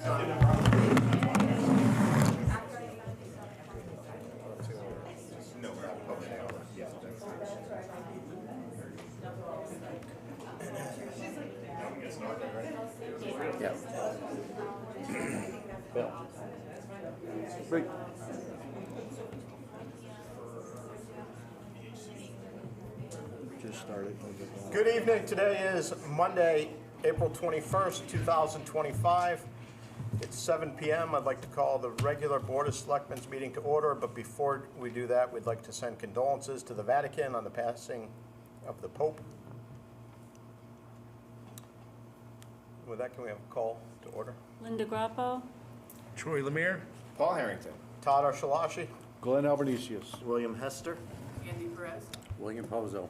Yeah. Right. Just started. Good evening. Today is Monday, April 21st, 2025. It's 7 p.m. I'd like to call the regular Board of Selectmen's meeting to order, but before we do that, we'd like to send condolences to the Vatican on the passing of the Pope. With that, can we have a call to order? Linda Grappo. Troy Lemire. Paul Harrington. Todd Archelashi. Glenn Albanesius. William Hester. Andy Perez. William Pozo.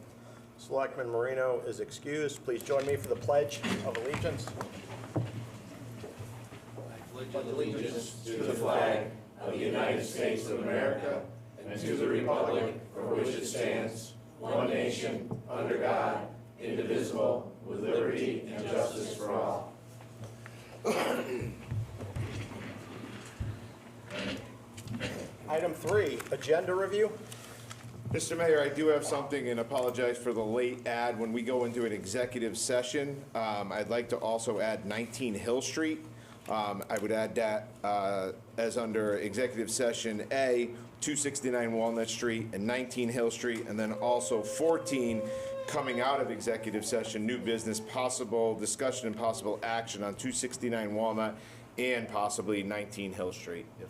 Selectman Marino is excused. Please join me for the Pledge of Allegiance. Pledge allegiance to the flag of the United States of America and to the republic for which it stands, one nation, under God, indivisible, with liberty and justice for all. Item 3, agenda review. Mr. Mayor, I do have something, and apologize for the late add. When we go into an executive session, I'd like to also add 19 Hill Street. I would add that as under executive session A, 269 Walnut Street and 19 Hill Street, and then also 14 coming out of executive session, new business, possible discussion and possible action on 269 Walnut and possibly 19 Hill Street, if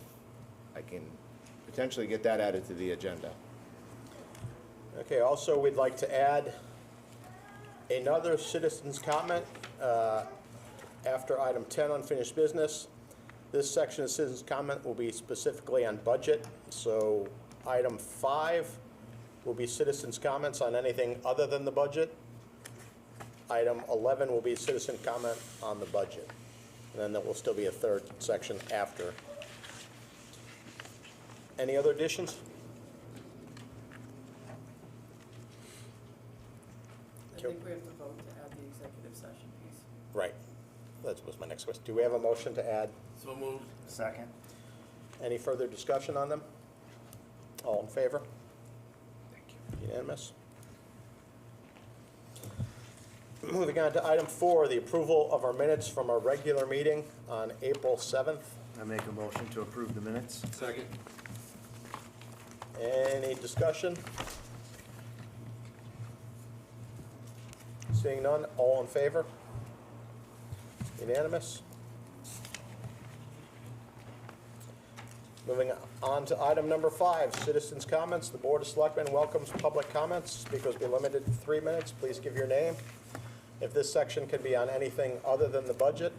I can potentially get that added to the agenda. Okay, also we'd like to add another citizen's comment after item 10, unfinished business. This section of citizens' comment will be specifically on budget. So item 5 will be citizens' comments on anything other than the budget. Item 11 will be citizen comment on the budget. And then there will still be a third section after. Any other additions? I think we have to vote to add the executive session piece. Right. That was my next question. Do we have a motion to add? So moved. Second. Any further discussion on them? All in favor? Thank you. Unanimous. Moving on to item 4, the approval of our minutes from our regular meeting on April 7th. I make a motion to approve the minutes. Second. Any discussion? Seeing none, all in favor? Unanimous. Moving on to item number 5, citizens' comments. The Board of Selectmen welcomes public comments. Speakers will be limited to 3 minutes. Please give your name. If this section can be on anything other than the budget,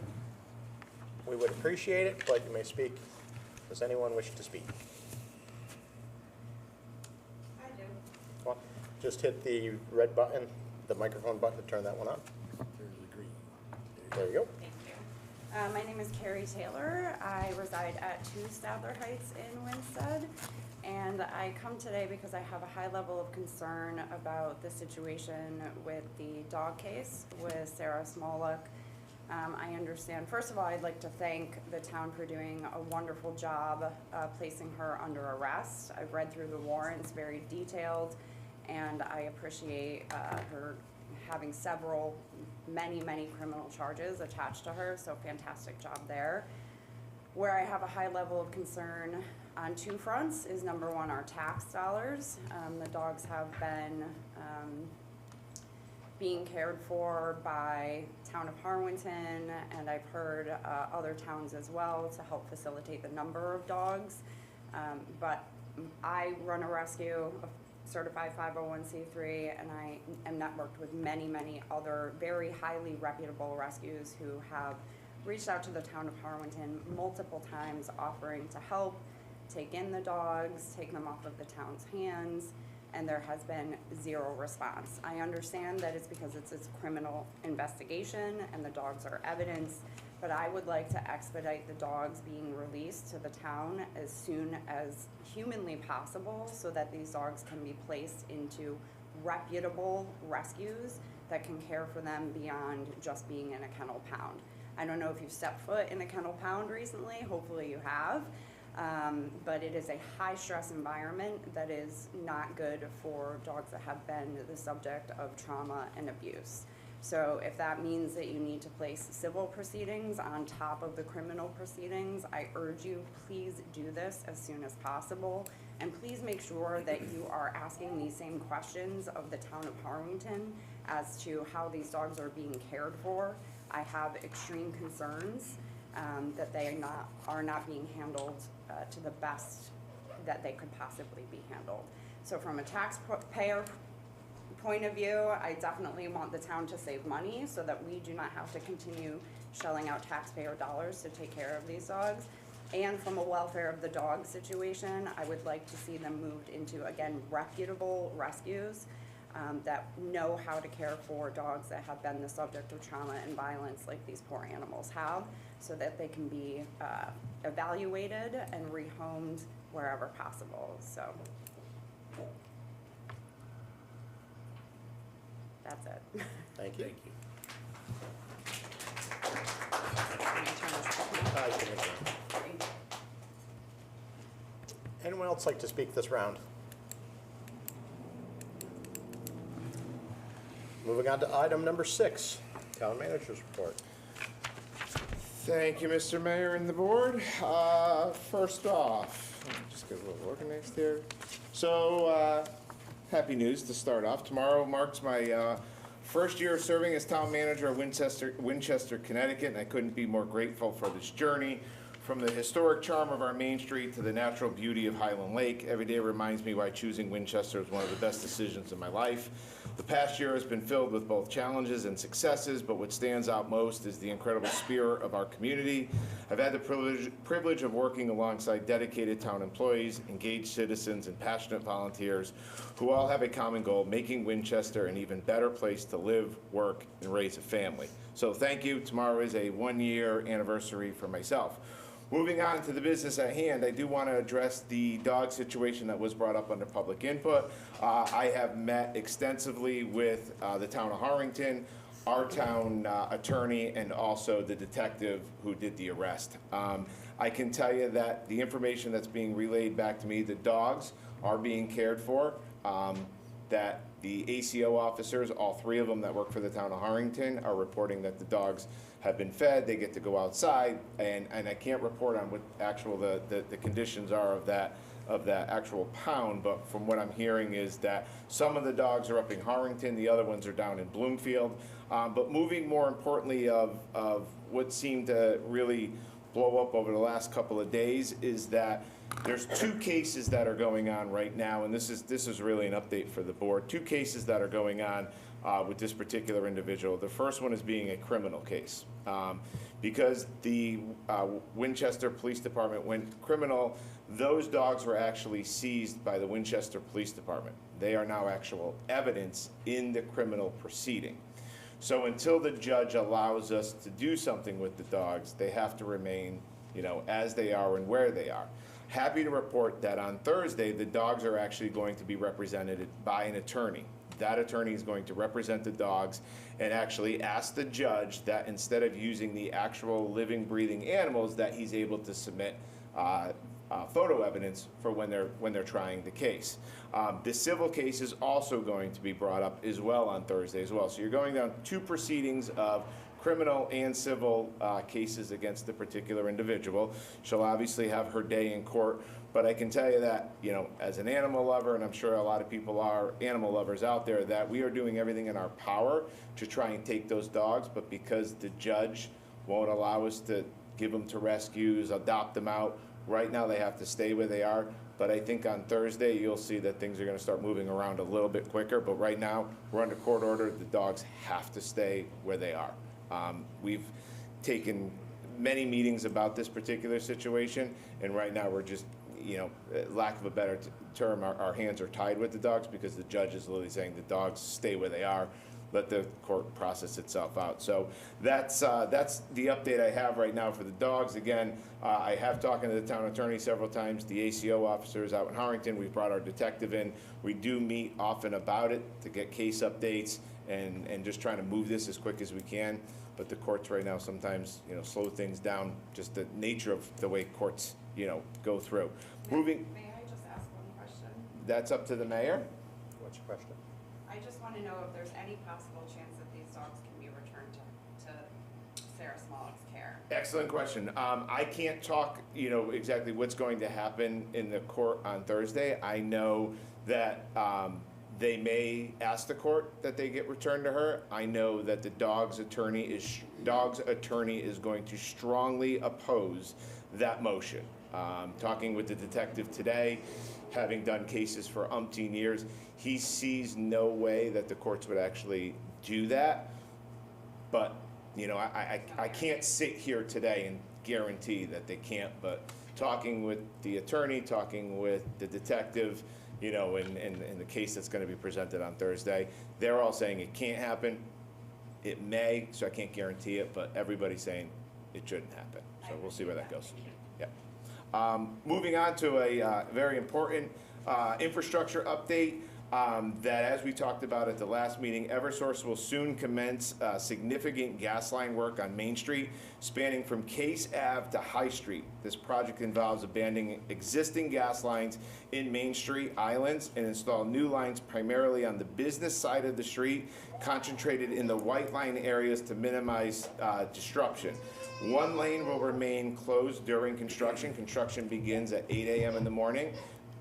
we would appreciate it, but you may speak. Does anyone wish to speak? I do. Come on. Just hit the red button, the microphone button to turn that one on. There's the green. There you go. Thank you. My name is Carrie Taylor. I reside at 2 Stadler Heights in Winstead, and I come today because I have a high level of concern about the situation with the dog case with Sarah Smoluk. I understand, first of all, I'd like to thank the town for doing a wonderful job placing her under arrest. I've read through the warrants, very detailed, and I appreciate her having many criminal charges attached to her, so fantastic job there. Where I have a high level of concern on 2 fronts is number 1, our tax dollars. The dogs have been being cared for by town of Harwinton, and I've heard other towns as well to help facilitate the number of dogs. But I run a rescue, a certified 501c3, and I am networked with many other very highly reputable rescues who have reached out to the town of Harwinton multiple times offering to help take in the dogs, take them off of the town's hands, and there has been 0 response. I understand that it's because it's a criminal investigation and the dogs are evidence, but I would like to expedite the dogs being released to the town as soon as humanly possible so that these dogs can be placed into reputable rescues that can care for them beyond just being in a kennel pound. I don't know if you've stepped foot in the kennel pound recently, hopefully you have. But it is a high-stress environment that is not good for dogs that have been the subject of trauma and abuse. So if that means that you need to place civil proceedings on top of the criminal proceedings, I urge you, please do this as soon as possible. And please make sure that you are asking these same questions of the town of Harwinton as to how these dogs are being cared for. I have extreme concerns that they are not being handled to the best that they could possibly be handled. So from a taxpayer point of view, I definitely want the town to save money so that we do not have to continue shelling out taxpayer dollars to take care of these dogs. And from a welfare of the dog situation, I would like to see them moved into, again, reputable rescues that know how to care for dogs that have been the subject of trauma and violence like these poor animals have, so that they can be evaluated and rehomed wherever possible. So that's it. Thank you. Thank you. Let me turn this off. I can agree. Anyone else like to speak this round? Moving on to item number 6, town manager's report. Thank you, Mr. Mayor and the board. First off, let me just get a little organized here. So, happy news to start off. Tomorrow marks my first year of serving as town manager of Winchester, Connecticut, and I couldn't be more grateful for this journey. From the historic charm of our Main Street to the natural beauty of Highland Lake, every day reminds me why choosing Winchester is one of the best decisions in my life. The past year has been filled with both challenges and successes, but what stands out most is the incredible spirit of our community. I've had the privilege of working alongside dedicated town employees, engaged citizens, and passionate volunteers who all have a common goal, making Winchester an even better place to live, work, and raise a family. So thank you. Tomorrow is a one-year anniversary for myself. Moving on to the business at hand, I do want to address the dog situation that was brought up under public input. I have met extensively with the town of Harwinton, our town attorney, and also the detective who did the arrest. I can tell you that the information that's being relayed back to me, the dogs are being cared for, that the ACO officers, all 3 of them that work for the town of Harwinton, are reporting that the dogs have been fed, they get to go outside, and I can't report on what actual the conditions are of that actual pound, but from what I'm hearing is that some of the dogs are up in Harwinton, the other ones are down in Bloomfield. But moving more importantly of what seemed to really blow up over the last couple of days is that there's 2 cases that are going on right now, and this is really an update for the board. 2 cases that are going on with this particular individual. The first one is being a criminal case. Because the Winchester Police Department went criminal, those dogs were actually seized by the Winchester Police Department. They are now actual evidence in the criminal proceeding. So until the judge allows us to do something with the dogs, they have to remain, as they are and where they are. Happy to report that on Thursday, the dogs are actually going to be represented by an attorney. That attorney is going to represent the dogs and actually ask the judge that instead of using the actual living, breathing animals, that he's able to submit photo evidence for when they're trying the case. The civil case is also going to be brought up as well on Thursday as well. So you're going down 2 proceedings of criminal and civil cases against the particular individual. She'll obviously have her day in court, but I can tell you that, as an animal lover, and I'm sure a lot of people are animal lovers out there, that we are doing everything in our power to try and take those dogs, but because the judge won't allow us to give them to rescues, adopt them out, right now they have to stay where they are. But I think on Thursday, you'll see that things are going to start moving around a little bit quicker. But right now, we're under court order. The dogs have to stay where they are. We've taken many meetings about this particular situation, and right now we're just, lack of a better term, our hands are tied with the dogs because the judge is literally saying the dogs stay where they are, let the court process itself out. So that's the update I have right now for the dogs. Again, I have talked to the town attorney several times, the ACO officers out in Harwinton. We've brought our detective in. We do meet often about it to get case updates and just trying to move this as quick as we can. But the courts right now sometimes, slow things down, just the nature of the way courts, go through. Moving, May I just ask one question? that's up to the mayor. What's your question? I just want to know if there's any possible chance that these dogs can be returned to Sarah Smollett care. Excellent question. I can't talk, exactly what's going to happen in the court on Thursday. I know that they may ask the court that they get returned to her. I know that the dog's attorney is going to strongly oppose that motion. Talking with the detective today, having done cases for umpteen years, he sees no way that the courts would actually do that. But I can't sit here today and guarantee that they can't, but talking with the attorney, talking with the detective, in the case that's gonna be presented on Thursday, they're all saying it can't happen. It may, so I can't guarantee it, but everybody's saying it shouldn't happen. So we'll see where that goes. Yeah. Moving on to a very important infrastructure update. That, as we talked about at the last meeting, Eversource will soon commence significant gas line work on Main Street, spanning from Case Ave to High Street. This project involves abandoning existing gas lines in Main Street islands and install new lines primarily on the business side of the street, concentrated in the white line areas to minimize disruption. One lane will remain closed during construction. Construction begins at 8 a.m. in the morning,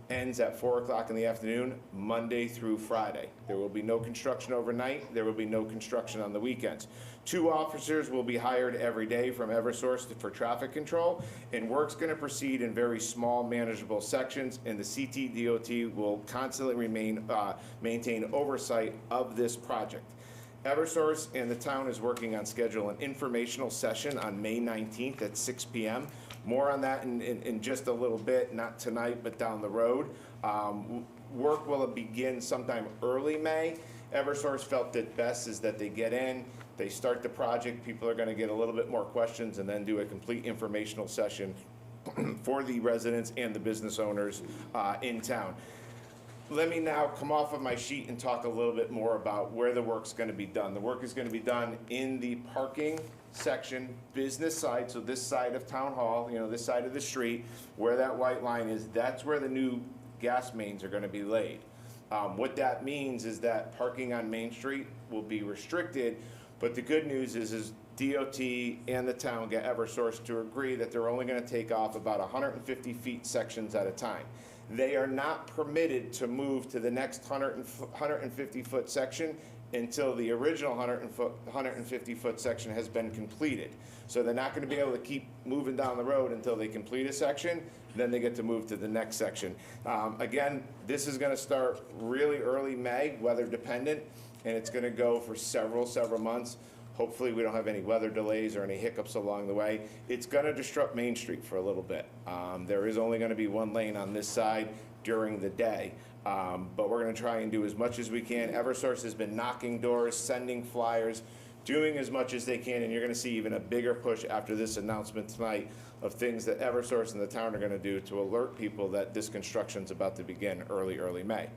ends at 4 o'clock in the afternoon, Monday through Friday. There will be no construction overnight. There will be no construction on the weekends. 2 officers will be hired every day from Eversource for traffic control, and work's going to proceed in very small, manageable sections, and the CTDOT will constantly maintain oversight of this project. Eversource and the town is working on scheduling an informational session on May 19th at 6 p.m. More on that in just a little bit, not tonight, but down the road. Work will begin sometime early May. Eversource felt that best is that they get in, they start the project, people are gonna get a little bit more questions, and then do a complete informational session for the residents and the business owners in town. Let me now come off of my sheet and talk a little bit more about where the work's gonna be done. The work is gonna be done in the parking section, business side, so this side of Town Hall, this side of the street, where that white line is, that's where the new gas mains are gonna be laid. What that means is that parking on Main Street will be restricted, but the good news is DOT and the town get Eversource to agree that they're only gonna take off about 150 feet sections at a time. They are not permitted to move to the next 150 foot section until the original 150 foot section has been completed. So they're not gonna be able to keep moving down the road until they complete a section, then they get to move to the next section. Again, this is gonna start really early May, weather dependent, and it's gonna go for several months. Hopefully we don't have any weather delays or any hiccups along the way. It's gonna disrupt Main Street for a little bit. There is only gonna be one lane on this side during the day. But we're gonna try and do as much as we can. Eversource has been knocking doors, sending flyers, doing as much as they can, and you're gonna see even a bigger push after this announcement tonight of things that Eversource and the town are gonna do to alert people that this construction's about to begin early May.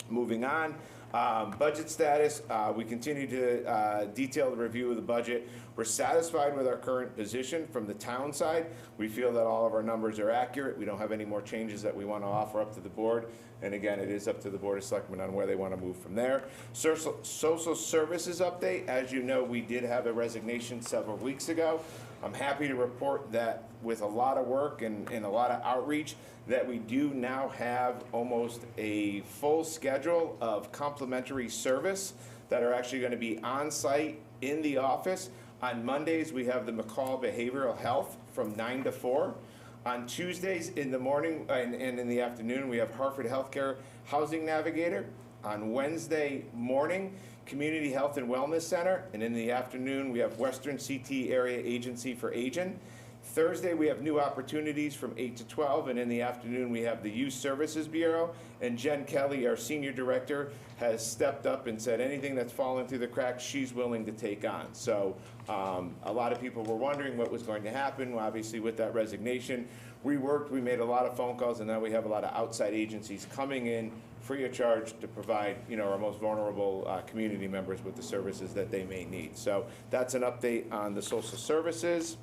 Moving on, budget status, we continue to detail the review of the budget. We're satisfied with our current position from the town side. We feel that all of our numbers are accurate. We don't have any more changes that we want to offer up to the board. And again, it is up to the Board of Selectmen on where they want to move from there. Social services update, as you know, we did have a resignation several weeks ago. I'm happy to report that with a lot of work and a lot of outreach, that we do now have almost a full schedule of complimentary service that are actually going to be on site in the office. On Mondays, we have the McCall Behavioral Health from 9 to 4. On Tuesdays in the morning and in the afternoon, we have Hartford Healthcare Housing Navigator. On Wednesday morning, Community Health and Wellness Center. And in the afternoon, we have Western CT Area Agency for Aging. Thursday, we have new opportunities from 8 to 12, and in the afternoon, we have the Youth Services Bureau. And Jen Kelly, our Senior Director, has stepped up and said anything that's fallen through the cracks, she's willing to take on. So a lot of people were wondering what was going to happen, obviously, with that resignation. We made a lot of phone calls, and now we have a lot of outside agencies coming in free of charge to provide, our most vulnerable community members with the services that they may need. So that's an update on the social services.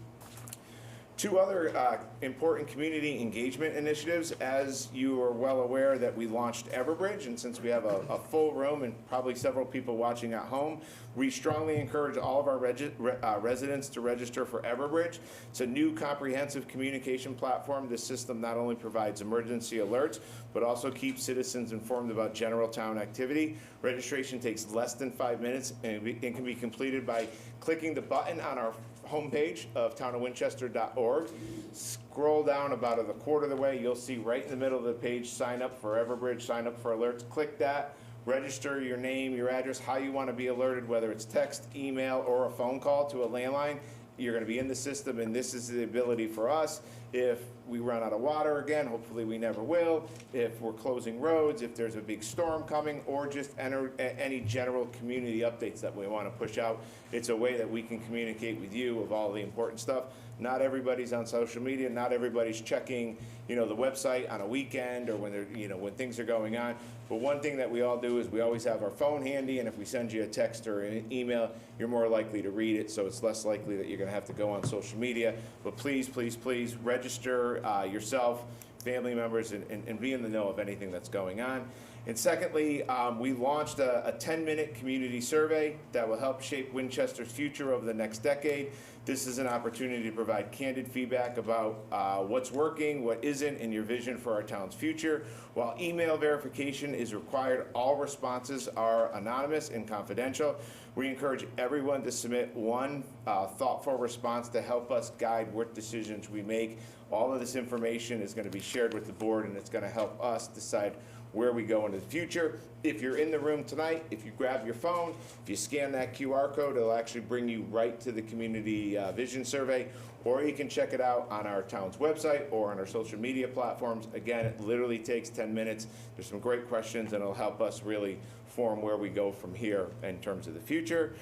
Two other important community engagement initiatives. As you are well aware that we launched Everbridge, and since we have a full room and probably several people watching at home, we strongly encourage all of our residents to register for Everbridge. It's a new comprehensive communication platform. This system not only provides emergency alerts, but also keeps citizens informed about general town activity. Registration takes less than 5 minutes, and it can be completed by clicking the button on our homepage of townofwinchester.org. Scroll down about a quarter of the way, you'll see right in the middle of the page, sign up for Everbridge, sign up for alerts. Click that, register your name, your address, how you want to be alerted, whether it's text, email, or a phone call to a landline. You're going to be in the system, and this is the ability for us. If we run out of water again, hopefully we never will, if we're closing roads, if there's a big storm coming, or just any general community updates that we want to push out, it's a way that we can communicate with you of all the important stuff. Not everybody's on social media, not everybody's checking, the website on a weekend or when they're, when things are going on. But one thing that we all do is we always have our phone handy, and if we send you a text or an email, you're more likely to read it, so it's less likely that you're going to have to go on social media. But please, please, please register yourself, family members, and be in the know of anything that's going on. And secondly, we launched a 10-minute community survey that will help shape Winchester's future over the next decade. This is an opportunity to provide candid feedback about what's working, what isn't, and your vision for our town's future. While email verification is required, all responses are anonymous and confidential. We encourage everyone to submit one thoughtful response to help us guide what decisions we make. All of this information is going to be shared with the board, and it's going to help us decide where we go into the future. If you're in the room tonight, if you grab your phone, if you scan that QR code, it'll actually bring you right to the community vision survey, or you can check it out on our town's website or on our social media platforms. Again, it literally takes 10 minutes. There's some great questions, and it'll help us really form where we go from here in terms of the future.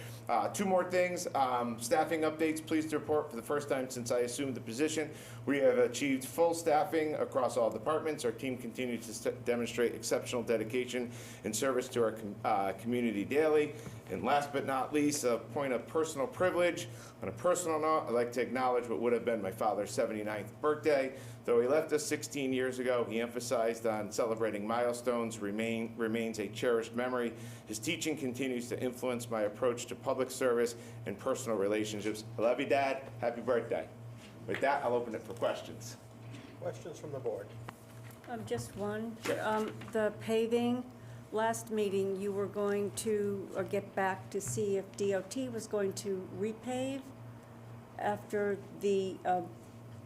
Two more things. Staffing updates. Pleased to report for the first time since I assumed the position, we have achieved full staffing across all departments. Our team continues to demonstrate exceptional dedication and service to our community daily. And last but not least, a point of personal privilege. On a personal note, I'd like to acknowledge what would have been my father's 79th birthday. Though he left us 16 years ago, he emphasized on celebrating milestones remains a cherished memory. His teaching continues to influence my approach to public service and personal relationships. I love you, Dad. Happy birthday. With that, I'll open it for questions. Questions from the board? Just one. The paving, last meeting, you were going to, or get back to see if DOT was going to repave after the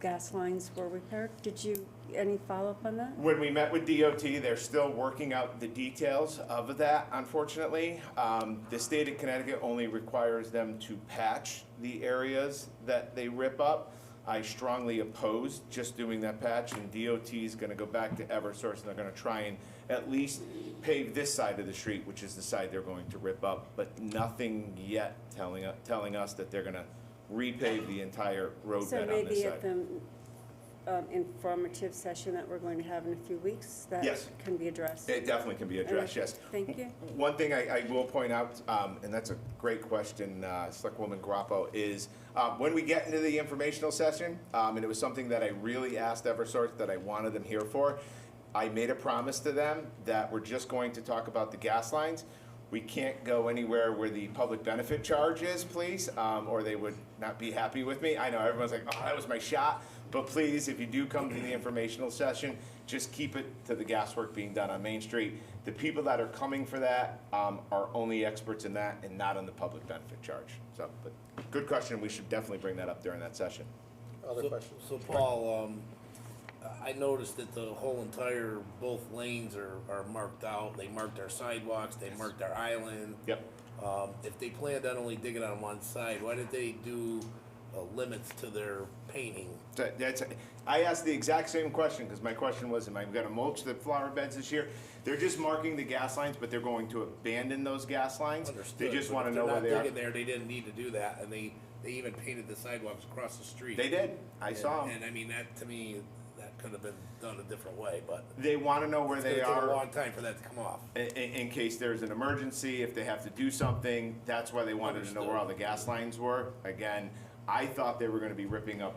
gas lines were repaired. Did you, any follow-up on that? When we met with DOT, they're still working out the details of that, unfortunately. The state of Connecticut only requires them to patch the areas that they rip up. I strongly oppose just doing that patch, and DOT is going to go back to Eversource, and they're going to try and at least pave this side of the street, which is the side they're going to rip up, but nothing yet telling us that they're going to repave the entire road So bed on this maybe side. at the informative session that we're going to have in a few weeks, that Yes. can be addressed. It definitely can be addressed, yes. Thank you. One thing I will point out, and that's a great question, Selectwoman Guapo, is when we get into the informational session, and it was something that I really asked Eversource that I wanted them here for, I made a promise to them that we're just going to talk about the gas lines. We can't go anywhere where the public benefit charge is, please, or they would not be happy with me. I know everyone's like, oh, that was my shot. But please, if you do come to the informational session, just keep it to the gas work being done on Main Street. The people that are coming for that are only experts in that and not on the public benefit charge. So, but good question. We should definitely bring that up during that session. Other questions? So Paul, I noticed that the whole entire, both lanes are marked out. They marked our sidewalks, they marked our island. Yep. If they planned on only digging on one side, why did they do limits to their painting. I asked the exact same question, because my question was, am I gonna mulch the flower beds this year? They're just marking the gas lines, but they're going to abandon those gas lines. Understood. They just but wanna if know they're where not they are. digging there, they didn't need to do that, and they even painted the sidewalks across the street. They did, I saw them. And I mean, that, to me, that could have been done a different way, but They wanna know where it's they gonna take a are long time for that to come off. in case there's an emergency, if they have to do something. That's why they wanted to know where all the gas lines were. Again, I thought they were gonna be ripping up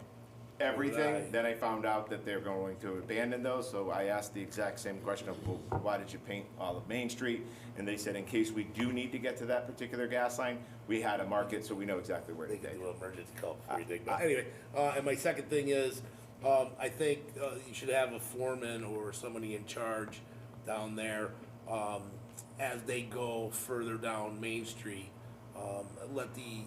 everything. Right. Then I found out that they're going to abandon those, so I asked the exact same question of, well, why did you paint all of Main Street? And they said, in case we do need to get to that particular gas line, we had to mark it so we know exactly where to They can dig. do an emergency call before you dig. But anyway, and my second thing is, I think you should have a foreman or somebody in charge down there as they go further down Main Street. Let the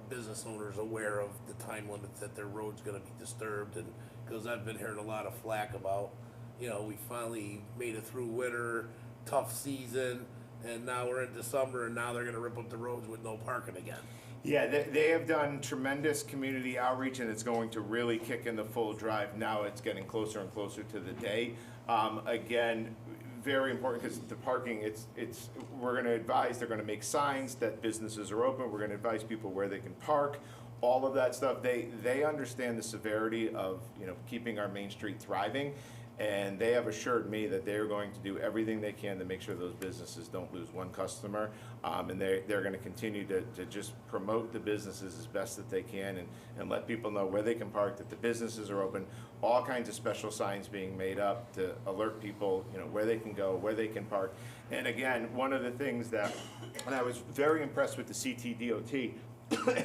business owners aware of the time limits that their road's gonna be disturbed, and, because I've been hearing a lot of flack about, we finally made it through winter, tough season, and now we're into summer, and now they're gonna rip up the roads with no parking again. Yeah, they have done tremendous community outreach, and it's going to really kick in the full drive. Now it's getting closer and closer to the day. Again, very important, because the parking, we're gonna advise, they're gonna make signs that businesses are open, we're gonna advise people where they can park, all of that stuff. They understand the severity of, keeping our Main Street thriving, and they have assured me that they're going to do everything they can to make sure those businesses don't lose one customer. And they're gonna continue to just promote the businesses as best that they can, and let people know where they can park, that the businesses are open. All kinds of special signs being made up to alert people, where they can go, where they can park. And again, one of the things that, and I was very impressed with the CTDOT,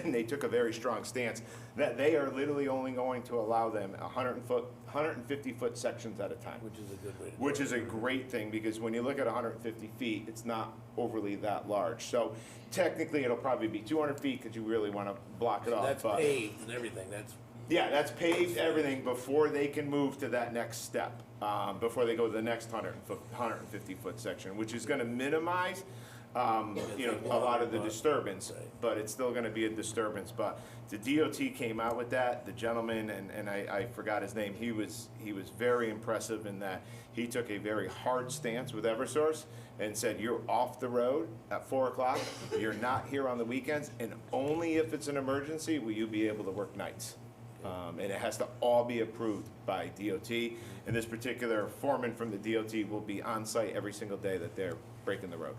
and they took a very strong stance, that they are literally only going to allow them 150-foot sections at a time. Which is a good way to do it. Which is a great thing, because when you look at 150 feet, it's not overly that large. So technically, it'll probably be 200 feet, because you really want to block it off. That's but- paved and everything, that's, Yeah, that's paved, everything, before they can move to that next step, before they go to the next 150-foot section, which is gonna minimize, a lot of the disturbance, but it's still gonna be a disturbance. But the DOT came out with that, the gentleman, and I forgot his name, he was very impressive in that he took a very hard stance with Eversource and said, you're off the road at 4 o'clock, you're not here on the weekends, and only if it's an emergency will you be able to work nights. And it has to all be approved by DOT. And this particular foreman from the DOT will be on site every single day that they're breaking the road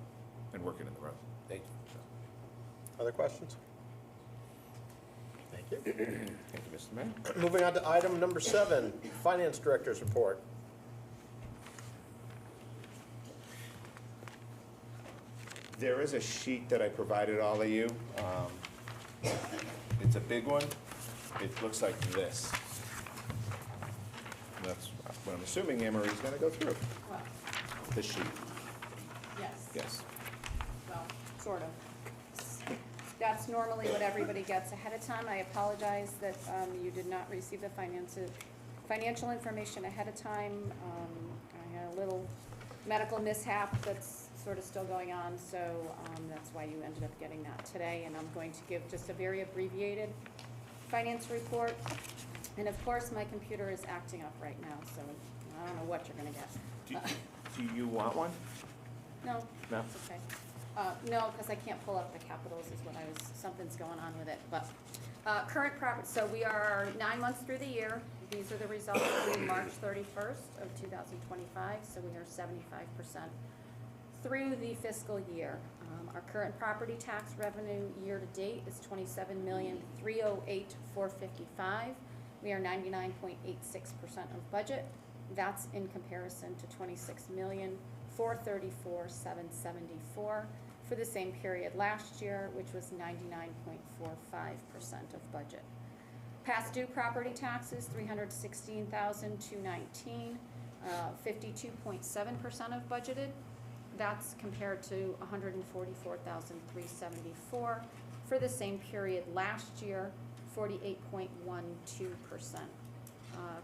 and working in the road. thank you. Other questions? Thank you. Thank you, Mr. Mayor. Moving on to item number 7, Finance Director's report. There is a sheet that I provided all of you. It's a big one. It looks like this. And that's what I'm assuming Anne Marie's gonna go through, Well, the sheet. yes. Yes. Well, sort of. That's normally what everybody gets ahead of time. I apologize that you did not receive the financial information ahead of time. I had a little medical mishap that's sort of still going on, so that's why you ended up getting that today. And I'm going to give just a very abbreviated finance report. And of course, my computer is acting up right now, so I don't know what you're gonna get. Do you want one? No, No? that's okay. No, because I can't pull up the capitals is what something's going on with it, but, current property, so we are 9 months through the year. These are the results through March 31st of 2025, so we are 75% through the fiscal year. Our current property tax revenue year-to-date is $27,308,455. We are 99.86% of budget. That's in comparison to $26,434,774 for the same period last year, which was 99.45% of budget. Past due property taxes, $316,219, 52.7% of budgeted. That's compared to $144,374 for the same period last year, 48.12%.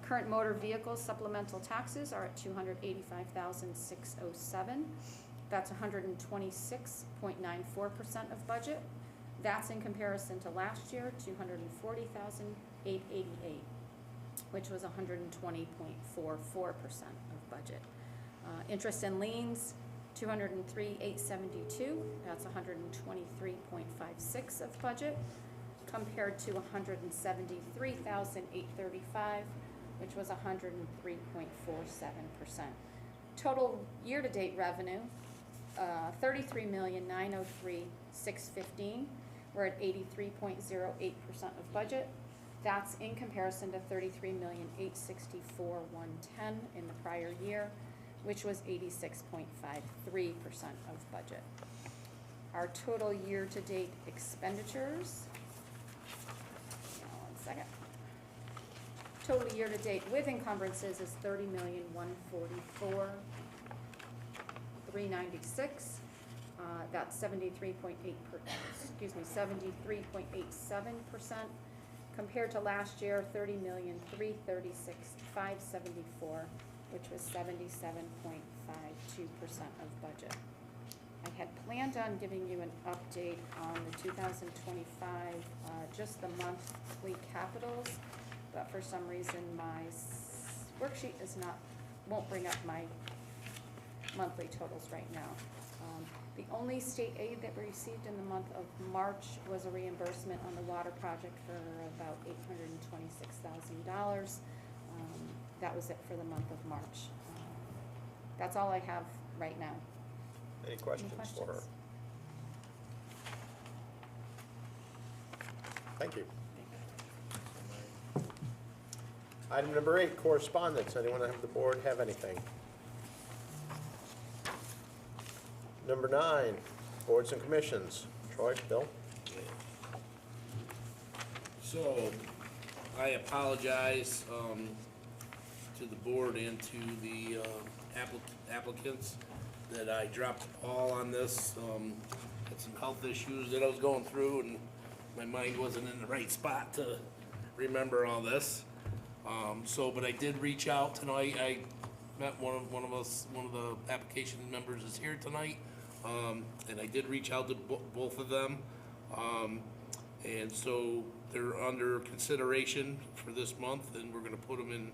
Current motor vehicle supplemental taxes are at $285,607. That's 126.94% of budget. That's in comparison to last year, $240,888. which was 120.44% of budget. Interest and liens, 203,872, that's 123.56 of budget, compared to 173,835, which was 103.47%. Total year-to-date revenue, 33,903,615. We're at 83.08% of budget. That's in comparison to 33,864,110 in the prior year, which was 86.53% of budget. Our total year-to-date expenditures, hang on one second. Total year-to-date with encumbrances is 30,144,396. That's 73.87%, compared to last year, 30,336,574, which was 77.52% of budget. I had planned on giving you an update on the 2025, just the monthly capitals, but for some reason my worksheet won't bring up my monthly totals right now. The only state aid that we received in the month of March was a reimbursement on the water project for about $826,000. That was it for the month of March. That's all I have right now. Any questions for her? Thank you. Item number 8, correspondence. Anyone on the board have anything? Number 9, boards and commissions. Troy, Bill? So, I apologize to the board and to the applicants that I dropped the ball on this. Had some health issues that I was going through, and my mind wasn't in the right spot to remember all this. But I did reach out tonight. I met one of the application members is here tonight, and I did reach out to both of them. And so they're under consideration for this month, and we're gonna put them in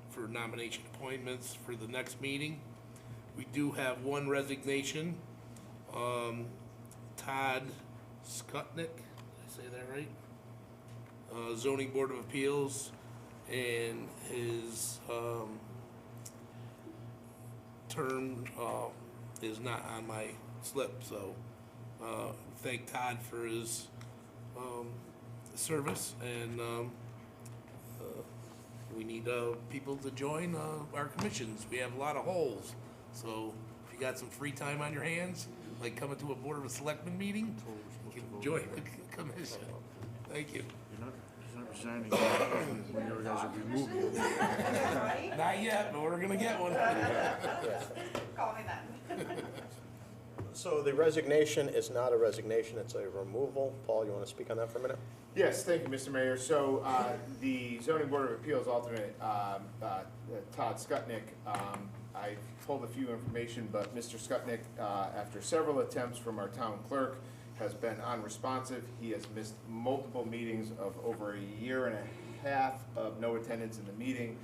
for nomination appointments for the next meeting. We do have one resignation, Todd Skutnik, did I say that right? Zoning Board of Appeals, and his term is not on my slip, so thank Todd for his service, and we need people to join our commissions. We have a lot of holes, so if you got some free time on your hands, like coming to a Board of Selectmen meeting, you can join the commission. Thank you. He's not resigning when you guys have removed him. Not yet, but we're gonna get one. Call me then. So the resignation is not a resignation, it's a removal. Paul, you want to speak on that for a minute? Yes, thank you, Mr. Mayor. So the Zoning Board of Appeals alternate, Todd Skutnik, I pulled a few information, but Mr. Skutnik, after several attempts from our town clerk, has been unresponsive. He has missed multiple meetings of over a year and a half of no attendance in the meeting.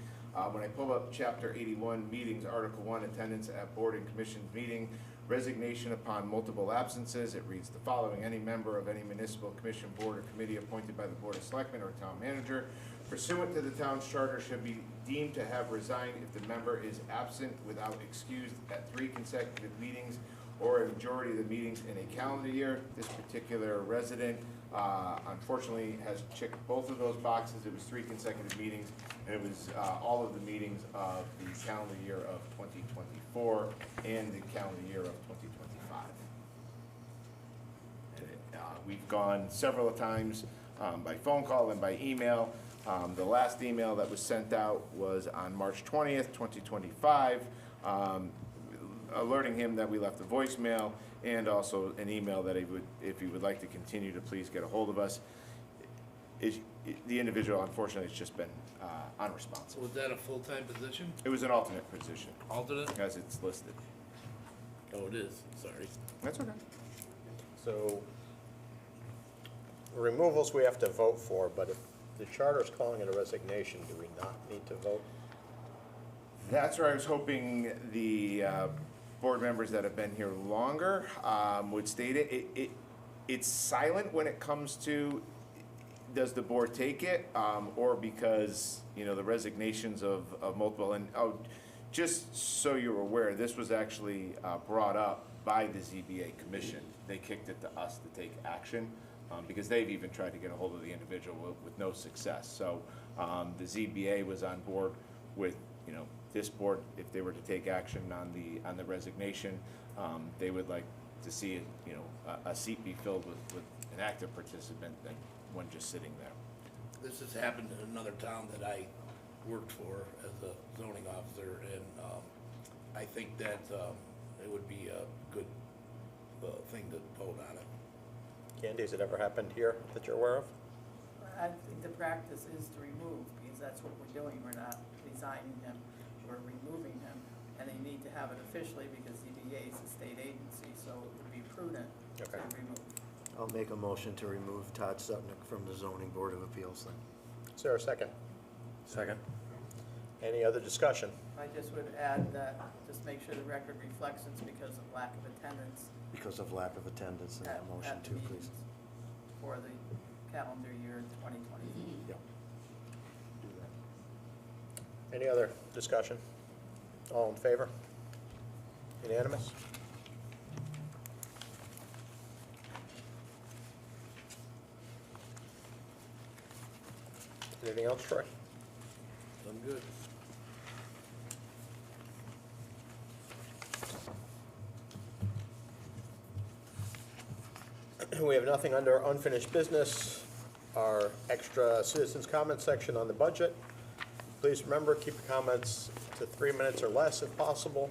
When I pull up Chapter 81, Meetings, Article 1, Attendance at Board and Commission Meeting, Resignation upon multiple absences, it reads the following: any member of any municipal commission, board, or committee appointed by the Board of Selectmen or town manager pursuant to the town's charter should be deemed to have resigned if the member is absent without excuse at 3 consecutive meetings or a majority of the meetings in a calendar year. This particular resident unfortunately has checked both of those boxes. It was 3 consecutive meetings, and it was all of the meetings of the calendar year of 2024 and the calendar year of 2025. And we've gone several times by phone call and by email. The last email that was sent out was on March 20th, 2025, alerting him that we left a voicemail, and also an email that if he would like to continue to please get a hold of us. The individual, unfortunately, has just been unresponsive. Was that a full-time position? It was an alternate position, Alternate? as it's listed. Oh, it is, sorry. That's okay. So removals we have to vote for, but the charter's calling it a resignation. Do we not need to vote? That's where I was hoping the board members that have been here longer would state it. It's silent when it comes to, does the board take it? Or because, you know, the resignations of multiple, and just so you're aware, this was actually brought up by the ZBA commission. They kicked it to us to take action because they've even tried to get a hold of the individual with no success. So the ZBA was on board with, you know, this board, if they were to take action on the resignation, they would like to see, you know, a seat be filled with an active participant than one just sitting there. This has happened in another town that I worked for as a zoning officer, and I think that it would be a good thing to vote on it. Candy, has it ever happened here that you're aware of? I think the practice is to remove, because that's what we're doing. We're not resigning him, we're removing him. And they need to have it officially because ZBA is a state agency, so it would be prudent to Okay. remove. I'll make a motion to remove Todd Sutnick from the zoning board of appeals then. Is there a second? Second. Any other discussion? I just would add that, just make sure the record reflects it's because of lack of attendance Because of lack of attendance in that at motion the too, meetings please. for the calendar year 2020. Yep. Do that. Any other discussion? All in favor? Unanimous? Anything else, Troy? I'm good. We have nothing under unfinished business. Our extra citizens' comment section on the budget. Please remember, keep your comments to 3 minutes or less if possible,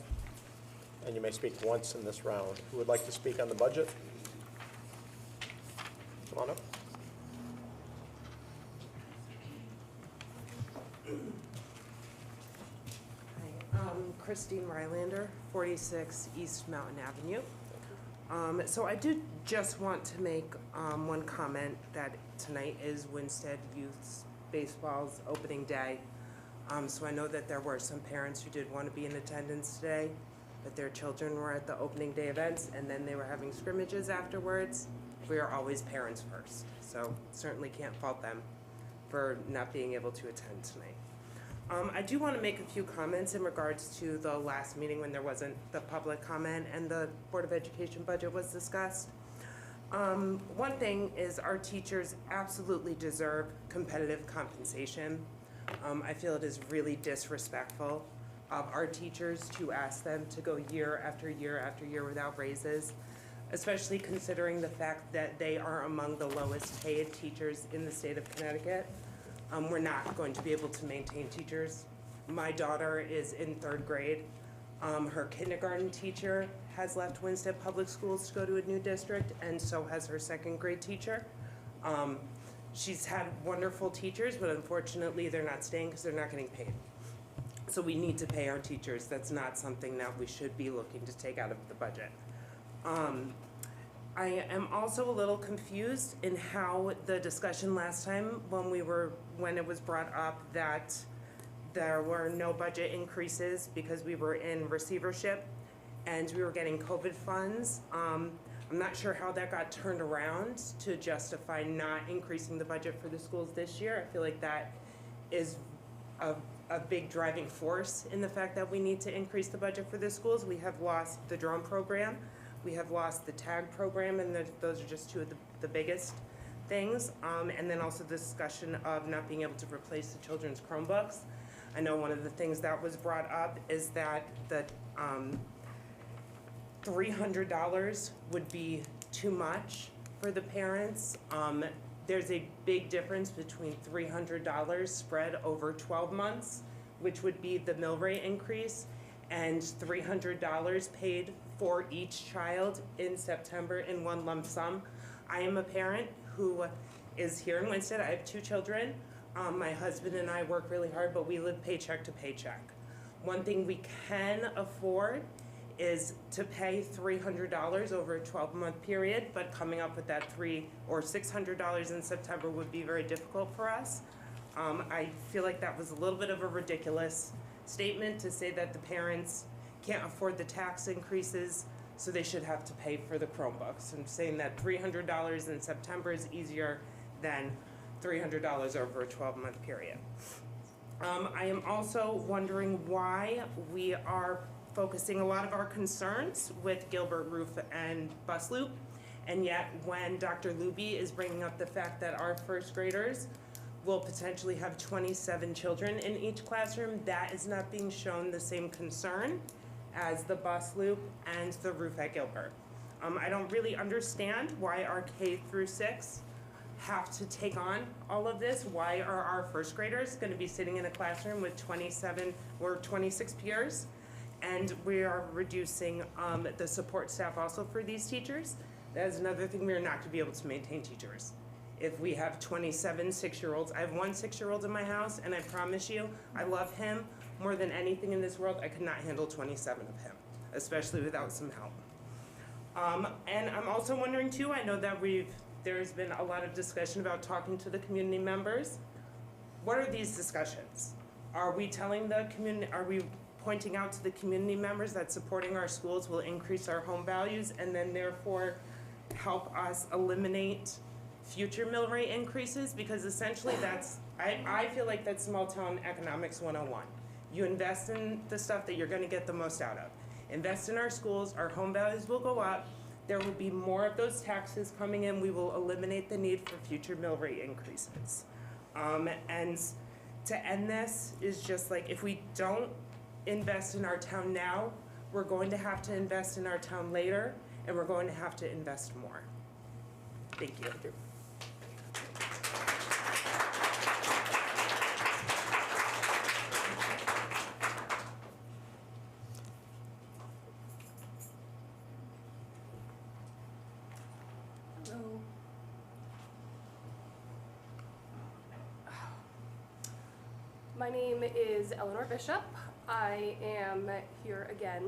and you may speak once in this round. Who would like to speak on the budget? Come on up. Hi, Christine Rylander, 46 East Mountain Avenue. So I did just want to make one comment that tonight is Winstead Youth Baseball's opening day. So I know that there were some parents who did want to be in attendance today, but their children were at the opening day events and then they were having scrimmages afterwards. We are always parents first, so certainly can't fault them for not being able to attend tonight. I do want to make a few comments in regards to the last meeting when there wasn't the public comment and the Board of Education budget was discussed. One thing is our teachers absolutely deserve competitive compensation. I feel it is really disrespectful of our teachers to ask them to go year after year after year without raises, especially considering the fact that they are among the lowest paid teachers in the state of Connecticut. We're not going to be able to maintain teachers. My daughter is in 3rd grade. Her kindergarten teacher has left Winstead Public Schools to go to a new district, and so has her 2nd grade teacher. She's had wonderful teachers, but unfortunately they're not staying because they're not getting paid. So we need to pay our teachers. That's not something that we should be looking to take out of the budget. I am also a little confused in how the discussion last time when it was brought up that there were no budget increases because we were in receivership and we were getting COVID funds. I'm not sure how that got turned around to justify not increasing the budget for the schools this year. I feel like that is a big driving force in the fact that we need to increase the budget for the schools. We have lost the drone program. We have lost the tag program, and those are just two of the biggest things. And then also the discussion of not being able to replace the children's Chromebooks. I know one of the things that was brought up is that the $300 would be too much for the parents. There's a big difference between $300 spread over 12 months, which would be the mill rate increase, and $300 paid for each child in September in one lump sum. I am a parent who is here in Winstead. I have 2 children. My husband and I work really hard, but we live paycheck to paycheck. One thing we can afford is to pay $300 over a 12-month period, but coming up with that $300 or $600 in September would be very difficult for us. I feel like that was a little bit of a ridiculous statement to say that the parents can't afford the tax increases, so they should have to pay for the Chromebooks. I'm saying that $300 in September is easier than $300 over a 12-month period. I am also wondering why we are focusing a lot of our concerns with Gilbert Roof and Bus Loop, and yet when Dr. Luby is bringing up the fact that our first graders will potentially have 27 children in each classroom, that is not being shown the same concern as the bus loop and the roof at Gilbert. I don't really understand why our K through 6 have to take on all of this. Why are our first graders going to be sitting in a classroom with 27 or 26 peers? And we are reducing the support staff also for these teachers. That is another thing, we are not going to be able to maintain teachers. If we have 27 6-year-olds, I have one 6-year-old in my house, and I promise you, I love him more than anything in this world. I could not handle 27 of him, especially without some help. And I'm also wondering too, I know that there's been a lot of discussion about talking to the community members. What are these discussions? Are we telling the community, are we pointing out to the community members that supporting our schools will increase our home values and then therefore help us eliminate future mill rate increases? Because essentially I feel like that's small town economics 101. You invest in the stuff that you're gonna get the most out of. Invest in our schools, our home values will go up, there will be more of those taxes coming in, we will eliminate the need for future mill rate increases. And to end this is just like, if we don't invest in our town now, we're going to have to invest in our town later, and we're going to have to invest more. Thank you. Hello. My name is Eleanor Bishop. I am here again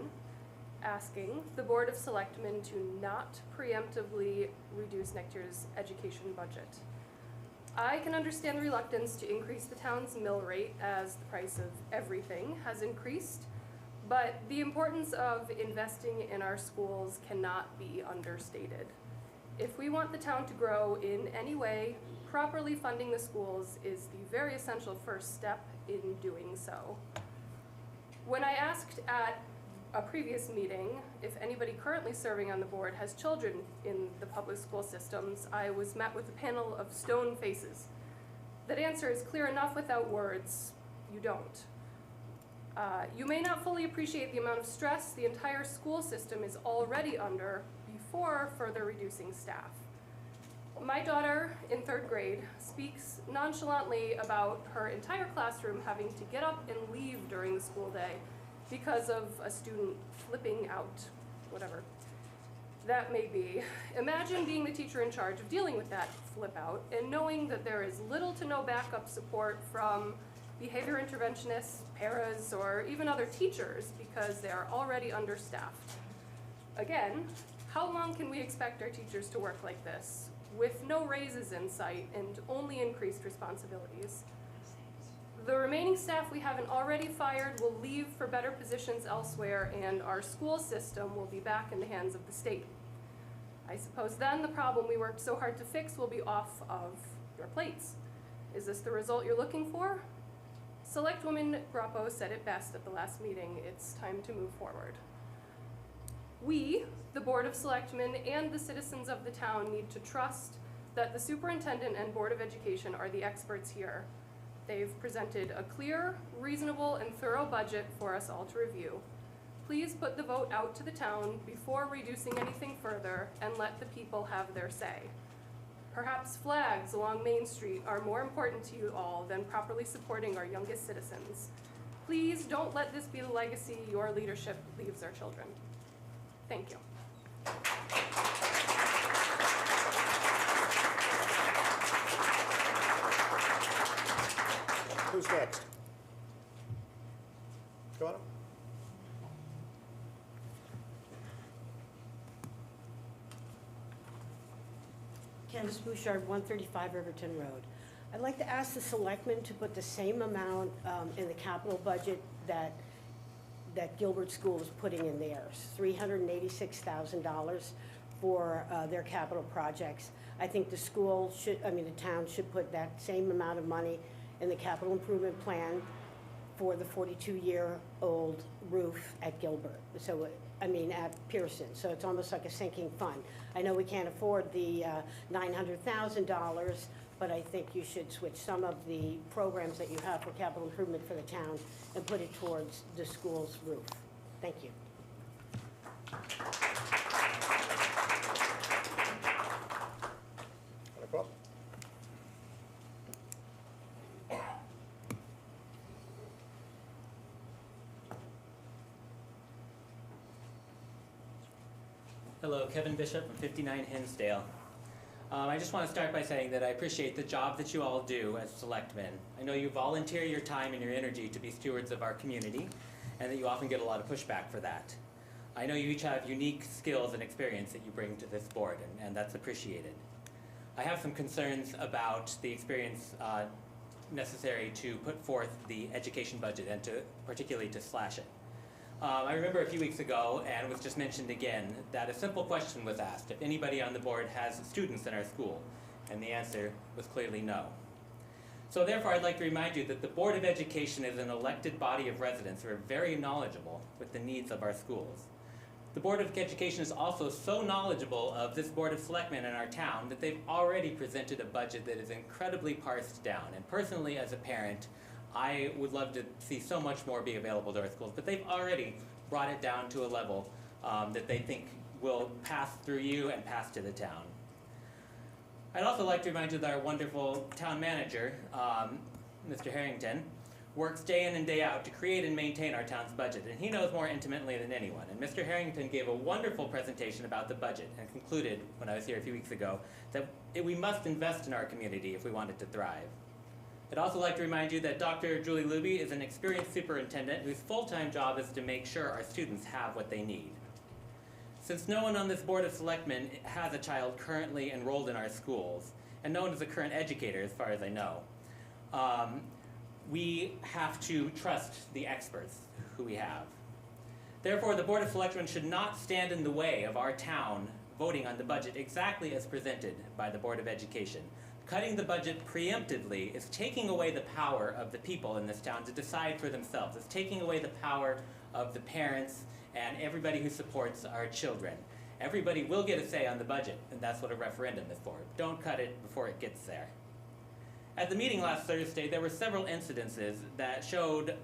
asking the Board of Selectmen to not preemptively reduce next year's education budget. I can understand the reluctance to increase the town's mill rate as the price of everything has increased, but the importance of investing in our schools cannot be understated. If we want the town to grow in any way, properly funding the schools is the very essential first step in doing so. When I asked at a previous meeting if anybody currently serving on the board has children in the public school systems, I was met with a panel of stone faces. That answer is clear enough without words. You don't. You may not fully appreciate the amount of stress the entire school system is already under before further reducing staff. My daughter in 3rd grade speaks nonchalantly about her entire classroom having to get up and leave during the school day because of a student flipping out, whatever that may be. Imagine being the teacher in charge of dealing with that flip out and knowing that there is little to no backup support from behavior interventionists, paras, or even other teachers because they are already understaffed. Again, how long can we expect our teachers to work like this, with no raises in sight and only increased responsibilities? The remaining staff we haven't already fired will leave for better positions elsewhere, and our school system will be back in the hands of the state. I suppose then the problem we worked so hard to fix will be off of your plates. Is this the result you're looking for? Selectwoman Grappo said it best at the last meeting. It's time to move forward. We, the Board of Selectmen, and the citizens of the town need to trust that the Superintendent and Board of Education are the experts here. They've presented a clear, reasonable, and thorough budget for us all to review. Please put the vote out to the town before reducing anything further and let the people have their say. Perhaps flags along Main Street are more important to you all than properly supporting our youngest citizens. Please don't let this be the legacy your leadership leaves our children. Thank you. Who's next? Go on. Candace Bouchard, 135 Riverton Road. I'd like to ask the selectmen to put the same amount in the capital budget that Gilbert School is putting in theirs, $386,000 for their capital projects. I think the school should, the town should put that same amount of money in the capital improvement plan for the 42-year-old roof at Gilbert. So, at Pearson. So it's almost like a sinking fund. I know we can't afford the $900,000, but I think you should switch some of the programs that you have for capital improvement for the town and put it towards the school's roof. Thank you. Wonderful. Hello, Kevin Bishop from 59 Hinsdale. I just want to start by saying that I appreciate the job that you all do as selectmen. I know you volunteer your time and your energy to be stewards of our community, and that you often get a lot of pushback for that. I know you each have unique skills and experience that you bring to this board, and that's appreciated. I have some concerns about the experience necessary to put forth the education budget and particularly to slash it. I remember a few weeks ago, and it was just mentioned again, that a simple question was asked if anybody on the board has students in our school, and the answer was clearly no. So therefore, I'd like to remind you that the Board of Education is an elected body of residents who are very knowledgeable with the needs of our schools. The Board of Education is also so knowledgeable of this Board of Selectmen in our town that they've already presented a budget that is incredibly parsed down. And personally, as a parent, I would love to see so much more be available to our schools, but they've already brought it down to a level that they think will pass through you and pass to the town. I'd also like to remind you that our wonderful town manager, Mr. Harrington, works day in and day out to create and maintain our town's budget, and he knows more intimately than anyone. And Mr. Harrington gave a wonderful presentation about the budget and concluded, when I was here a few weeks ago, that we must invest in our community if we want it to thrive. I'd also like to remind you that Dr. Julie Luby is an experienced superintendent whose full-time job is to make sure our students have what they need. Since no one on this Board of Selectmen has a child currently enrolled in our schools, and no one is a current educator as far as I know, we have to trust the experts who we have. Therefore, the Board of Selectmen should not stand in the way of our town voting on the budget exactly as presented by the Board of Education. Cutting the budget preemptively is taking away the power of the people in this town to decide for themselves. It's taking away the power of the parents and everybody who supports our children. Everybody will get a say on the budget, and that's what a referendum is for. Don't cut it before it gets there. At the meeting last Thursday, there were several incidences that showed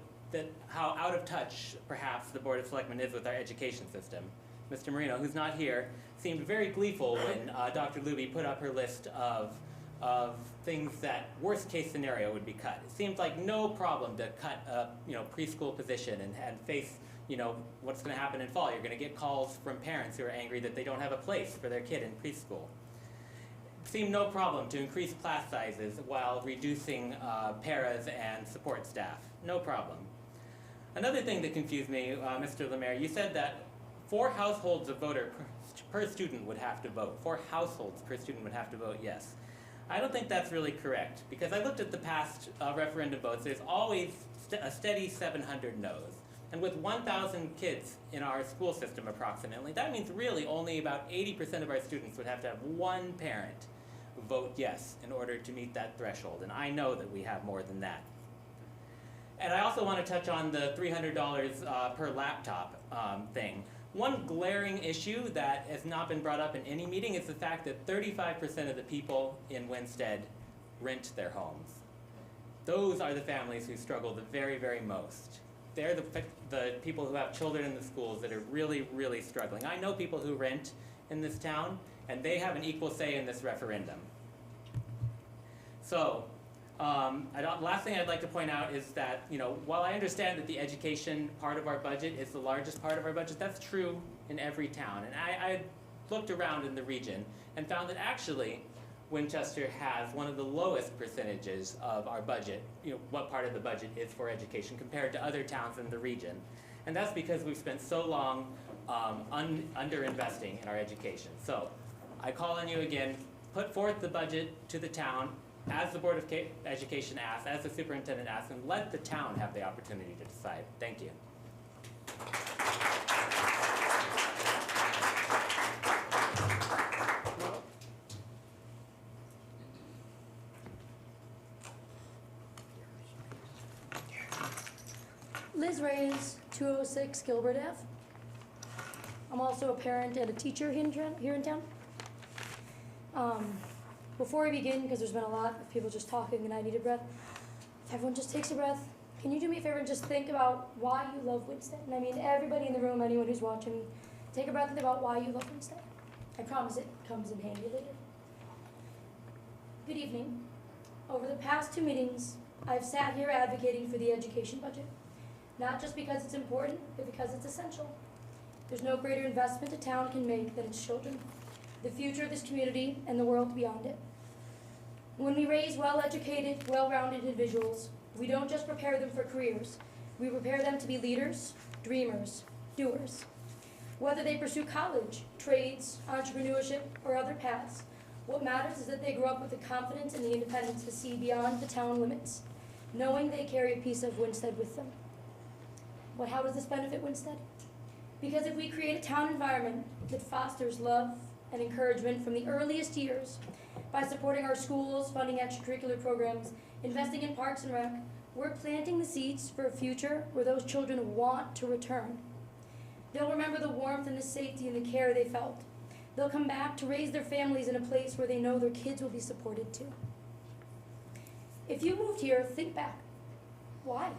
how out of touch, perhaps, the Board of Selectmen is with our education system. Mr. Marino, who's not here, seemed very gleeful when Dr. Luby put up her list of things that worst-case scenario would be cut. It seemed like no problem to cut a preschool position and face what's going to happen in fall. You're going to get calls from parents who are angry that they don't have a place for their kid in preschool. It seemed no problem to increase class sizes while reducing paras and support staff. No problem. Another thing that confused me, Mr. Lemaire, you said that 4 households of voter per student would have to vote. 4 households per student would have to vote yes. I don't think that's really correct, because I looked at the past referendum votes. There's always a steady 700 no's. And with 1,000 kids in our school system approximately, that means really only about 80% of our students would have to have one parent vote yes in order to meet that threshold. And I know that we have more than that. And I also want to touch on the $300 per laptop thing. One glaring issue that has not been brought up in any meeting is the fact that 35% of the people in Winsted rent their homes. Those are the families who struggle the very, very most. They're the people who have children in the schools that are really, really struggling. I know people who rent in this town, and they have an equal say in this referendum. So, last thing I'd like to point out is that, while I understand that the education part of our budget is the largest part of our budget, that's true in every town. And I looked around in the region and found that actually Winchester has one of the lowest percentages of our budget, what part of the budget is for education compared to other towns in the region. And that's because we've spent so long underinvesting in our education. So I call on you again, put forth the budget to the town as the Board of Education asks, as the superintendent asks, and let the town have the opportunity to decide. Thank you. Liz Reyes, 206 Gilbert Ave. I'm also a parent and a teacher here in town. Before I begin, because there's been a lot of people just talking and I need a breath, if everyone just takes a breath, can you do me a favor and just think about why you love Winsted? And I mean everybody in the room, anyone who's watching me, take a breath and think about why you love Winsted. I promise it comes in handy later. Good evening. Over the past 2 meetings, I've sat here advocating for the education budget. Not just because it's important, but because it's essential. There's no greater investment a town can make than its children, the future of this community, and the world beyond it. When we raise well-educated, well-rounded individuals, we don't just prepare them for careers. We prepare them to be leaders, dreamers, doers. Whether they pursue college, trades, entrepreneurship, or other paths, what matters is that they grow up with the confidence and the independence to see beyond the town limits, knowing they carry a piece of Winsted with them. But how does this benefit Winsted? Because if we create a town environment that fosters love and encouragement from the earliest years, by supporting our schools, funding extracurricular programs, investing in parks and rec, we're planting the seeds for a future where those children want to return. They'll remember the warmth and the safety and the care they felt. They'll come back to raise their families in a place where they know their kids will be supported too. If you moved here, think back. Why?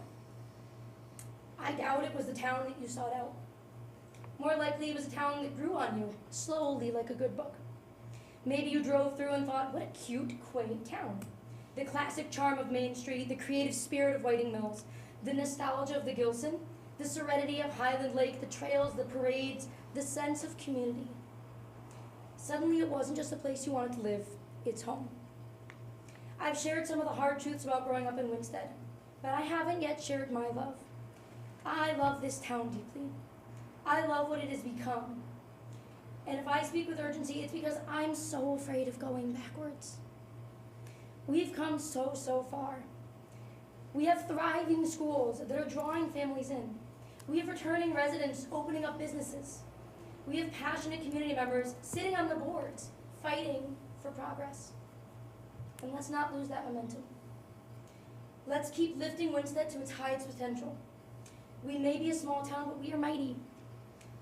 I doubt it was the town that you sought out. More likely it was a town that grew on you, slowly like a good book. Maybe you drove through and thought, what a cute, quaint town. The classic charm of Main Street, the creative spirit of Whiting Mills, the nostalgia of the Gilson, the serenity of Highland Lake, the trails, the parades, the sense of community. Suddenly it wasn't just a place you wanted to live, it's home. I've shared some of the hard truths about growing up in Winsted, but I haven't yet shared my love. I love this town deeply. I love what it has become. And if I speak with urgency, it's because I'm so afraid of going backwards. We've come so, so far. We have thriving schools that are drawing families in. We have returning residents opening up businesses. We have passionate community members sitting on the boards, fighting for progress. And let's not lose that momentum. Let's keep lifting Winsted to its highest potential. We may be a small town, but we are mighty.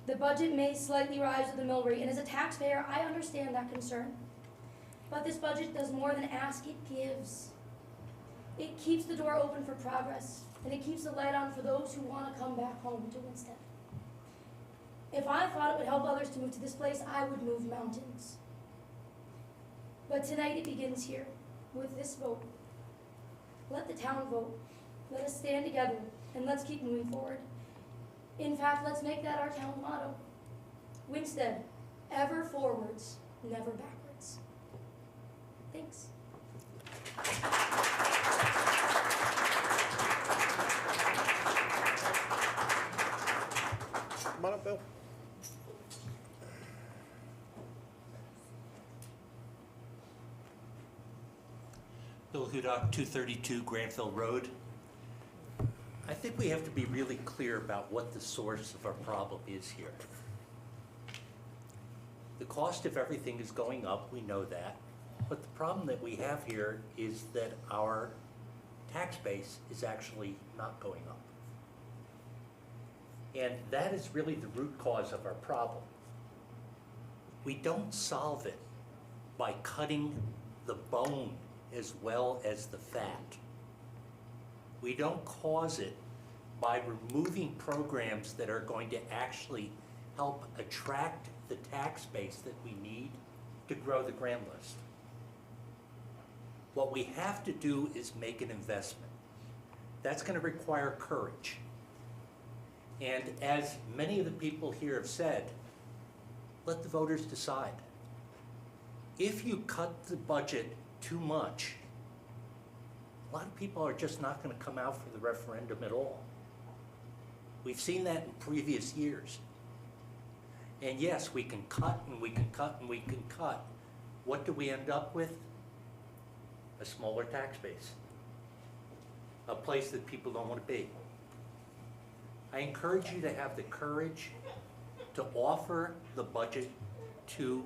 The budget may slightly rise with the mill rate, and as a taxpayer, I understand that concern. But this budget does more than ask, it gives. It keeps the door open for progress, and it keeps the light on for those who want to come back home to Winsted. If I thought it would help others to move to this place, I would move mountains. But tonight it begins here, with this vote. Let the town vote. Let us stand together, and let's keep moving forward. In fact, let's make that our town motto. Winsted, ever forwards, never backwards. Thanks. Come on up, Bill. Bill Hudock, 232 Granville Road. I think we have to be really clear about what the source of our problem is here. The cost of everything is going up, we know that. But the problem that we have here is that our tax base is actually not going up. And that is really the root cause of our problem. We don't solve it by cutting the bone as well as the fat. We don't cause it by removing programs that are going to actually help attract the tax base that we need to grow the grand list. What we have to do is make an investment. That's going to require courage. And as many of the people here have said, let the voters decide. If you cut the budget too much, a lot of people are just not going to come out for the referendum at all. We've seen that in previous years. And yes, we can cut and we can cut and we can cut. what do we end up with? A smaller tax base. A place that people don't want to be. I encourage you to have the courage to offer the budget to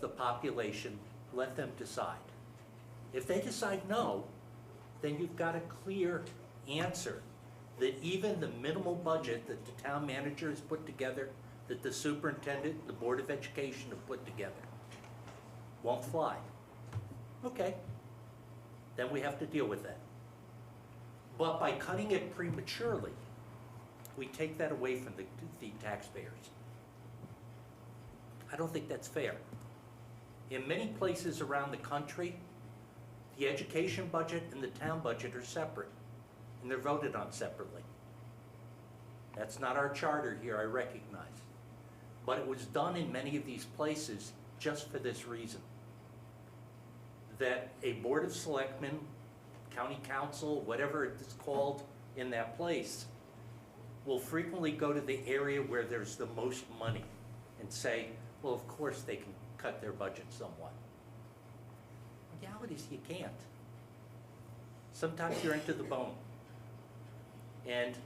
the population, let them decide. If they decide no, then you've got a clear answer that even the minimal budget that the town manager has put together, that the superintendent, the Board of Education have put together, won't fly. Okay, then we have to deal with that. But by cutting it prematurely, we take that away from the taxpayers. I don't think that's fair. In many places around the country, the education budget and the town budget are separate, and they're voted on separately. That's not our charter here, I recognize. But it was done in many of these places just for this reason. That a Board of Selectmen, County Council, whatever it's called in that place, will frequently go to the area where there's the most money and say, well, of course they can cut their budget somewhat. The reality is you can't. Sometimes you're into the bone. And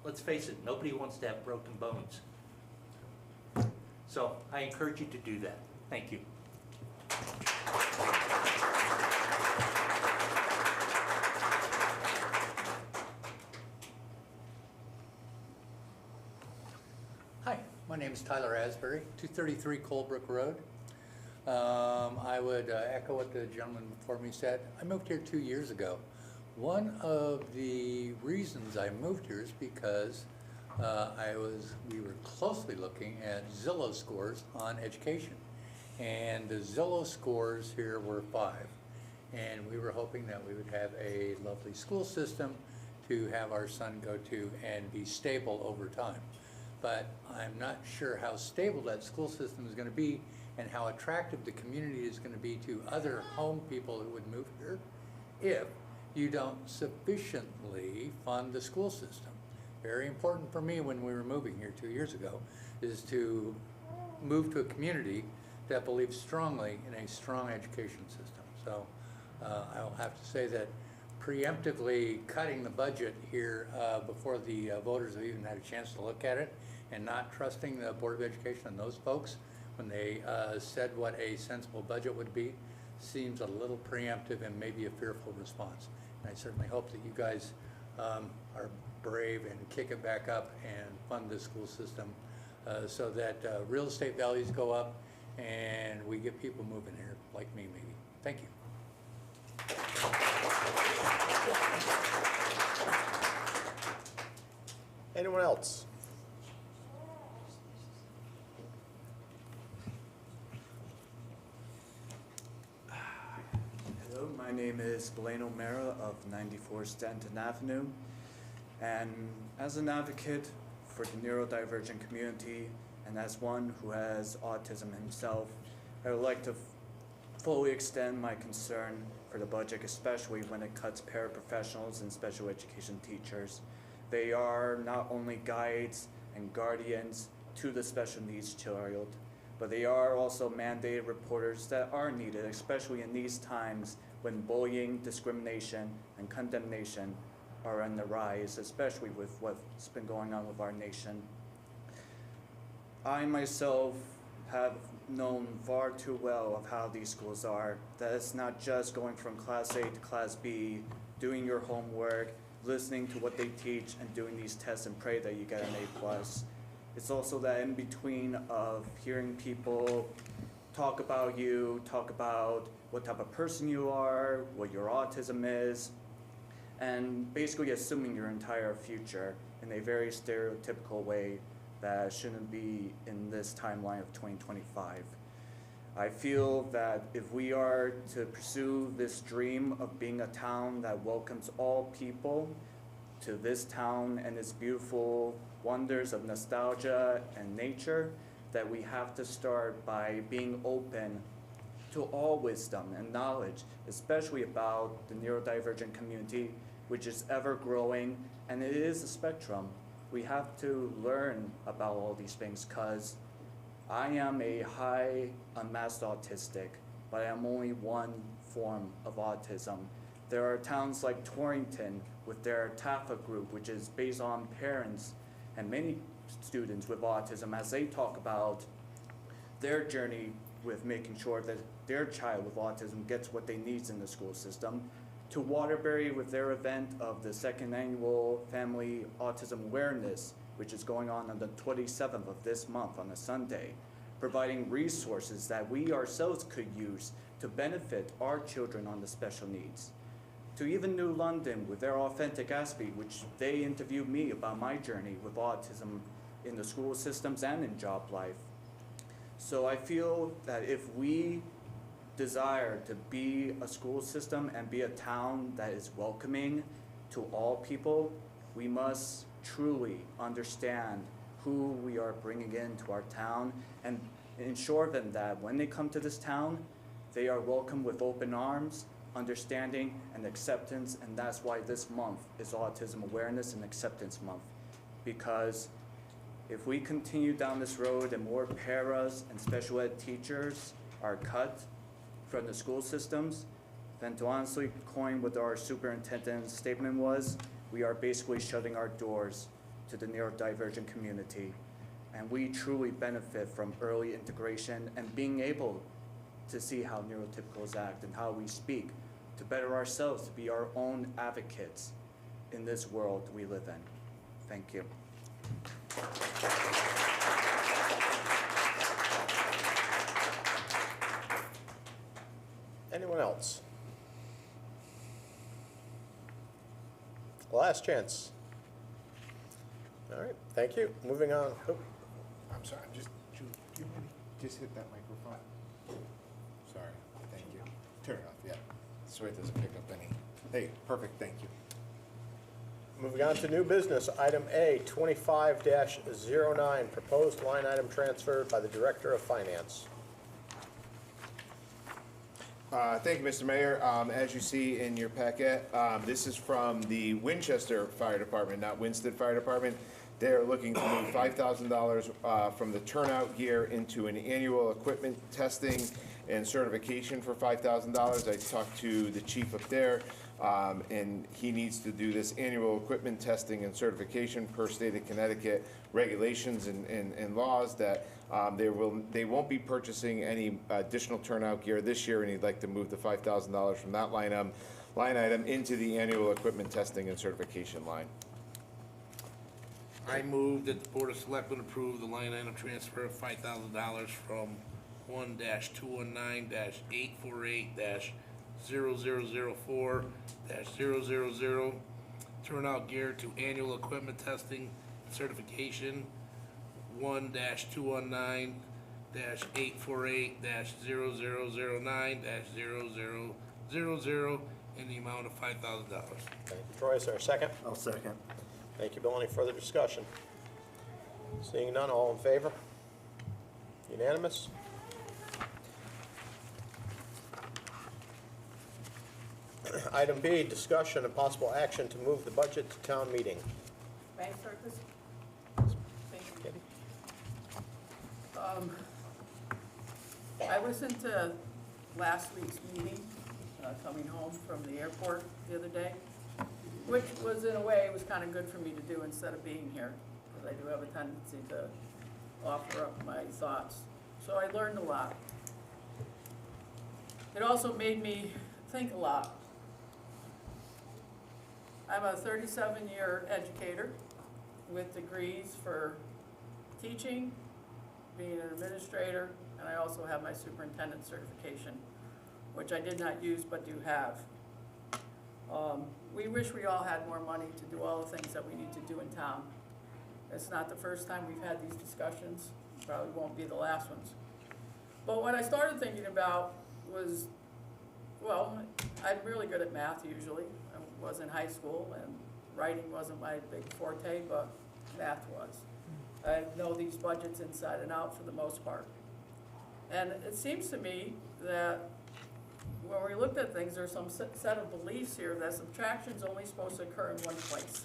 let's face it, nobody wants to have broken bones. So I encourage you to do that. Thank you. Hi, my name is Tyler Asbury, 233 Colebrook Road. I would echo what the gentleman before me said. I moved here 2 years ago. One of the reasons I moved here is because we were closely looking at Zillow scores on education. And the Zillow scores here were 5. And we were hoping that we would have a lovely school system to have our son go to and be stable over time. But I'm not sure how stable that school system is going to be and how attractive the community is going to be to other home people who would move here if you don't sufficiently fund the school system. Very important for me when we were moving here 2 years ago is to move to a community that believes strongly in a strong education system. So I'll have to say that preemptively cutting the budget here before the voters have even had a chance to look at it and not trusting the Board of Education and those folks when they said what a sensible budget would be seems a little preemptive and maybe a fearful response. And I certainly hope that you guys are brave and kick it back up and fund the school system so that real estate values go up and we get people moving here, like me maybe. Thank you. Anyone else? Hello, my name is Blaine O'Mara of 94 Stanton Avenue. And as an advocate for the neurodivergent community and as one who has autism himself, I would like to fully extend my concern for the budget, especially when it cuts paraprofessionals and special education teachers. They are not only guides and guardians to the special needs child, but they are also mandated reporters that are needed, especially in these times when bullying, discrimination, and condemnation are on the rise, especially with what's been going on with our nation. I myself have known far too well of how these schools are, that it's not just going from class A to class B, doing your homework, listening to what they teach, and doing these tests and pray that you get an A+. It's also that in between of hearing people talk about you, talk about what type of person you are, what your autism is, and basically assuming your entire future in a very stereotypical way that shouldn't be in this timeline of 2025. I feel that if we are to pursue this dream of being a town that welcomes all people to this town and its beautiful wonders of nostalgia and nature, that we have to start by being open to all wisdom and knowledge, especially about the neurodivergent community, which is ever growing, and it is a spectrum. We have to learn about all these things because I am a high unmasked autistic, but I am only one form of autism. There are towns like Torrington with their TAFA group, which is based on parents and many students with autism as they talk about their journey with making sure that their child with autism gets what they need in the school system, to Waterbury with their event of the second annual Family Autism Awareness, which is going on the 27th of this month on a Sunday, providing resources that we ourselves could use to benefit our children on the special needs. To even New London with their Authentic Aspie, which they interviewed me about my journey with autism in the school systems and in job life. So I feel that if we desire to be a school system and be a town that is welcoming to all people, we must truly understand who we are bringing into our town and ensure them that when they come to this town, they are welcomed with open arms, understanding, and acceptance. And that's why this month is Autism Awareness and Acceptance Month. Because if we continue down this road and more paras and special ed teachers are cut from the school systems, then to honestly coin what our superintendent's statement was, we are basically shutting our doors to the neurodivergent community. And we truly benefit from early integration and being able to see how neurotypicals act and how we speak, to better ourselves, to be our own advocates in this world we live in. Thank you. Anyone else? Last chance. All right, thank you. Moving on. Oh, I'm sorry, just hit that microphone. Sorry, thank you. Turn it off, yeah. So it doesn't pick up any. Hey, perfect, thank you. moving on to new business. Item A, 25-09, proposed line item transfer by the Director of Finance. Thank you, Mr. Mayor. As you see in your packet, this is from the Winchester Fire Department, not Winston Fire Department. They're looking to move $5,000 from the turnout gear into an annual equipment testing and certification for $5,000. I talked to the chief up there, and he needs to do this annual equipment testing and certification per state of Connecticut regulations and laws that they won't be purchasing any additional turnout gear this year, and he'd like to move the $5,000 from that line item into the annual equipment testing and certification line. I move that the Board of Selectmen approve the line item transfer of $5,000 from 1-219-848-0004-000 turnout gear to annual equipment testing certification 1-219-848-0009-0000 in the amount of $5,000. Thank you, Troy. Is there a second? I'll second. Thank you, Bill. Any further discussion? Seeing none, all in favor? Unanimous? Item B, discussion and possible action to move the budget to town meeting. May I start this? Thank you. Katie? I listened to last week's meeting, coming home from the airport the other day, which was, in a way, was kind of good for me to do instead of being here, because I do have a tendency to offer up my thoughts. So I learned a lot. It also made me think a lot. I'm a 37-year educator with degrees for teaching, being an administrator, and I also have my superintendent certification, which I did not use but do have. We wish we all had more money to do all the things that we need to do in town. It's not the first time we've had these discussions, probably won't be the last ones. But what I started thinking about was, well, I'm really good at math usually. I was in high school, and writing wasn't my big forte, but math was. I know these budgets inside and out for the most part. And it seems to me that when we looked at things, there's some set of beliefs here that subtraction's only supposed to occur in one place.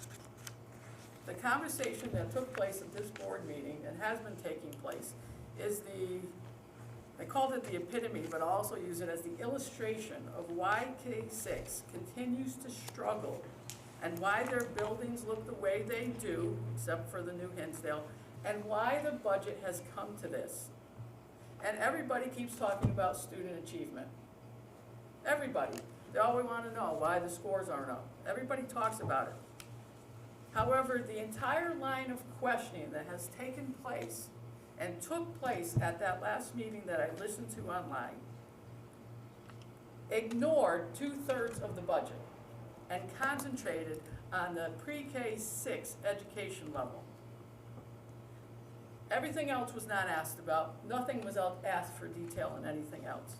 The conversation that took place at this board meeting and has been taking place is I called it the epitome, but I also use it as the illustration of why K-6 continues to struggle and why their buildings look the way they do, except for the new Hinsdale, and why the budget has come to this. And everybody keeps talking about student achievement. Everybody. They always want to know why the scores aren't up. Everybody talks about it. However, the entire line of questioning that has taken place and took place at that last meeting that I listened to online ignored 2/3 of the budget and concentrated on the pre-K 6 education level. Everything else was not asked about. Nothing was asked for detail in anything else.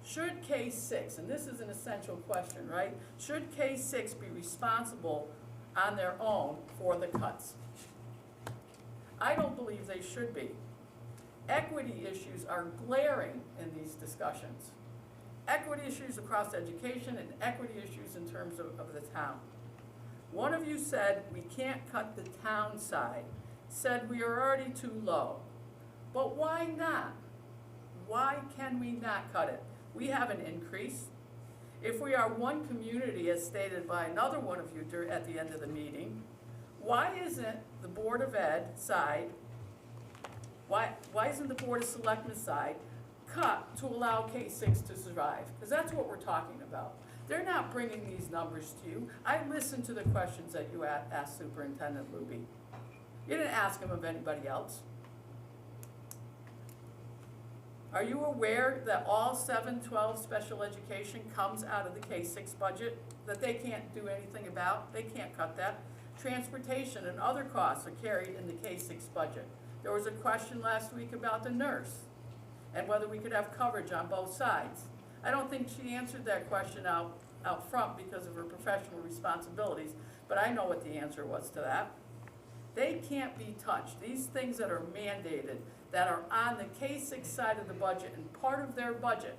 Should K-6, and this is an essential question, right? Should K-6 be responsible on their own for the cuts? I don't believe they should be. Equity issues are glaring in these discussions. Equity issues across education and equity issues in terms of the town. One of you said we can't cut the town side, said we are already too low. But why not? Why can we not cut it? We have an increase. If we are one community, as stated by another one of you at the end of the meeting, why isn't the Board of Ed side, why isn't the Board of Selectmen side cut to allow K-6 to survive? Because that's what we're talking about. They're not bringing these numbers to you. I listened to the questions that you asked Superintendent Luby. You didn't ask him of anybody else. Are you aware that all 712 special education comes out of the K-6 budget that they can't do anything about? They can't cut that. Transportation and other costs are carried in the K-6 budget. There was a question last week about the nurse and whether we could have coverage on both sides. I don't think she answered that question out front because of her professional responsibilities, but I know what the answer was to that. They can't be touched. These things that are mandated, that are on the K-6 side of the budget and part of their budget,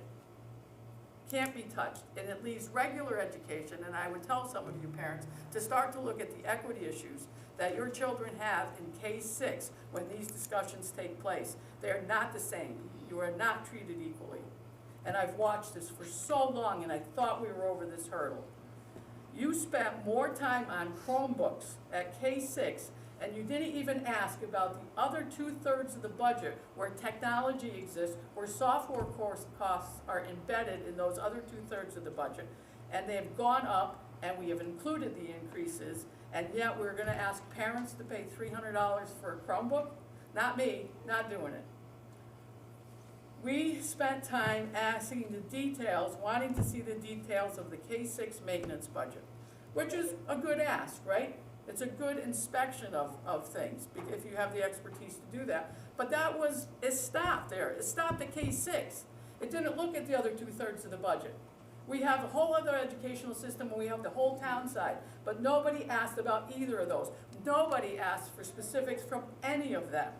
can't be touched. And it leaves regular education, and I would tell some of you parents to start to look at the equity issues that your children have in K-6 when these discussions take place. They are not the same. You are not treated equally. And I've watched this for so long, and I thought we were over this hurdle. You spent more time on Chromebooks at K-6, and you didn't even ask about the other 2/3 of the budget where technology exists, where software course costs are embedded in those other 2/3 of the budget. And they have gone up, and we have included the increases, and yet we're gonna ask parents to pay $300 for a Chromebook? Not me, not doing it. We spent time asking the details, wanting to see the details of the K-6 maintenance budget, which is a good ask, right? It's a good inspection of things, if you have the expertise to do that. But it stopped there. It stopped at K-6. It didn't look at the other 2/3 of the budget. We have a whole other educational system, and we have the whole town side, but nobody asked about either of those. Nobody asked for specifics from any of them.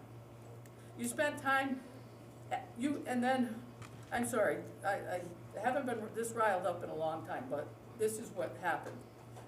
You spent time, and then, I'm sorry, I haven't been this riled up in a long time, but this is what happened.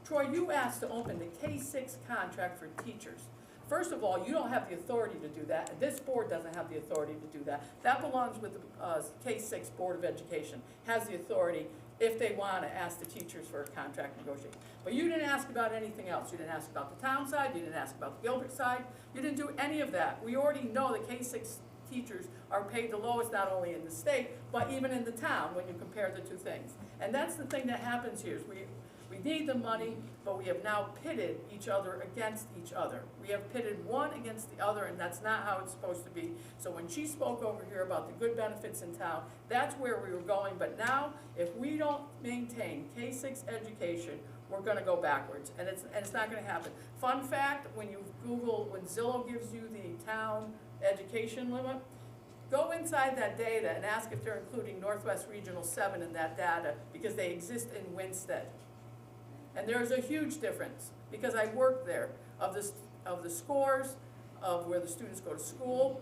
Troy, you asked to open the K-6 contract for teachers. First of all, you don't have the authority to do that, and this board doesn't have the authority to do that. That belongs with the K-6 Board of Education, has the authority if they want to ask the teachers for a contract negotiation. But you didn't ask about anything else. You didn't ask about the town side, you didn't ask about the Gilbert side, you didn't do any of that. We already know the K-6 teachers are paid the lowest not only in the state, but even in the town when you compare the two things. And that's the thing that happens here, is we need the money, but we have now pitted each other against each other. We have pitted one against the other, and that's not how it's supposed to be. So when she spoke over here about the good benefits in town, that's where we were going. But now, if we don't maintain K-6 education, we're gonna go backwards, and it's not gonna happen. Fun fact, when you Google, when Zillow gives you the town education limit, go inside that data and ask if they're including Northwest Regional 7 in that data, because they exist in Winstead. And there's a huge difference, because I worked there, of the scores, of where the students go to school.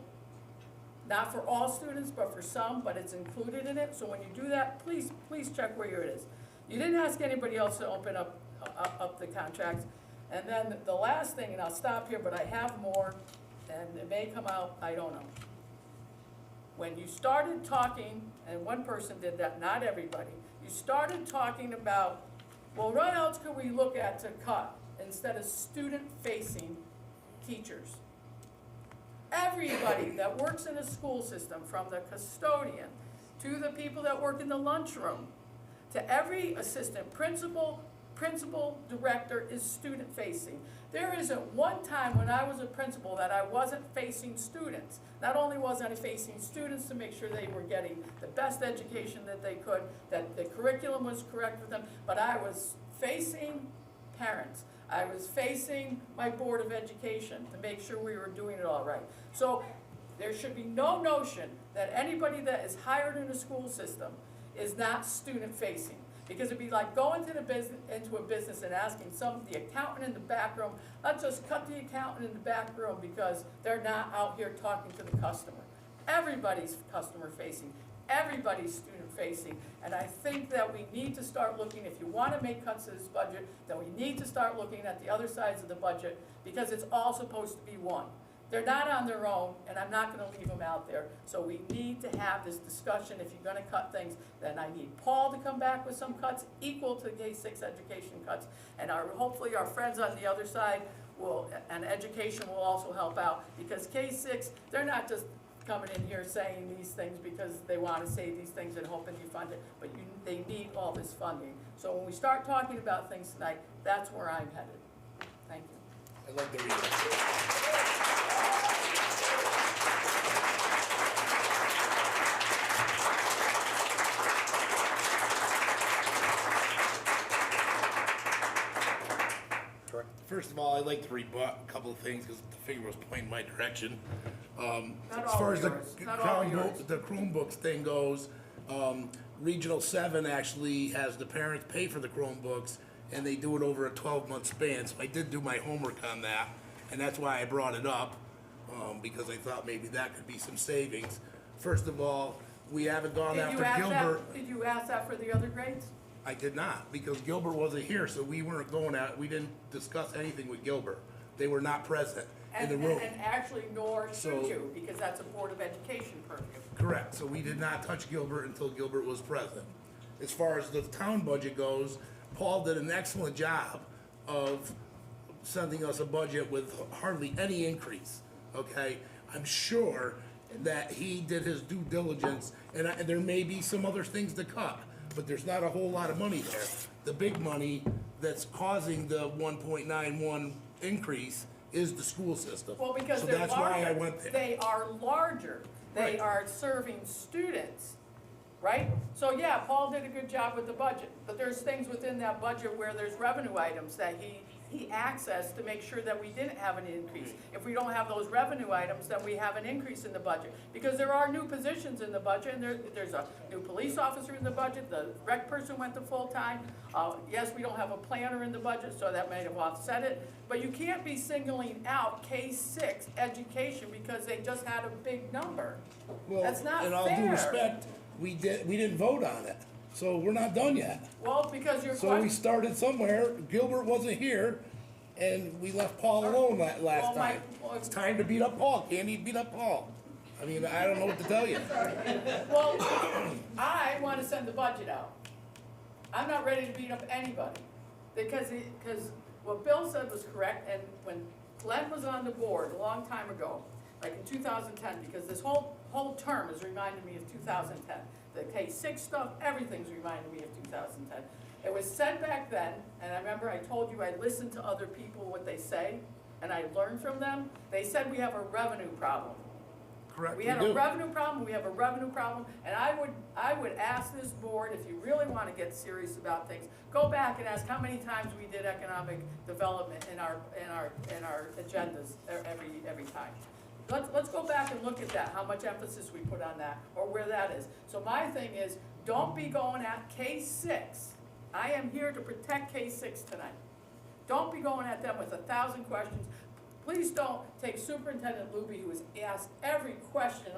Not for all students, but for some, but it's included in it. So when you do that, please check where it is. You didn't ask anybody else to open up the contracts. And then the last thing, and I'll stop here, but I have more, and it may come out, I don't know. when you started talking, and one person did that, not everybody, you started talking about, well, what else could we look at to cut instead of student-facing teachers? Everybody that works in a school system, from the custodian to the people that work in the lunchroom, to every assistant principal, director, is student-facing. There isn't one time when I was a principal that I wasn't facing students. Not only wasn't I facing students to make sure they were getting the best education that they could, that the curriculum was correct with them, but I was facing parents. I was facing my Board of Education to make sure we were doing it all right. So there should be no notion that anybody that is hired in a school system is not student-facing. Because it'd be like going to into a business and asking the accountant in the back room, let's just cut the accountant in the back room because they're not out here talking to the customer. Everybody's customer-facing. Everybody's student-facing. And I think that we need to start looking, if you want to make cuts to this budget, then we need to start looking at the other sides of the budget, because it's all supposed to be one. They're not on their own, and I'm not going to leave them out there. So we need to have this discussion. If you're going to cut things, then I need Paul to come back with some cuts equal to K-6 education cuts. And hopefully our friends on the other side and education will also help out, because K-6, they're not just coming in here saying these things because they want to say these things and hoping you fund it, but they need all this funding. So when we start talking about things tonight, that's where I'm headed. Thank you. I'd like to read it. First of all, I'd like to rebut a couple of things because the finger was pointing my direction. As far as the Chromebooks thing goes, Regional 7 actually has the parents pay for the Chromebooks, and they do it over a 12-month span. So I did do my homework on that, and that's why I brought it up, because I thought maybe that could be some savings. First of all, we haven't gone after Gilbert. Did you ask that for the other grades? I did not, because Gilbert wasn't here, so we didn't discuss anything with Gilbert. They were not present in the room. And actually, nor should you, because that's a Board of Education purview. Correct, so we did not touch Gilbert until Gilbert was present. As far as the town budget goes, Paul did an excellent job of sending us a budget with hardly any increase, okay? I'm sure that he did his due diligence, and there may be some other things to cut, but there's not a whole lot of money there. The big money that's causing the 1.91 increase is the school system. Well, because so they're that's larger. why I went there. They are larger. They Right. are serving students, right? So yeah, Paul did a good job with the budget, but there's things within that budget where there's revenue items that he accessed to make sure that we didn't have an increase. If we don't have those revenue items, then we have an increase in the budget. Because there are new positions in the budget, and there's a new police officer in the budget, the rec person went to full-time. Yes, we don't have a planner in the budget, so that might have offset it. But you can't be singling out K-6 education because they just had a big number. Well, That's not in all fair. due respect, we didn't vote on it, so we're not done yet. Well, because your So we started somewhere, Gilbert wasn't here, and we left Paul alone last time. It's time to beat up Paul, Candy, beat up Paul. I mean, I don't know what to tell you. Well, I want to send the budget out. I'm not ready to beat up anybody, because what Bill said was correct, and when Glenn was on the board a long time ago, like in 2010, because this whole term has reminded me of 2010. The K-6 stuff, everything's reminded me of 2010. It was said back then, and I remember I told you I listened to other people, what they say, and I learned from them. They said we have a revenue problem. Correct. We had a revenue problem, we have a revenue problem, and I would ask this board, if you really want to get serious about things, go back and ask how many times we did economic development in our agendas every time. Let's go back and look at that, how much emphasis we put on that, or where that is. So my thing is, don't be going at K-6. I am here to protect K-6 tonight. Don't be going at them with 1,000 questions. Please don't take Superintendent Luby, who has asked every question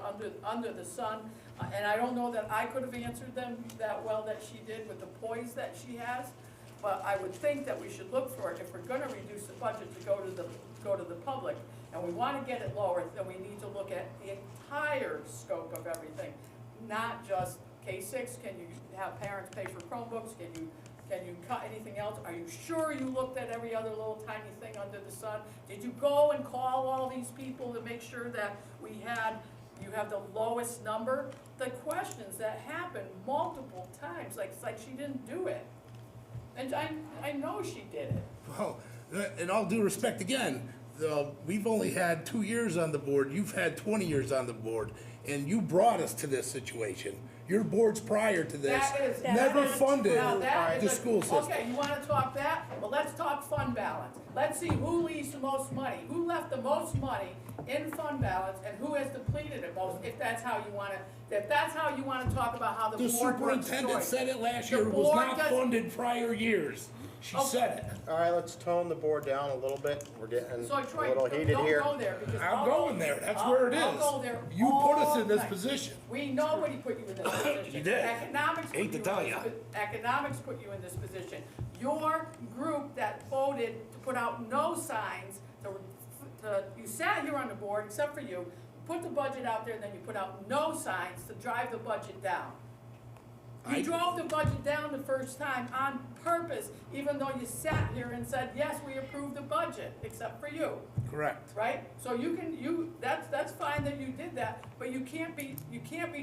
under the sun, and I don't know that I could have answered them that well that she did with the poise that she has, but I would think that we should look for it, if we're gonna reduce the budget to go to the public, and we wanna get it lower, then we need to look at the entire scope of everything, not just K-6, can you have parents pay for Chromebooks, can you cut anything else? Are you sure you looked at every other little tiny thing under the sun? Did you go and call all these people to make sure that you have the lowest number? The questions that happen multiple times, it's like she didn't do it. And I know she did it. Well, in all due respect, again, we've only had 2 years on the board, you've had 20 years on the board, and you brought us to this situation. Your boards prior to this never funded the school system. Okay, you wanna talk that? Well, let's talk fund balance. Let's see who leaves the most money, who left the most money in fund balance, and who has depleted it most, if that's how you wanna talk about how the board works. The superintendent choice. said it last The year, it was board not does- funded prior years. She said it. All right, let's tone the board down a little bit. We're getting So a Troy, little heated here. don't go there, because I'm going there, that's where it I'll is. go there You put us all in this night. position. We know what he put you in this position. You did. Economics put Hate to you tell in ya. Economics put you in this position. Your group that voted to put out no signs, you sat here on the board, except for you, put the budget out there, and then you put out no signs to drive the budget down. You drove the budget down the first time on purpose, even though you sat here and said, yes, we approved the budget, except for you. Correct. Right? So that's fine that you did that, but you can't be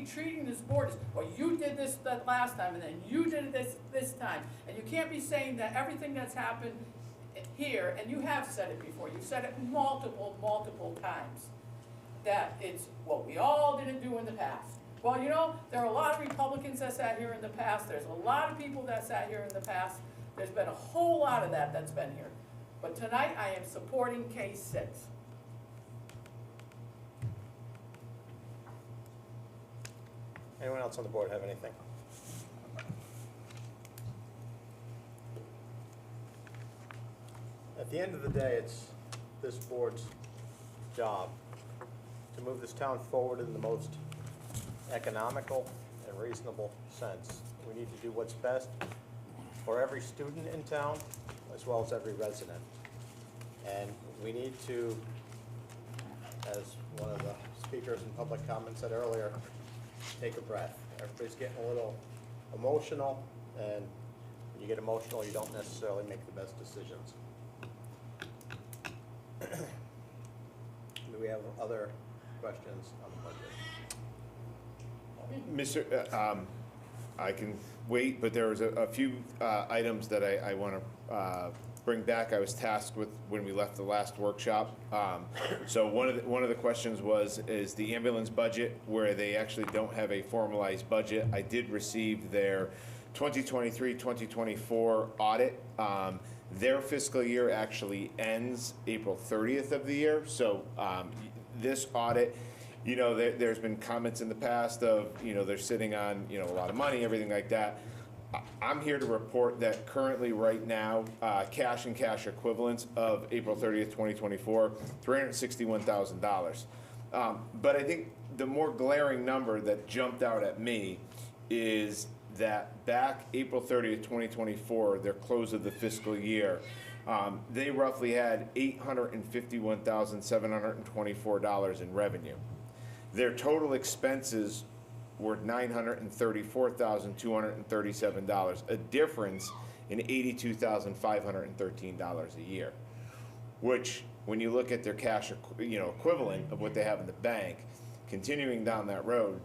treating this board as, well, you did this that last time, and then you did it this time. And you can't be saying that everything that's happened here, and you have said it before, you've said it multiple times, that it's what we all didn't do in the past. Well, there are a lot of Republicans that sat here in the past, there's a lot of people that sat here in the past, there's been a whole lot of that's been here. But tonight, I am supporting K-6. Anyone else on the board have anything? At the end of the day, it's this board's job to move this town forward in the most economical and reasonable sense. We need to do what's best for every student in town, as well as every resident. And we need to, as one of the speakers in public comment said earlier, take a breath. Everybody's getting a little emotional, and when you get emotional, you don't necessarily make the best decisions. Do we have other questions on the budget? I can wait, but there was a few items that I want to bring back. I was tasked with when we left the last workshop. So one of the questions is the ambulance budget, where they actually don't have a formalized budget. I did receive their 2023-2024 audit. Their fiscal year actually ends April 30th of the year. So this audit, there's been comments in the past of, they're sitting on, a lot of money, everything like that. I'm here to report that currently, right now, cash and cash equivalents of April 30th, 2024, $361,000. But I think the more glaring number that jumped out at me is that back April 30th, 2024, their close of the fiscal year, they roughly had $851,724 in revenue. Their total expenses were $934,237, a difference in $82,513 a year, which, when you look at their cash, equivalent of what they have in the bank, continuing down that road,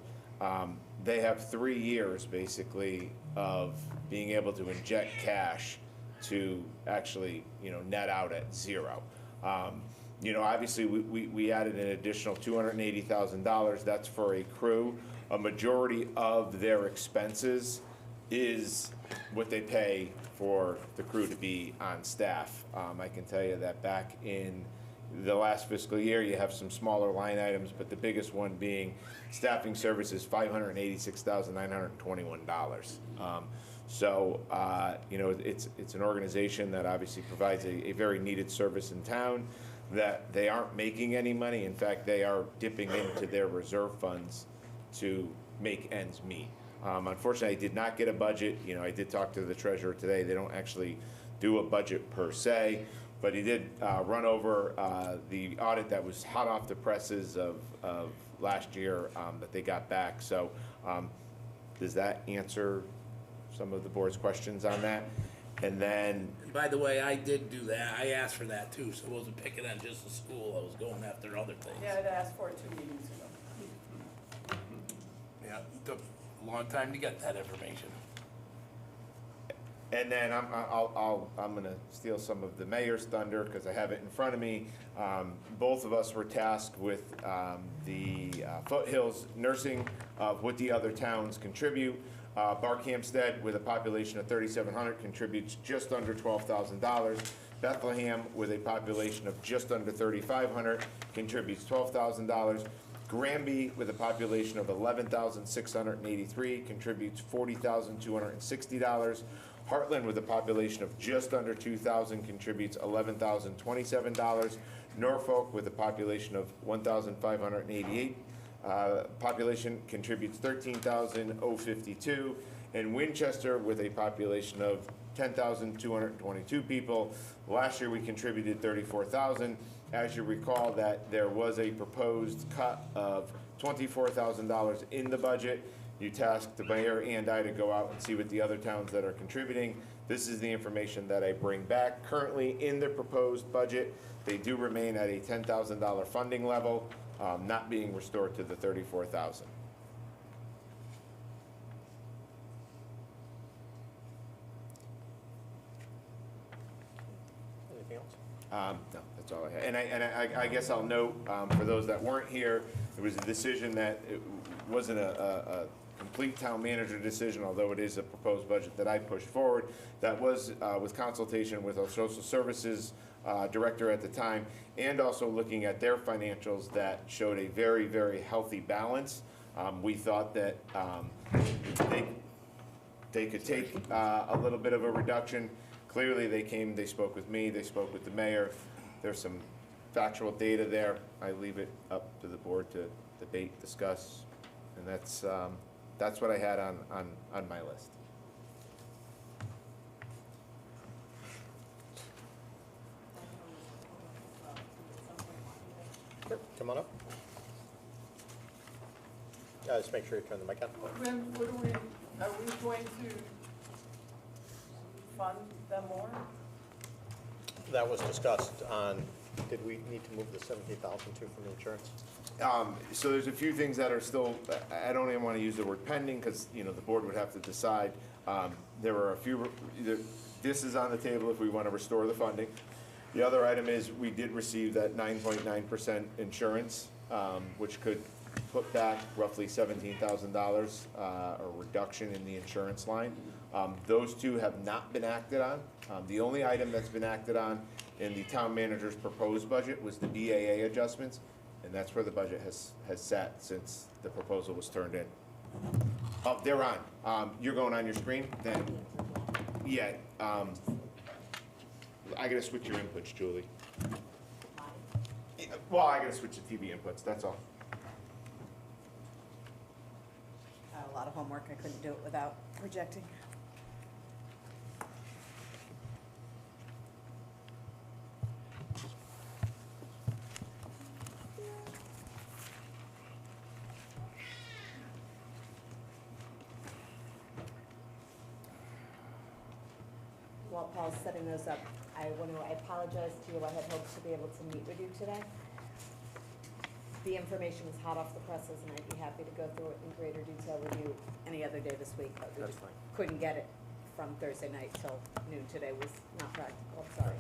they have 3 years basically of being able to inject cash to actually, net out at zero. Obviously we added an additional $280,000. That's for a crew. A majority of their expenses is what they pay for the crew to be on staff. I can tell you that back in the last fiscal year, you have some smaller line items, but the biggest one being staffing services, $586,921. So, it's an organization that obviously provides a very needed service in town, that they aren't making any money. In fact, they are dipping into their reserve funds to make ends meet. Unfortunately, I did not get a budget. I did talk to the treasurer today. They don't actually do a budget per se, But he did run over the audit that was hot off the presses of last year that they got back. So does that answer some of the board's questions on that? And then, By the way, I did do that. I asked for that too, so I wasn't picking on just the school. I was going after other things. Yeah, I'd asked for it 2 meetings ago. Yeah, it took a long time to get that information. and then I'm gonna steal some of the mayor's thunder because I have it in front of me. Both of us were tasked with the Foothills nursing of what the other towns contribute. Barkhamsted, with a population of 3,700, contributes just under $12,000. Bethlehem, with a population of just under 3,500, contributes $12,000. Granby, with a population of 11,683, contributes $40,260. Heartland, with a population of just under 2,000, contributes $11,027. Norfolk, with a population of 1,588, population, contributes $13,052. And Winchester, with a population of 10,222 people. Last year we contributed $34,000. As you recall, that there was a proposed cut of $24,000 in the budget. You tasked the mayor and I to go out and see what the other towns that are contributing. This is the information that I bring back. Currently in the proposed budget, they do remain at a $10,000 funding level, not being restored to the $34,000. Anything else? No, that's all I have. And I guess I'll note, for those that weren't here, it was a decision that it wasn't a complete town manager decision, although it is a proposed budget that I pushed forward. That was with consultation with our social services director at the time, and also looking at their financials that showed a very, very healthy balance. We thought that they could take a little bit of a reduction. Clearly, they spoke with me, they spoke with the mayor. There's some factual data there. I leave it up to the board to debate, discuss, and that's what I had on my list. Sure, come on up. Just make sure you turn the mic on. Are we going to fund them more? That was discussed on, did we need to move the $17,000 too from insurance? So there's a few things that are still, I don't even want to use the word pending, because, the board would have to decide. There are a few, this is on the table if we want to restore the funding. The other item is, we did receive that 9.9% insurance, which could put back roughly $17,000, a reduction in the insurance line. Those two have not been acted on. The only item that's been acted on in the town manager's proposed budget was the BAA adjustments, and that's where the budget has sat since the proposal was turned in. Oh, they're on. You're going on your screen? Then, yeah. I gotta switch your inputs, Julie. Well, I gotta switch the TV inputs, that's all. I had a lot of homework, I couldn't do it without projecting. While Paul's setting those up, I apologize to you, I had hoped to be able to meet with you today. The information was hot off the presses, and I'd be happy to go through it in greater detail with you any other day this week, but we just couldn't get it from Thursday night till noon today was not practical, I'm sorry.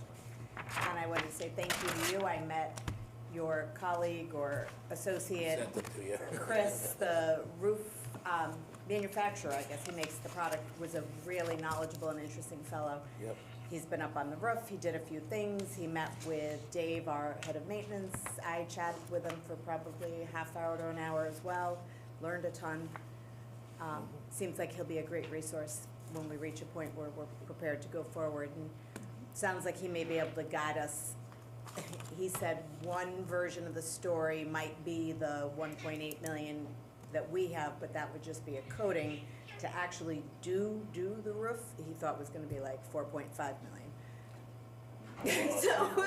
And I wanted to say thank you to you. I met your colleague or associate, Sent it to you. Chris, the roof manufacturer, I guess he makes the product, was a really knowledgeable and interesting fellow. Yep. He's been up on the roof, he did a few things, he met with Dave, our head of maintenance. I chatted with him for probably a half hour to an hour as well, learned a ton. Seems like he'll be a great resource when we reach a point where we're prepared to go forward. And sounds like he may be able to guide us. He said one version of the story might be the 1.8 million that we have, but that would just be a coating. To actually do the roof, he thought was gonna be like 4.5 million. So,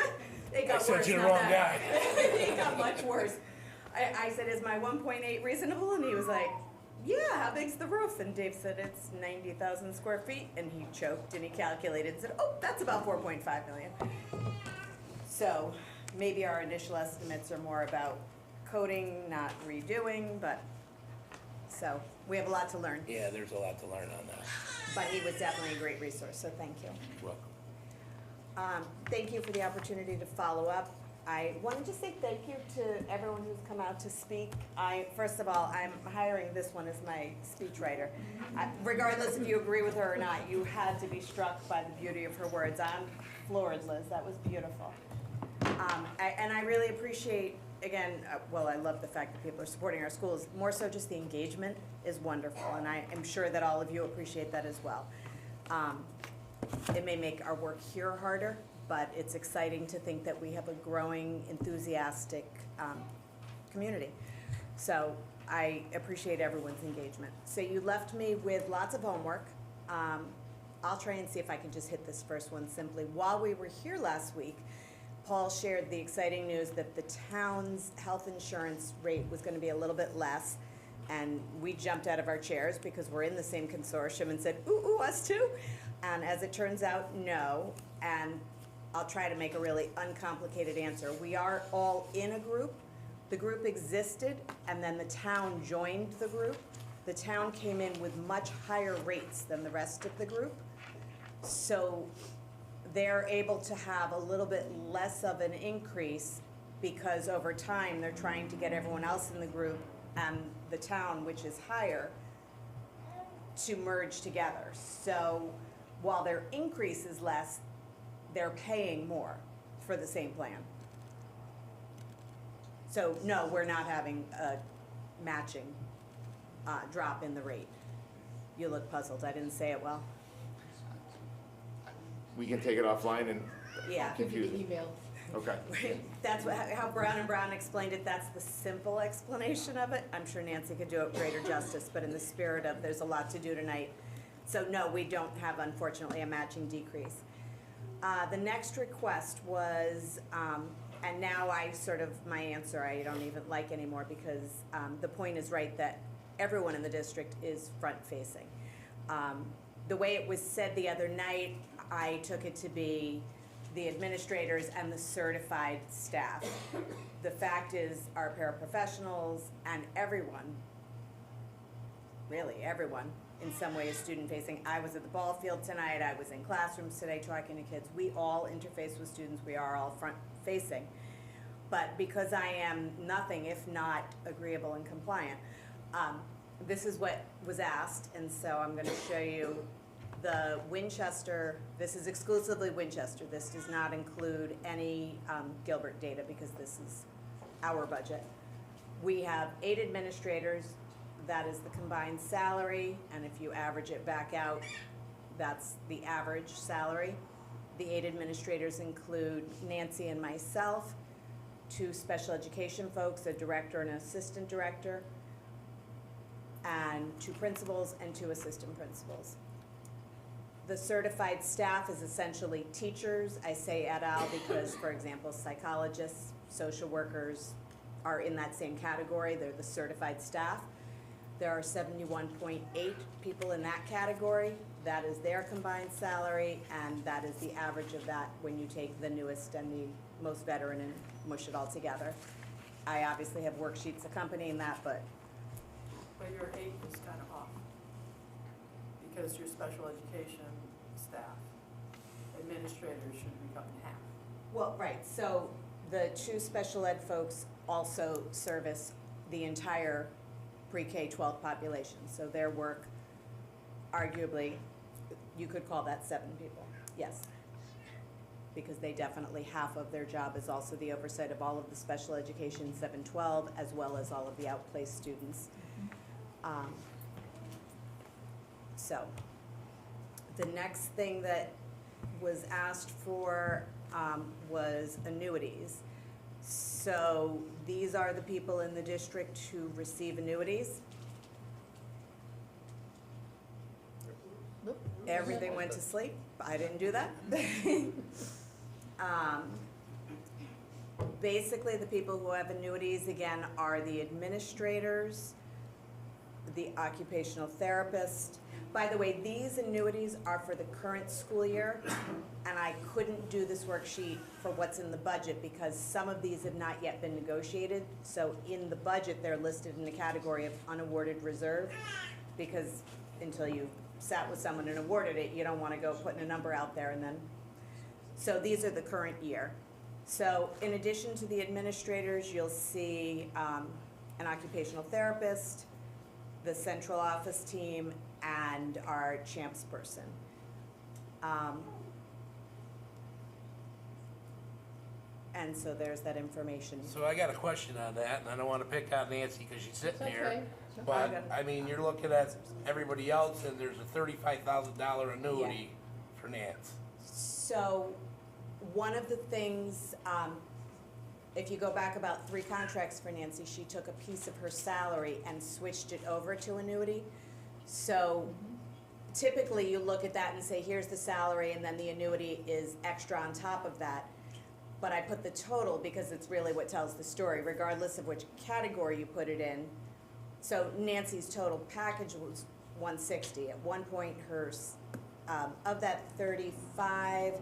it got I sent worse, you the not wrong better. guy. It got much worse. I said, is my 1.8 reasonable? And he was like, yeah, how big's the roof? And Dave said, it's 90,000 square feet. And he choked and he calculated and said, oh, that's about 4.5 million. So maybe our initial estimates are more about coding, not redoing, but, so we have a lot to learn. Yeah, there's a lot to learn on that. But he was definitely a great resource, so thank you. You're welcome. Thank you for the opportunity to follow up. I wanted to say thank you to everyone who's come out to speak. First of all, I'm hiring this one as my speechwriter. Regardless if you agree with her or not, you had to be struck by the beauty of her words. I'm floored, Liz. That was beautiful. And I really appreciate, again, well, I love the fact that people are supporting our schools. More so just the engagement is wonderful, and I am sure that all of you appreciate that as well. It may make our work here harder, but it's exciting to think that we have a growing, enthusiastic community. So I appreciate everyone's engagement. So you left me with lots of homework. I'll try and see if I can just hit this first one simply. While we were here last week, Paul shared the exciting news that the town's health insurance rate was going to be a little bit less, and we jumped out of our chairs because we're in the same consortium and said, ooh, us too? And as it turns out, no, and I'll try to make a really uncomplicated answer. We are all in a group. The group existed, and then the town joined the group. The town came in with much higher rates than the rest of the group. So they're able to have a little bit less of an increase because over time they're trying to get everyone else in the group and the town, which is higher, to merge together. So while their increase is less, they're paying more for the same plan. So no, we're not having a matching drop in the rate. You look puzzled. I didn't say it well. We can take it offline and Yeah. confuse it. Email. Okay. That's how Brown and Brown explained it. That's the simple explanation of it. I'm sure Nancy could do it greater justice, but in the spirit of there's a lot to do tonight. So no, we don't have, unfortunately, a matching decrease. The next request was, and now my answer I don't even like anymore because the point is right that everyone in the district is front-facing. The way it was said the other night, I took it to be the administrators and the certified staff. The fact is our paraprofessionals and everyone, really everyone, in some way is student-facing. I was at the ball field tonight, I was in classrooms today talking to kids. We all interface with students, we are all front-facing. But because I am nothing if not agreeable and compliant, this is what was asked, and so I'm gonna show you the Winchester. This is exclusively Winchester. This does not include any Gilbert data because this is our budget. We have 8 administrators. That is the combined salary, and if you average it back out, that's the average salary. The 8 administrators include Nancy and myself, 2 special education folks, a director and an assistant director, and 2 principals and 2 assistant principals. The certified staff is essentially teachers. I say et al. Because, for example, psychologists, social workers are in that same category. They're the certified staff. There are 71.8 people in that category. That is their combined salary, and that is the average of that when you take the newest and the most veteran and mush it all together. I obviously have worksheets accompanying that, but But your 8 is kind of off, because your special education staff, administrators should become half. well, right, so the 2 special ed folks also service the entire pre-K 12 population. So their work, arguably, you could call that 7 people, yes. Because they definitely, half of their job is also the oversight of all of the special education 712, as well as all of the outplaced students. So, the next thing that was asked for was annuities. So these are the people in the district who receive annuities. Everything went to sleep. I didn't do that. Basically, the people who have annuities, again, are the administrators, the occupational therapist. By the way, these annuities are for the current school year, and I couldn't do this worksheet for what's in the budget because some of these have not yet been negotiated. So in the budget, they're listed in the category of unawarded reserve, because until you sat with someone and awarded it, you don't want to go putting a number out there and then. So these are the current year. So in addition to the administrators, you'll see an occupational therapist, the central office team, and our champs person. And so there's that information. So I got a question on that, and I don't wanna pick on Nancy because she's sitting It's here. okay. But, I mean, you're looking at everybody else, and there's a $35,000 annuity for Nance. So one of the things, if you go back about 3 contracts for Nancy, she took a piece of her salary and switched it over to annuity. So typically you look at that and say, here's the salary, and then the annuity is extra on top of that. But I put the total because it's really what tells the story, regardless of which category you put it in. So Nancy's total package was 160. At one point, hers, of that 35,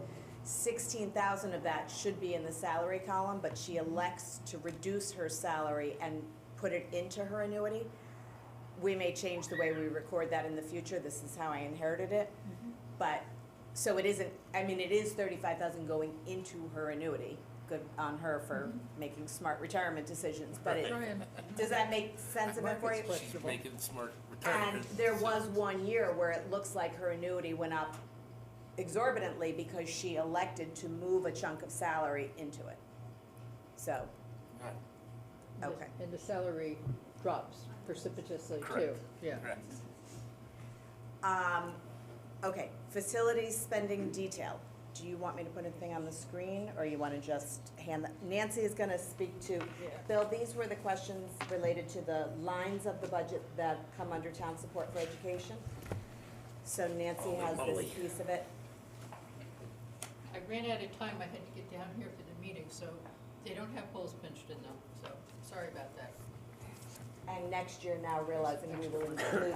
16,000 of that should be in the salary column, but she elects to reduce her salary and put it into her annuity. We may change the way we record that in the future. This is how I inherited it. But, so it isn't, I mean, it is 35,000 going into her annuity. Good on her for making smart retirement decisions, but it, does that make sense of it for you? She's making smart And retirement. there was one year where it looks like her annuity went up exorbitantly because she elected to move a chunk of salary into it. So, okay. And the salary drops precipitously too. Correct. Yeah. Correct. Okay, facilities spending detail. Do you want me to put anything on the screen, or you want to just hand that? Nancy is going to speak to, Bill, these were the questions related to the lines of the budget that come under town support for education. So Nancy has this piece of it. I ran out of time, I had to get down here for the meeting, so they don't have holes pinched in them, so sorry about that. And next year, now realizing we will include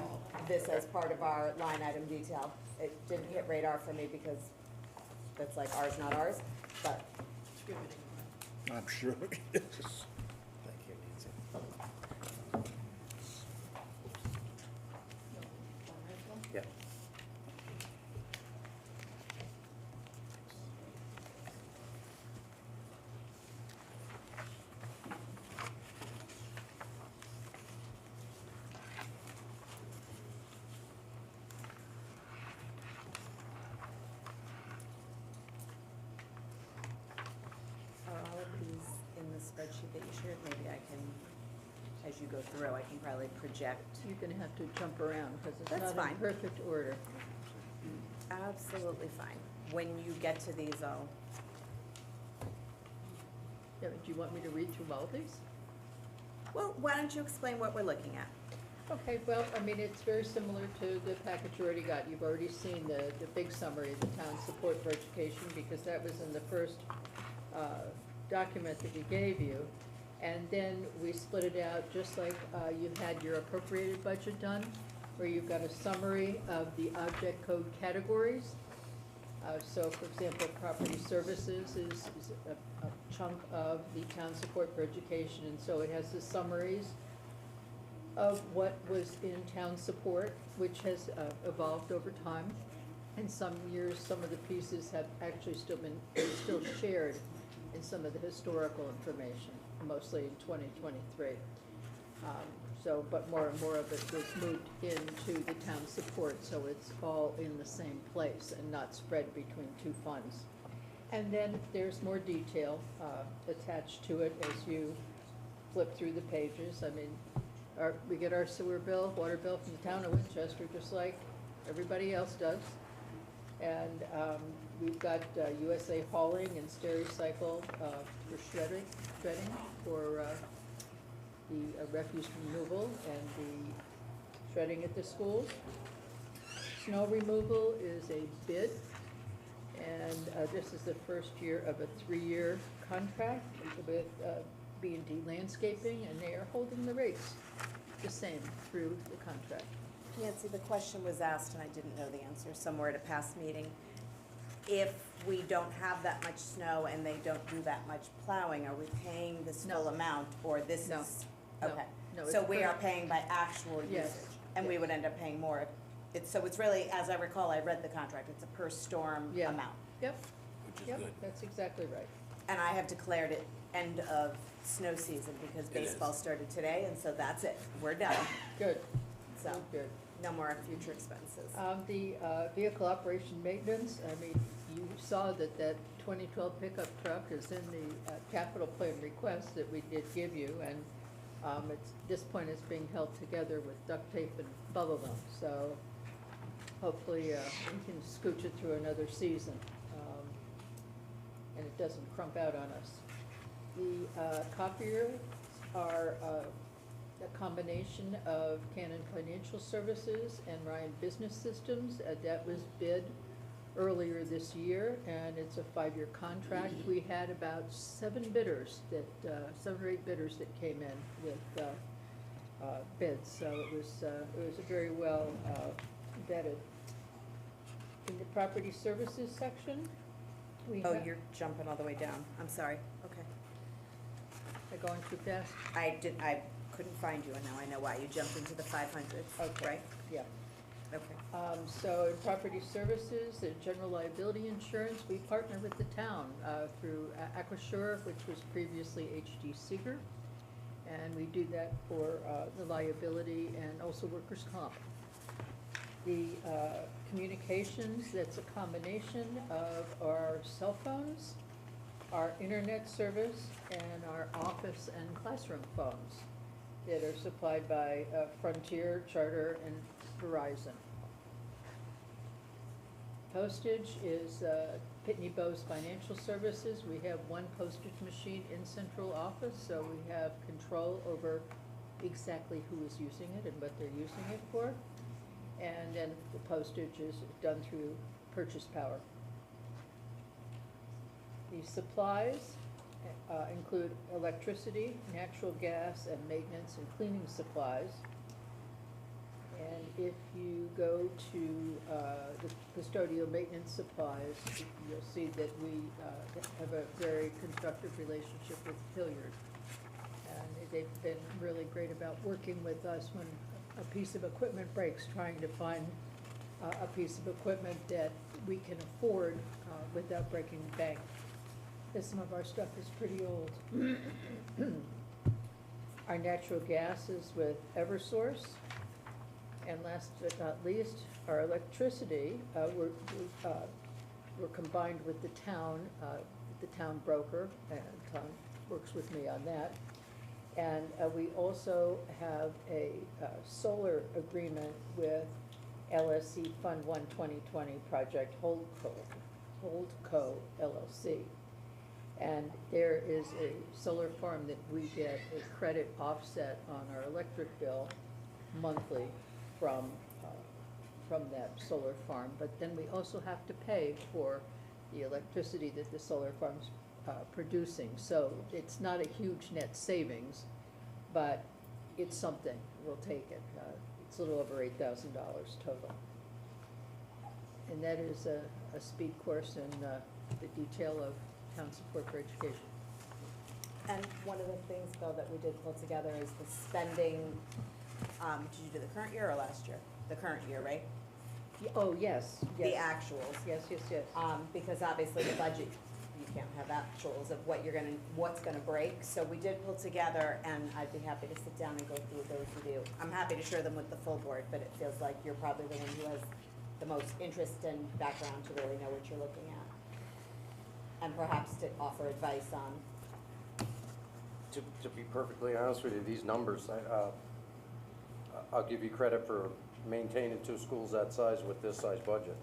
this as part of our line item detail. It didn't hit radar for me because that's like ours, not ours, but. I'm sure it is. Thank you, Nancy. Yeah. Are all of these in the spreadsheet that you shared? Maybe I can, as you go through, I can probably project. You're gonna have to jump around, because it's That's not in fine. perfect order. Absolutely fine. When you get to these, I'll. Yeah, but do you want me to read through all these? Well, why don't you explain what we're looking at? Okay, well, I mean, it's very similar to the package you already got. You've already seen the big summary of the town's support for education, because that was in the first document that we gave you. And then we split it out just like you had your appropriated budget done, where you've got a summary of the object code categories. So for example, property services is a chunk of the town support for education, and so it has the summaries of what was in town support, which has evolved over time. In some years, some of the pieces have actually still shared in some of the historical information, mostly in 2023. But more and more of it was moved into the town support, so it's all in the same place and not spread between 2 funds. And then there's more detail attached to it as you flip through the pages. I mean, we get our sewer bill, water bill from the town of Winchester, just like everybody else does. And we've got USA Hauling and Stericycle for shredding for the refuse removal and the shredding at the schools. Snow removal is a bid, And this is the first year of a 3-year contract with B&D Landscaping, and they are holding the rates the same through the contract. Nancy, the question was asked, and I didn't know the answer, somewhere at a past meeting. If we don't have that much snow and they don't do that much plowing, are we paying this full amount, or this No. is? No. Okay. No, So it's we are per- paying by actual Yes. usage, and we would end up paying more. So it's really, as I recall, I read the contract, it's a per storm Yeah. amount. Yep, Which is yep, good. that's exactly right. And I have declared it end of snow season because It is. baseball started today, and so that's it. We're done. Good, So, good. no more future expenses. The vehicle operation maintenance, I mean, you saw that 2012 pickup truck is in the capital plan request that we did give you, and at this point it's being held together with duct tape and bubble gum, so hopefully we can scooch it through another season, and it doesn't crump out on us. The copiers are a combination of Canon Financial Services and Ryan Business Systems. That was bid earlier this year, and it's a 5-year contract. We had about 7 or 8 bidders that came in with bids, so it was a very well vetted. In the property services section, we Oh, have. you're jumping all the way down. I'm sorry. Okay. Am I going too fast? I couldn't find you, and now I know why. You jumped into the 500s, Okay. right? Yeah. Okay. So in property services and general liability insurance, we partner with the town through Aquasure, which was previously HD Seeger. And we do that for the liability and also workers' comp. The communications, that's a combination of our cell phones, our internet service, and our office and classroom phones that are supplied by Frontier, Charter, and Verizon. Postage is Pitney Bowes Financial Services. We have one postage machine in central office, so we have control over exactly who is using it and what they're using it for. And then the postage is done through purchase power. The supplies include electricity, natural gas, and maintenance and cleaning supplies. And if you go to the custodial maintenance supplies, you'll see that we have a very constructive relationship with Hilliard. And they've been really great about working with us when a piece of equipment breaks, trying to find a piece of equipment that we can afford without breaking the bank. Because some of our stuff is pretty old. Our natural gas is with Eversource. And last but not least, our electricity, we're combined with the town broker, and Tom works with me on that. And we also have a solar agreement with LSC Fund 1 2020 Project Holdco LLC. And there is a solar farm that we get a credit offset on our electric bill monthly from that solar farm. But then we also have to pay for the electricity that the solar farm's producing. So it's not a huge net savings, but it's something. We'll take it. It's a little over $8,000 total. And that is a speed course in the detail of town support for education. And one of the things, Bill, that we did pull together is the spending. Did you do the current year or last year? The current year, right? Oh, yes, The yes. actuals. Yes, yes, yes. Because obviously the budget, you can't have actuals of what's gonna break. So we did pull together, and I'd be happy to sit down and go through those with you. I'm happy to share them with the full board, but it feels like you're probably the one who has the most interest and background to really know what you're looking at. And perhaps to offer advice on. To be perfectly honest with you, these numbers, I'll give you credit for maintaining 2 schools that size with this size budget.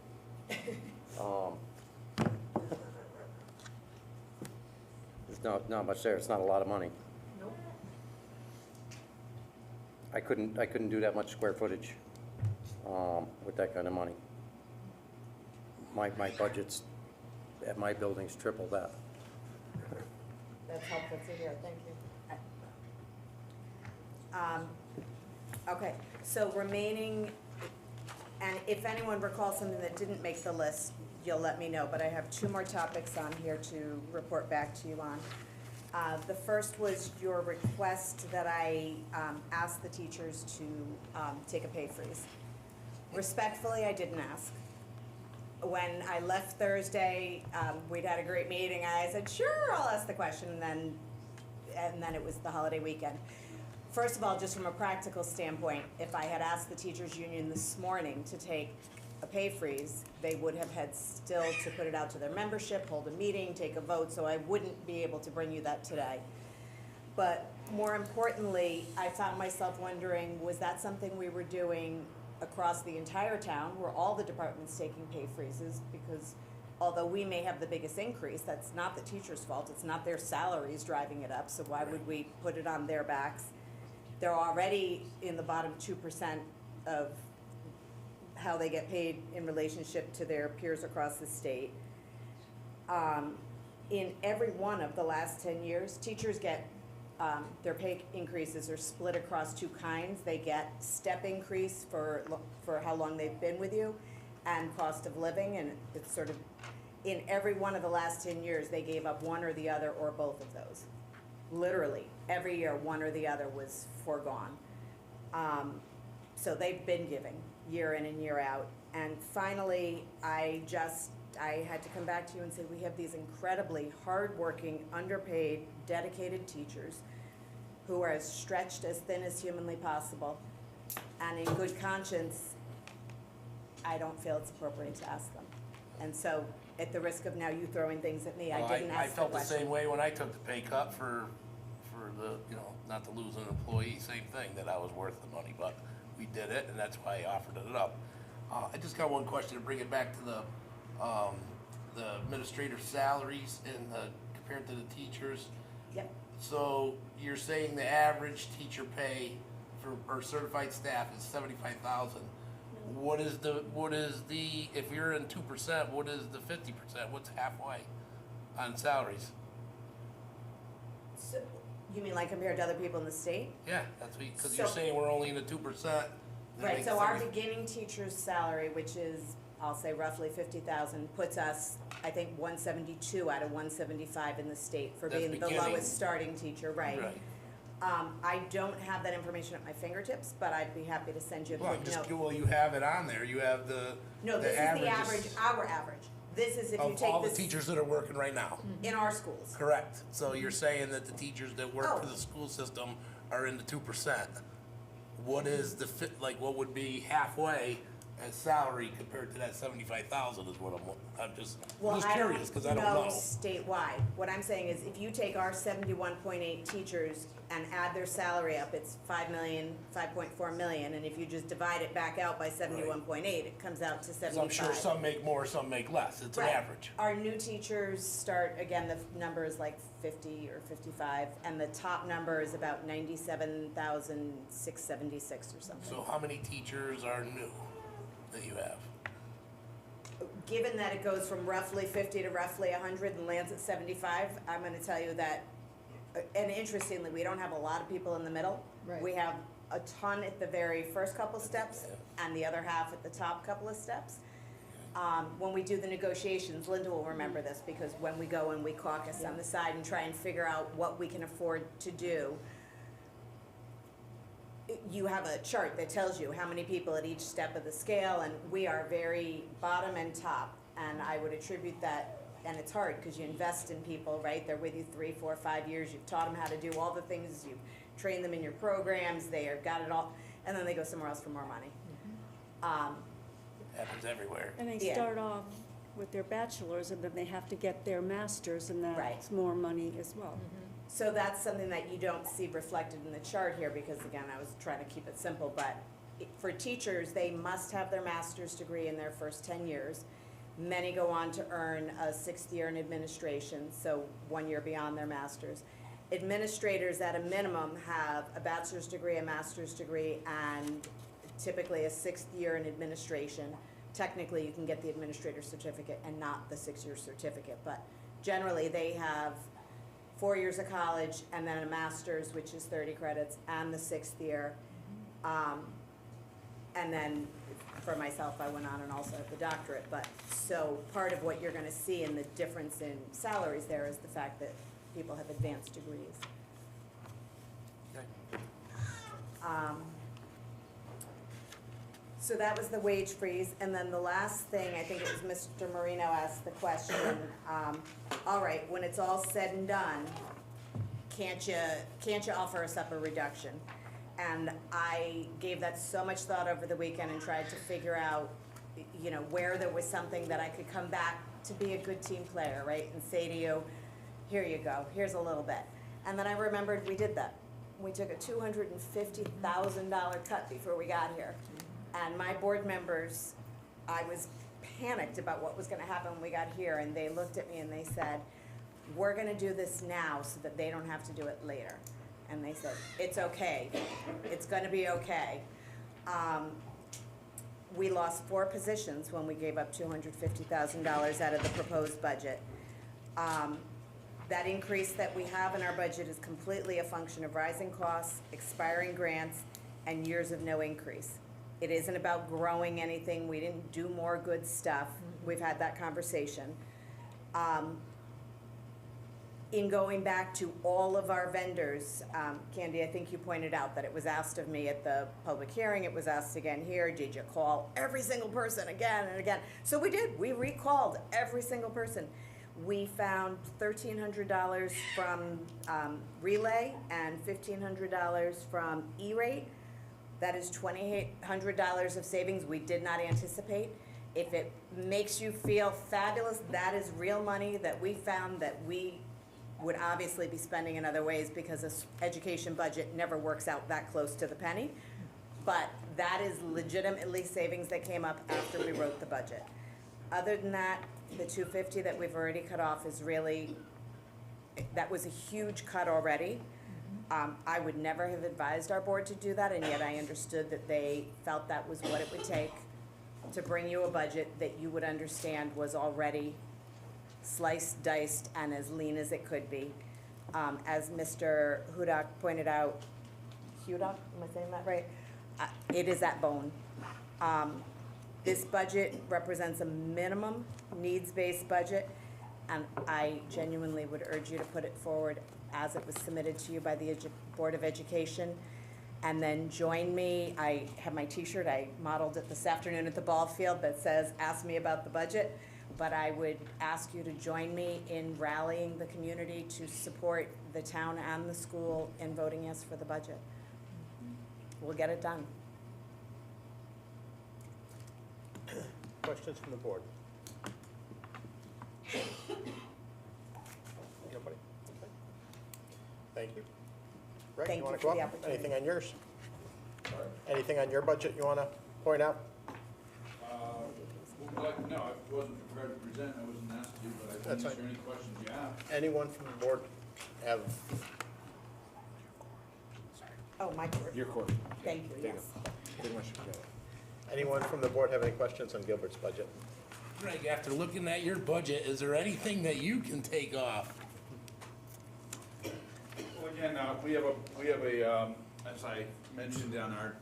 There's not much there. It's not a lot of money. Nope. I couldn't do that much square footage with that kind of money. My budget's at my building's triple that. That's helpful to hear, thank you. Okay, so remaining, and if anyone recalls something that didn't make the list, you'll let me know, but I have 2 more topics on here to report back to you on. The first was your request that I asked the teachers to take a pay freeze. Respectfully, I didn't ask. When I left Thursday, we'd had a great meeting. I said, sure, I'll ask the question, and then it was the holiday weekend. First of all, just from a practical standpoint, if I had asked the teachers union this morning to take a pay freeze, they would have had still to put it out to their membership, hold a meeting, take a vote, so I wouldn't be able to bring you that today. But more importantly, I found myself wondering, was that something we were doing across the entire town? Were all the departments taking pay freezes? Because although we may have the biggest increase, that's not the teacher's fault. It's not their salaries driving it up, so why would we put it on their backs? They're already in the bottom 2% of how they get paid in relationship to their peers across the state. In every one of the last 10 years, teachers get, their pay increases are split across 2 kinds. They get step increase for how long they've been with you and cost of living, and it's sort of, in every one of the last 10 years, they gave up one or the other or both of those. Literally, every year, one or the other was foregone. So they've been giving year in and year out. And finally, I had to come back to you and say, we have these incredibly hardworking, underpaid, dedicated teachers who are as stretched as thin as humanly possible. And in good conscience, I don't feel it's appropriate to ask them. And so, at the risk of now you throwing things at me, I didn't ask the question. I felt the same way when I took the pay cut for the, not to lose an employee, same thing, that I was worth the money, but we did it, and that's why I offered it up. I just got one question to bring it back to the administrator salaries and compared to the teachers. Yep. So you're saying the average teacher pay for our certified staff is $75,000. What is the if you're in 2%, what is the 50%? What's halfway on salaries? So, you mean like compared to other people in the state? Yeah, that's because you're saying we're only in the 2%. Right, so our beginning teacher's salary, which is, I'll say roughly 50,000, puts us, I think, 172 out of 175 in the state for That's being the beginning. lowest starting teacher, right? Right. I don't have that information at my fingertips, but I'd be happy to send you a quick note. Well, you have it on there. You have No, this is the average, our average. This is if you of take all the this teachers that are working right now. in our schools. Correct. So you're saying that the teachers that work Oh. for the school system are in the 2%. What is what would be halfway as salary compared to that 75,000 is what I'm just curious because I don't know. Statewide. What I'm saying is if you take our 71.8 teachers and add their salary up, it's 5.4 million, and if you just divide it back out by 71.8, it comes out to 75. I'm sure some make more, some make less. It's Right. an average. Our new teachers start, again, the number is like 50 or 55, and the top number is about 97,676 or something. So how many teachers are new that you have? Given that it goes from roughly 50 to roughly 100 and lands at 75, I'm gonna tell you that, and interestingly, we don't have a lot of people in the middle. Right. We have a ton at the very first couple steps, and the other half at the top couple of steps. When we do the negotiations, Linda will remember this, because when we go and we caucus on the side and try and figure out what we can afford to do, you have a chart that tells you how many people at each step of the scale, and we are very bottom and top. And I would attribute that, and it's hard because you invest in people, right? They're with you 3, 4, 5 years. You've taught them how to do all the things. You've trained them in your programs. They have got it all, and then they go somewhere else for more money. Happens everywhere. And they Yeah. start off with their bachelor's, and then they have to get their master's, and that's more money as well. So that's something that you don't see reflected in the chart here, because again, I was trying to keep it simple, but for teachers, they must have their master's degree in their first 10 years. Many go on to earn a 6th year in administration, so 1 year beyond their master's. Administrators at a minimum have a bachelor's degree, a master's degree, and typically a 6th year in administration technically you can get the administrator's certificate and not the 6-year certificate, but generally they have 4 years of college and then a master's, which is 30 credits, and the 6th year. And then for myself, I went on and also had the doctorate. But so part of what you're going to see in the difference in salaries there is the fact that people have advanced degrees. So that was the wage freeze, and then the last thing, I think it was Mr. Marino asked the question, all right, when it's all said and done, can't you offer us up a reduction? And I gave that so much thought over the weekend and tried to figure out, you know, where there was something that I could come back to be a good team player, right? And say to you, here you go, here's a little bit. And then I remembered we did that. We took a $250,000 cut before we got here. And my board members, I was panicked about what was gonna happen when we got here, and they looked at me and they said, we're gonna do this now so that they don't have to do it later. And they said, it's okay, it's gonna be okay. We lost 4 positions when we gave up $250,000 out of the proposed budget. That increase that we have in our budget is completely a function of rising costs, expiring grants, and years of no increase. It isn't about growing anything. We didn't do more good stuff. We've had that conversation. In going back to all of our vendors, Candy, I think you pointed out that it was asked of me at the public hearing, it was asked again here, did you call every single person again and again? So we did, we recalled every single person. We found $1,300 from Relay and $1,500 from E-Rate. That is $2,800 of savings we did not anticipate. If it makes you feel fabulous, that is real money that we found that we would obviously be spending in other ways because an education budget never works out that close to the penny. But that is legitimately savings that came up after we wrote the budget. Other than that, the $250 that we've already cut off is really, that was a huge cut already. I would never have advised our board to do that, and yet I understood that they felt that was what it would take to bring you a budget that you would understand was already sliced, diced, and as lean as it could be. As Mr. Hudak pointed out, Hudak, am I saying that right? It is at bone. This budget represents a minimum needs-based budget, and I genuinely would urge you to put it forward as it was submitted to you by the Board of Education. And then join me, I have my t-shirt, I modeled it this afternoon at the ball field that says, ask me about the budget. But I would ask you to join me in rallying the community to support the town and the school in voting yes for the budget. We'll get it done. Questions from the board? Nobody? Okay. Thank you. Rick, Thank you wanna you go for the up? opportunity. Anything on yours? Anything on your budget you wanna point out? No, I wasn't prepared to present, I wasn't asked to, but I can That's answer fine. any questions you have. Anyone from the board have? Oh, my court. Your court. Thank you, There yes. go. Pretty much got it. Anyone from the board have any questions on Gilbert's budget? Greg, after looking at your budget, is there anything that you can take off? Well, again, we have a, as I mentioned on our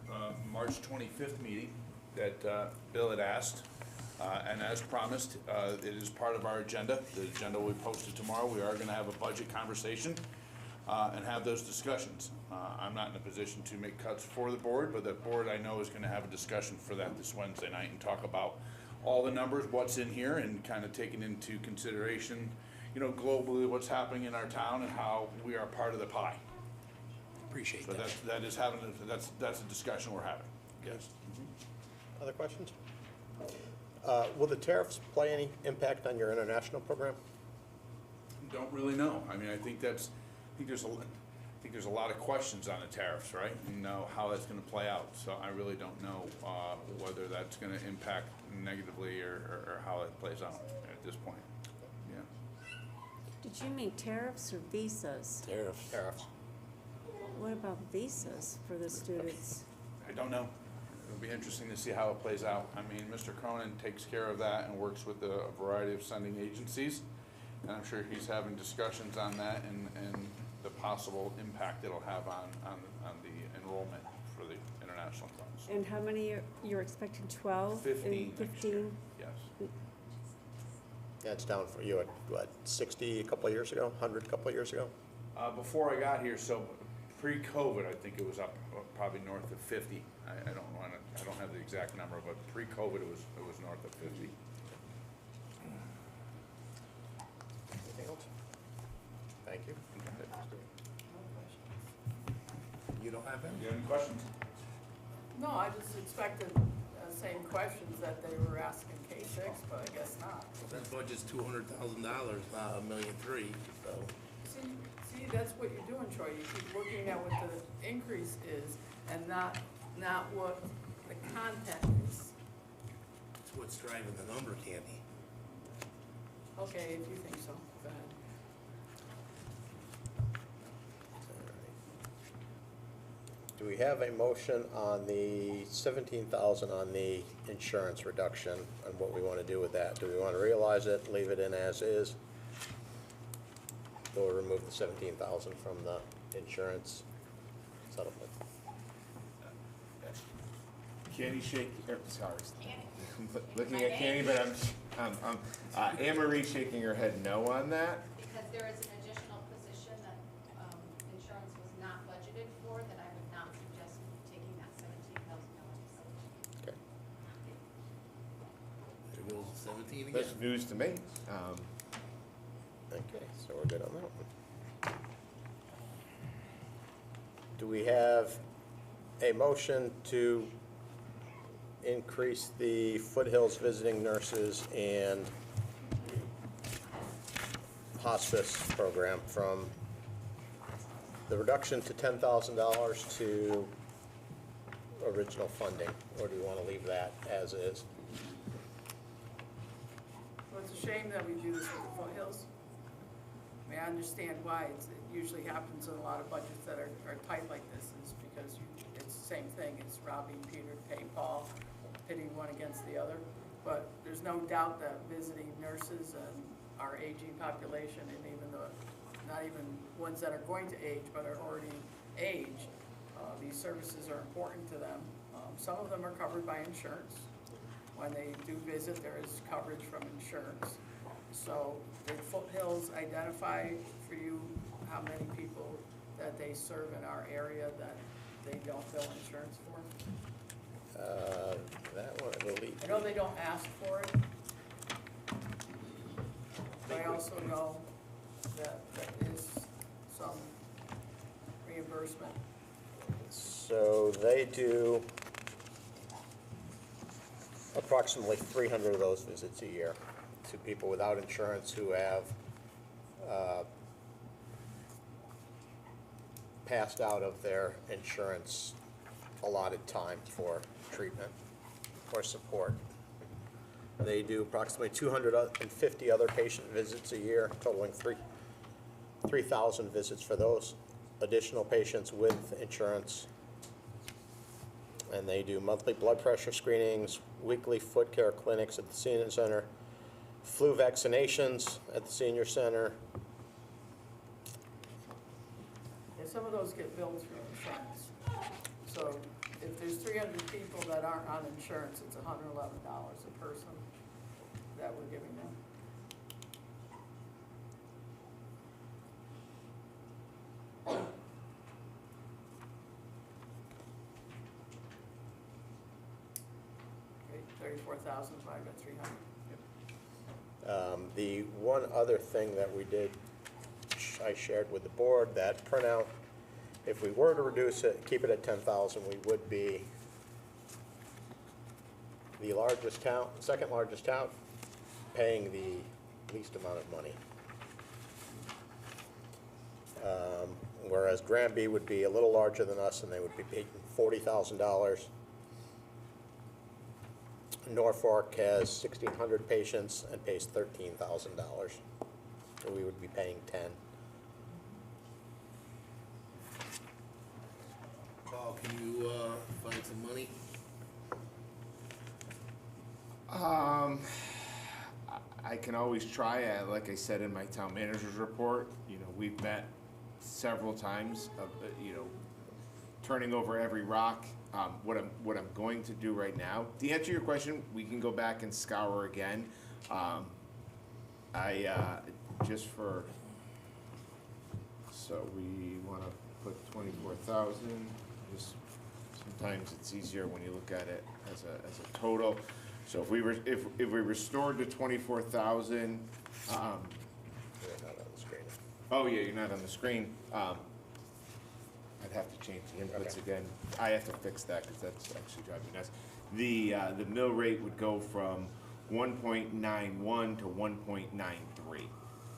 March 25th meeting, that Bill had asked, and as promised, it is part of our agenda. The agenda will be posted tomorrow. We are gonna have a budget conversation and have those discussions. I'm not in a position to make cuts for the board, but the board I know is gonna have a discussion for that this Wednesday night and talk about all the numbers, what's in here, and kind of taking into consideration, you know, globally what's happening in our town and how we are part of the pie. Appreciate So that. that's a discussion we're having, yes. Other questions? Will the tariffs play any impact on your international program? Don't really know. I mean, I think there's a lot of questions on the tariffs, right? And know how that's gonna play out. So I really don't know, whether that's gonna impact negatively or how it plays out at this point. Yeah. Did you mean tariffs or visas? Tariffs. Tariffs. What about visas for the students? I don't know. it'll be interesting to see how it plays out. I mean, Mr. Cronin takes care of that and works with a variety of sending agencies. And I'm sure he's having discussions on that and the possible impact it'll have on the enrollment for the international class. And how many you're expecting, 12? 15 next year. 15? Yes. Yeah, it's down for you at, what, 60 a couple of years ago, 100 a couple of years ago? Before I got here, so pre-COVID, I think it was up probably north of 50. I don't have the exact number, but pre-COVID, it was north of 50. Anything else? Thank you. You don't have any? You have any questions? No, I just expected the same questions that they were asking K-6, but I guess not. That budget's $200,000, not $1.3 million, so. See, that's what you're doing, Troy. You keep looking at what the increase is and not what the content is. It's what's driving the number, Candy. Okay, if you think so, go ahead. Do we have a motion on the 17,000 on the insurance reduction and what we want to do with that? Do we want to realize it, leave it in as is? Or remove the 17,000 from the insurance settlement? Candy shake, sorry. Looking at Candy, but Anne Marie shaking her head no on that. Because there is an additional position that insurance was not budgeted for, that I would not suggest taking that $17,000 salary. Okay. There goes 17 again. That's news to me. Okay, so we're good on that one. Do we have a motion to increase the Foothills visiting nurses and hospice program from the reduction to $10,000 to original funding? Or do we want to leave that as is? Well, it's a shame that we do this with the Foothills. I mean, I understand why. It usually happens in a lot of budgets that are tight like this, is because it's the same thing. It's robbing Peter to pay Paul, pitting one against the other. But there's no doubt that visiting nurses and our aging population, and even not even ones that are going to age but are already aged, these services are important to them. Some of them are covered by insurance. When they do visit, there is coverage from insurance. So did Foothills identify for you how many people that they serve in our area that they don't bill insurance for? That one, I believe. I know they don't ask for it. But I also know that there is some reimbursement. So they do approximately 300 of those visits a year to people without insurance who have passed out of their insurance allotted time for treatment or support. They do approximately 250 other patient visits a year, totaling 3,000 visits for those additional patients with insurance. And they do monthly blood pressure screenings, weekly foot care clinics at the senior center, flu vaccinations at the senior center. And some of those get billed through insurance. So if there's 300 people that aren't on insurance, it's $111 a person that we're giving them. Okay, 34,000 divided by 300. The one other thing that we did, I shared with the board, that printout, if we were to reduce it, keep it at 10,000, we would be the largest town, second largest town, paying the least amount of money. Whereas Granby would be a little larger than us, and they would be paying $40,000. Norfolk has 1,600 patients and pays $13,000. So we would be paying 10. Paul, can you find some money? can always try, like I said in my town manager's report, you know, we've met several times, turning over every rock. What I'm going to do right now, to answer your question, we can go back and scour again. Just for, so we wanna put 24,000, just, sometimes it's easier when you look at it as a total. So if we restored to 24,000, You're not on the screen. oh yeah, you're not on the screen. I'd have to change the inputs again. I have to fix that, cause that's actually driving me nuts. The mill rate would go from 1.91 to 1.93.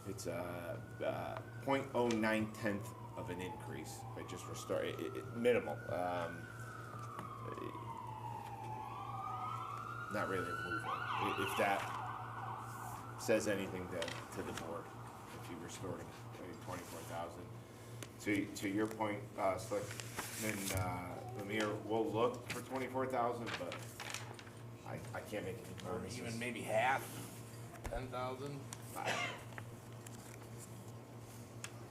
It's a 0.09 of an increase. I just restore minimal. Not really a movement. If that says anything to the board, if you restored 24,000. To your point, Selectman Lemire, we'll look for 24,000, but I can't make any Or promises. even maybe half, 10,000?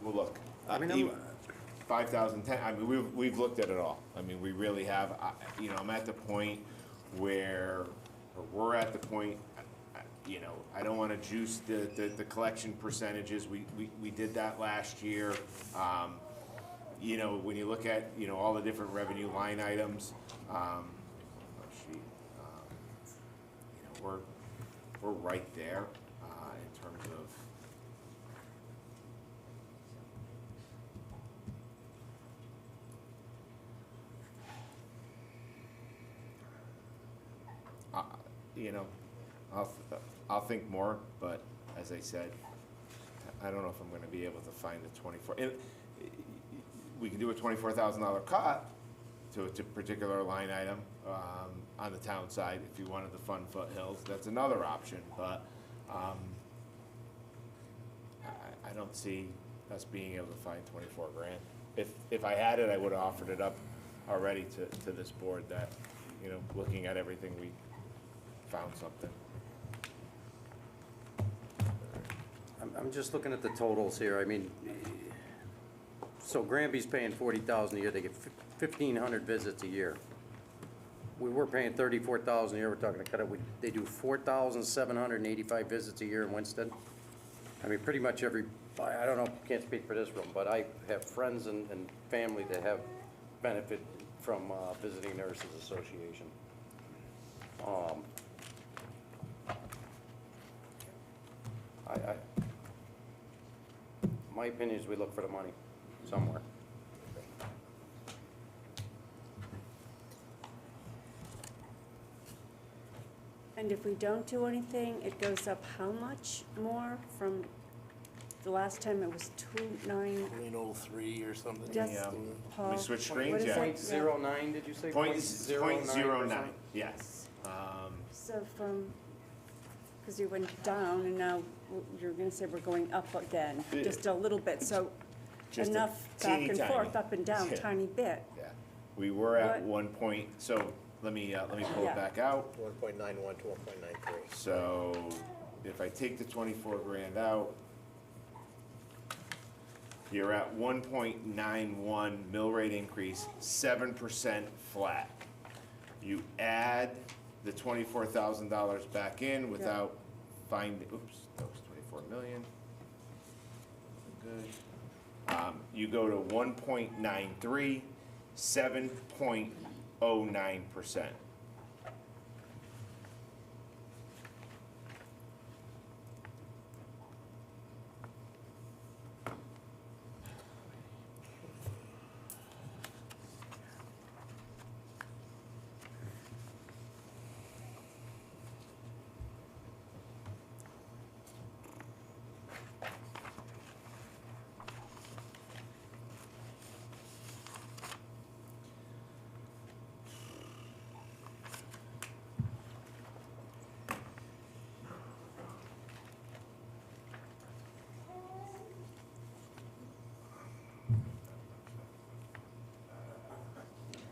We'll look. I mean, Even 5,000, 10, I mean, we've looked at it all. I mean, we really have. I'm at the point where, or we're at the point, I don't want to juice the collection percentages. We did that last year. When you look at, all the different revenue line items, we're right there in terms of. I'll think more, but as I said, I don't know if I'm gonna be able to find the 24. We can do a $24,000 cut to a particular line item on the town side if you wanted to fund foothills. That's another option, but I don't see us being able to find 24 grand. If I had it, I would have offered it up already to this board that, looking at everything, we found something. I'm just looking at the totals here. I mean, so Granby's paying 40,000 a year. They get 1,500 visits a year. We were paying 34,000 a year. We're talking to cut it. They do 4,785 visits a year in Winston. I mean, pretty much I don't know, can't speak for this room, but I have friends and family that have benefit from Visiting Nurses Association. My opinion is we look for the money somewhere. And if we don't do anything, it goes up how much more from the last time? It was 2.9. 0.03 or something. Yes, Yeah. Paul. We switched screens, What is yeah. it? 0.09, did you say? 0.09, yes. So because you went down and now you're gonna say we're going up again, just a little bit, so Just a enough back teeny and tiny. forth, up and down, Yeah. tiny bit. Yeah, we were at What? 1 point, so let me pull Yeah. it back out. 1.91 to 1.93. So if I take the 24 grand out, you're at 1.91 mill rate increase, 7% flat. You add the $24,000 back in without finding, oops, that was 24 million. Good. You go to 1.93, 7.09%.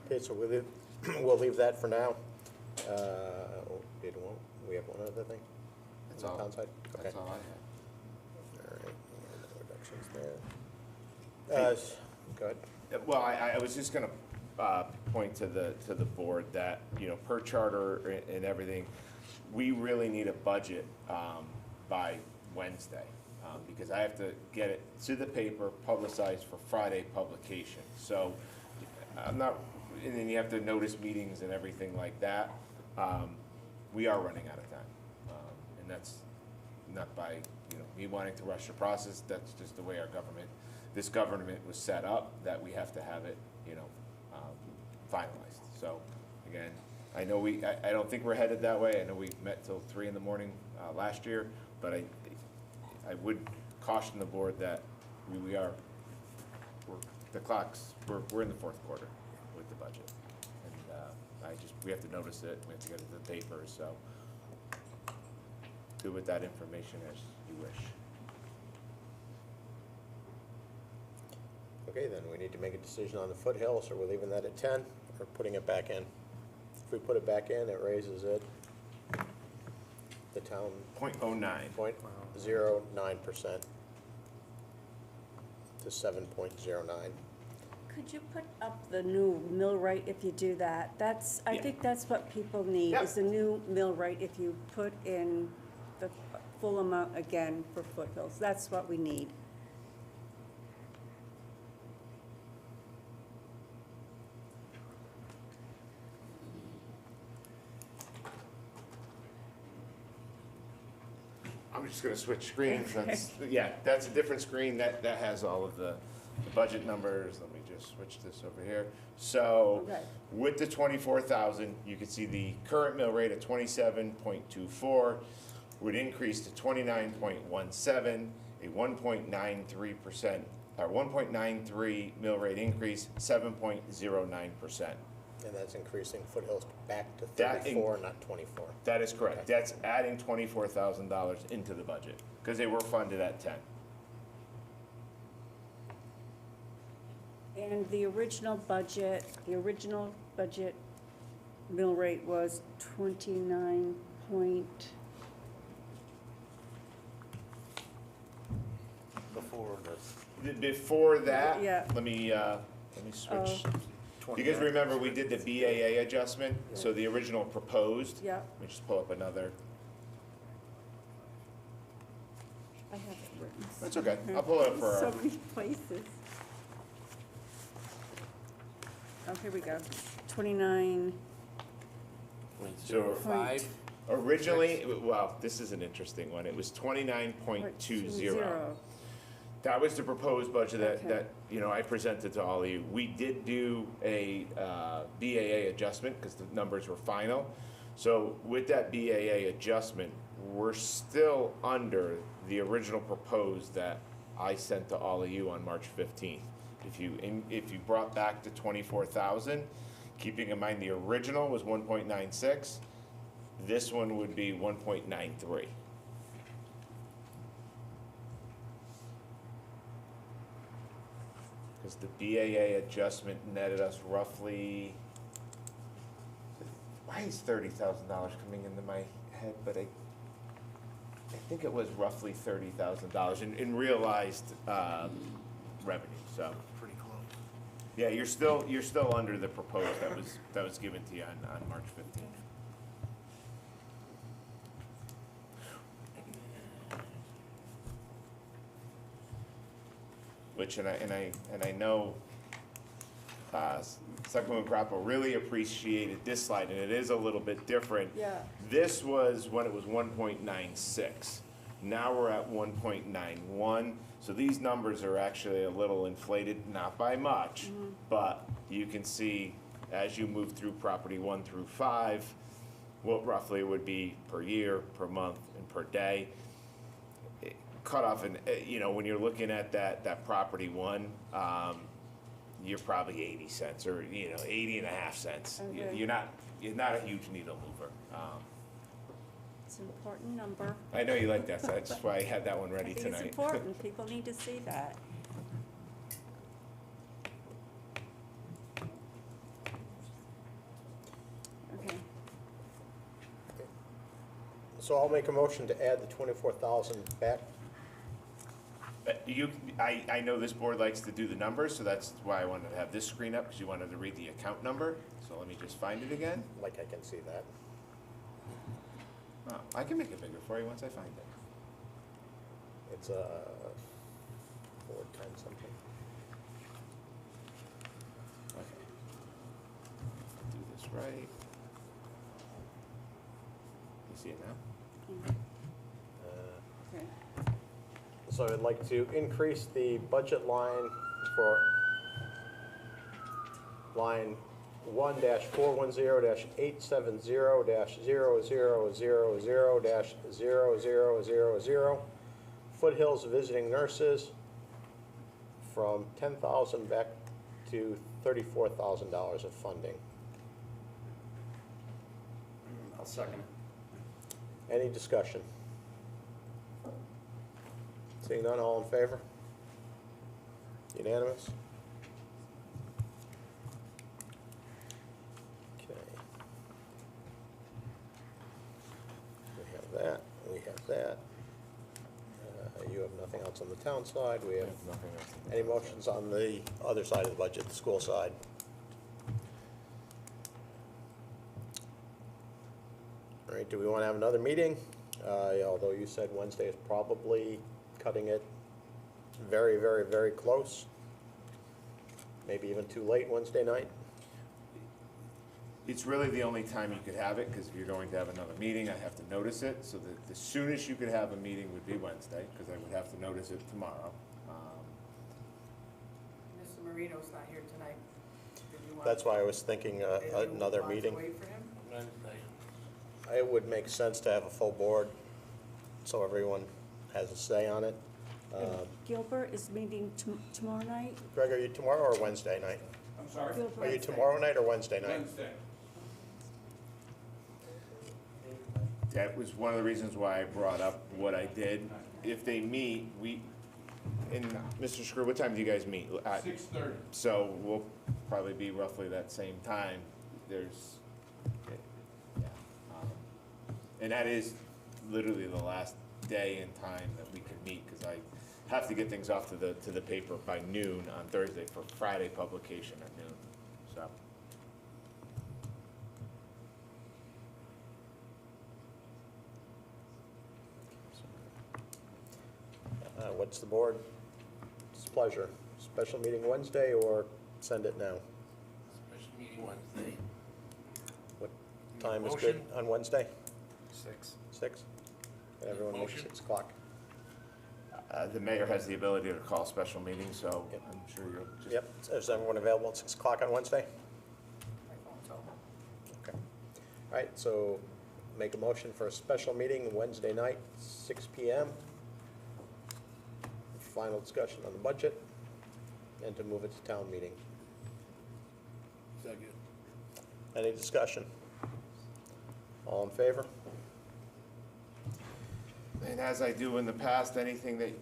Okay, so we'll leave that for now. We have one other thing? That's on all. the town side? Okay. That's all I have. All right, no reductions there. Go ahead. Well, I was just gonna point to the board that, you know, per charter and everything, we really need a budget by Wednesday, because I have to get it to the paper, publicized for Friday publication. So I'm not, and then you have to notice meetings and everything like that. We are running out of time, and that's not by, you know, me wanting to rush the process. That's just the way our government, this government was set up, that we have to have it, you know, finalized. So again, I know I don't think we're headed that way. I know we met till 3 in the morning last year, but I would caution the board that we're in the fourth quarter with the budget. And we have to notice it, we have to get it to the paper, so do with that information as you wish. Okay, then we need to make a decision on the foothills. Are we leaving that at 10 or putting it back in? If we put it back in, it raises it, the town. 0.09. 0.09% to 7.09. Could you put up the new mill rate if you do that? I think that's what people need, Yeah. is the new mill rate if you put in the full amount again for foothills. That's what we need. I'm just gonna switch screens. That's a different screen. That has all of the budget numbers. Let me just switch this over here. So Okay. with the 24,000, you can see the current mill rate at 27.24 would increase to 29.17, a 1.93%, or 1.93 mill rate increase, 7.09%. And that's increasing foothills back to That 34, not 24. That is correct. That's adding $24,000 into the budget, because they were funded at 10. And the original budget mill rate was 29 point, Before that, Yeah. let me switch. Oh. You guys remember we did the BAA adjustment? So the original proposed. Yeah. Let me just pull up another. I have it written. That's okay. I'll pull it up for So our- many places. Oh, here we go. 29. So 5. originally, well, this is an interesting one. It was 29.20. That was the proposed budget Okay. that, you know, I presented to all of you. We did do a BAA adjustment because the numbers were final. So with that BAA adjustment, we're still under the original proposed that I sent to all of you on March 15th. If you brought back to 24,000, keeping in mind the original was 1.96, this one would be 1.93. Because the BAA adjustment netted us roughly, why is $30,000 coming into my head, but I think it was roughly $30,000 in realized revenue, so. Pretty close. Yeah, you're still under the proposed that was given to you on March 15th. Which, and I know, Selectwoman Crapo really appreciated this slide, and it is a little bit different. Yeah. This was when it was 1.96. Now we're at 1.91. So these numbers are actually a little inflated, not by much, but you can see as you move through property 1 through 5, what roughly it would be per year, per month, and per day. Cut off, and you know, when you're looking at that property 1, you're probably 80 cents or 80 and a half cents. Okay. You're not a huge needle mover. It's an important number. I know you like that, so that's why I had that one ready I think tonight. it's important. People need to see that. Okay. So I'll make a motion to add the 24,000 back. I know this board likes to do the numbers, so that's why I wanted to have this screen up, because you wanted to read the account number. So let me just find it again. Like I can see that. Oh, I can make it bigger for you once I find it. It's 410 something. Okay. Do this right. You see it now? So I'd like to increase the budget line for line 1-410-870-0000-0000, Foothills Visiting Nurses, from 10,000 back to $34,000 of funding. I'll second it. Any discussion? Seeing none, all in favor? Unanimous? Okay. We have that, we have that. You have nothing else on the town side, we have Nothing else. any motions on the other side of the budget, the school side? All right, do we want to have another meeting? Although you said Wednesday is probably cutting it very, very, very close. Maybe even too late Wednesday night. It's really the only time you could have it, because if you're going to have another meeting, I have to notice it. So the soonest you could have a meeting would be Wednesday, because I would have to notice it tomorrow. Mr. Marino's not here tonight. Did you want- That's why I was thinking did you another want to meeting. wait for him? It would make sense to have a full board, so everyone has a say on it. Gilbert is meeting tomorrow night? Greg, are you tomorrow or Wednesday night? I'm sorry? Gilbert. Are you tomorrow night or Wednesday night? Wednesday. That was one of the reasons why I brought up what I did. If they meet, and Mr. Screw, what time do you guys meet? 6:30. So we'll probably be roughly that same time. There's, yeah. And that is literally the last day and time that we can meet, because I have to get things off to the paper by noon on Thursday for Friday publication at noon, so. What's the board's pleasure? Special meeting Wednesday or send it now? Special meeting Wednesday. What time is good on Wednesday? 6. 6? Can everyone make Motion? 6 o'clock? The mayor has the ability to call special meetings, so I'm sure you'll just. Yep. Is everyone available at 6 o'clock on Wednesday? My phone's open. Okay. All right, so make a motion for a special meeting Wednesday night, 6 PM. Final discussion on the budget, and to move it to town meeting. Second. Any discussion? All in favor? And as I do in the past, anything that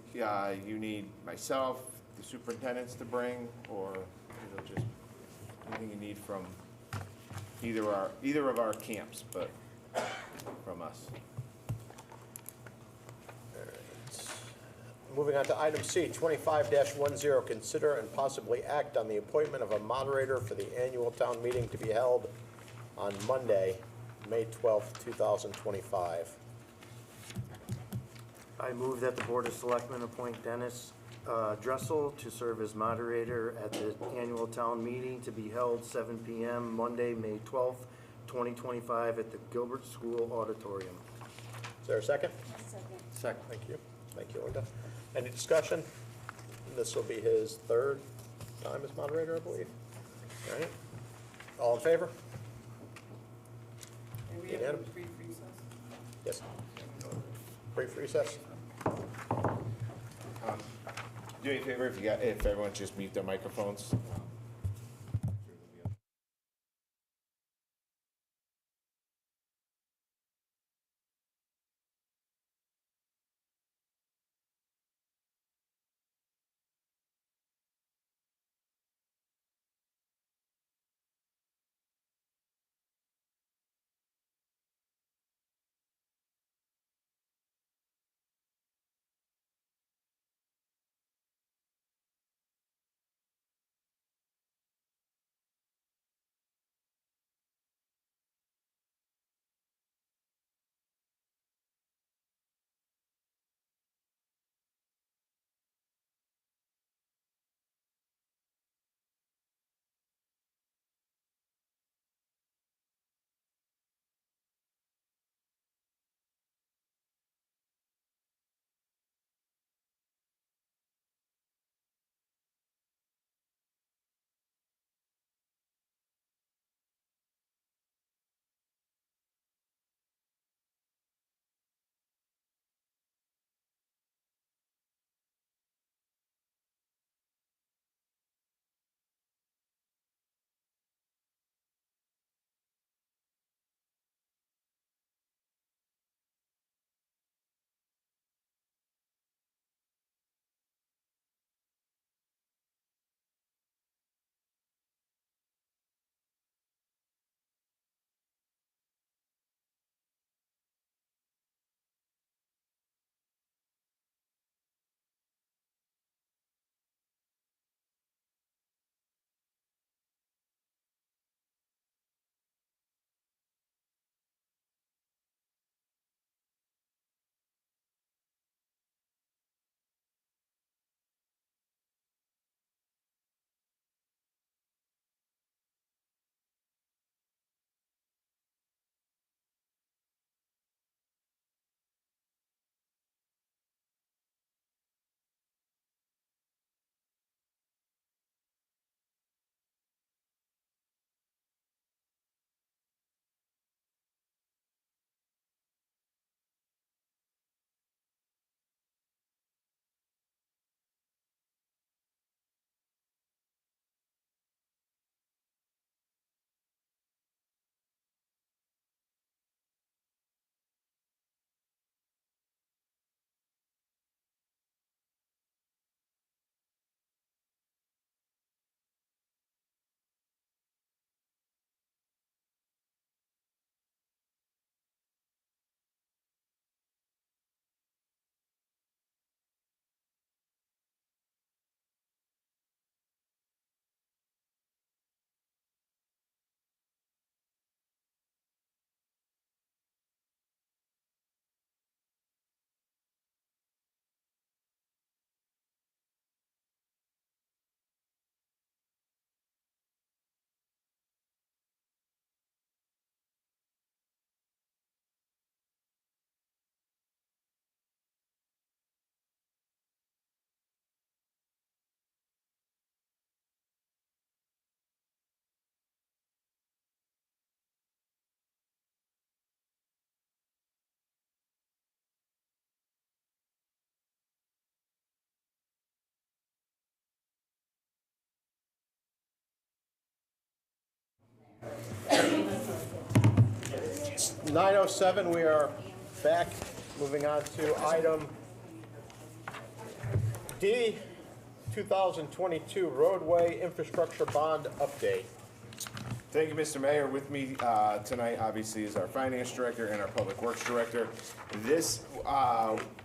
you need myself, the superintendents to bring, or just anything you need from either of our camps, but from us. Moving on to item C, 25-10, consider and possibly act on the appointment of a moderator for the annual town meeting to be held on Monday, May 12th, 2025. I move that the Board of Selectmen appoint Dennis Dressel to serve as moderator at the annual town meeting to be held 7 PM Monday, May 12th, 2025 at the Gilbert School Auditorium. Is there a second? Second. Thank you. Thank you, Linda. Any discussion? This will be his 3rd time as moderator, I believe. All right. All in favor? And we have a Unanimous. brief recess. Yes. Brief recess? Do me a favor, if everyone just mute their microphones. 9:07, we are back, moving on to item D, 2022 roadway infrastructure bond update. Thank you, Mr. Mayor. With me tonight, obviously, is our Finance Director and our Public Works Director. This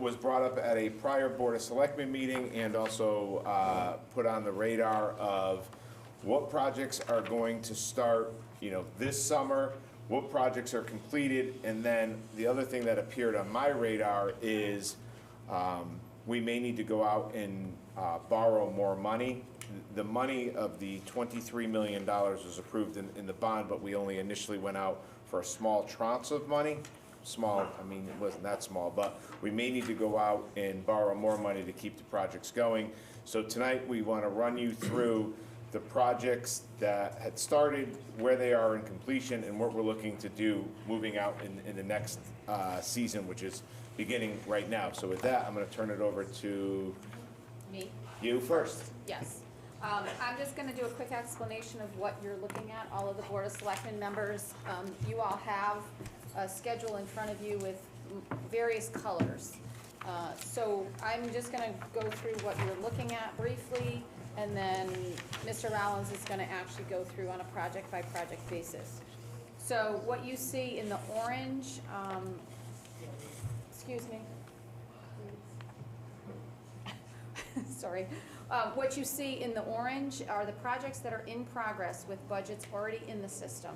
was brought up at a prior Board of Selectmen meeting and also put on the radar of what projects are going to start, this summer, what projects are completed, and then the other thing that appeared on my radar is we may need to go out and borrow more money. The money of the $23 million was approved in the bond, but we only initially went out for a small tranche of money. Small, it wasn't that small, but we may need to go out and borrow more money to keep the projects going. So tonight, we want to run you through the projects that had started, where they are in completion, and what we're looking to do moving out in the next season, which is beginning right now. So with that, I'm going to turn it over to Me? you first. Yes. I'm just going to do a quick explanation of what you're looking at, all of the Board of Selectmen members. You all have a schedule in front of you with various colors. So I'm just going to go through what you're looking at briefly, and then Mr. Rollins is going to actually go through on a project-by-project basis. So what you see in the orange, excuse me. Sorry. What you see in the orange are the projects that are in progress with budgets already in the system.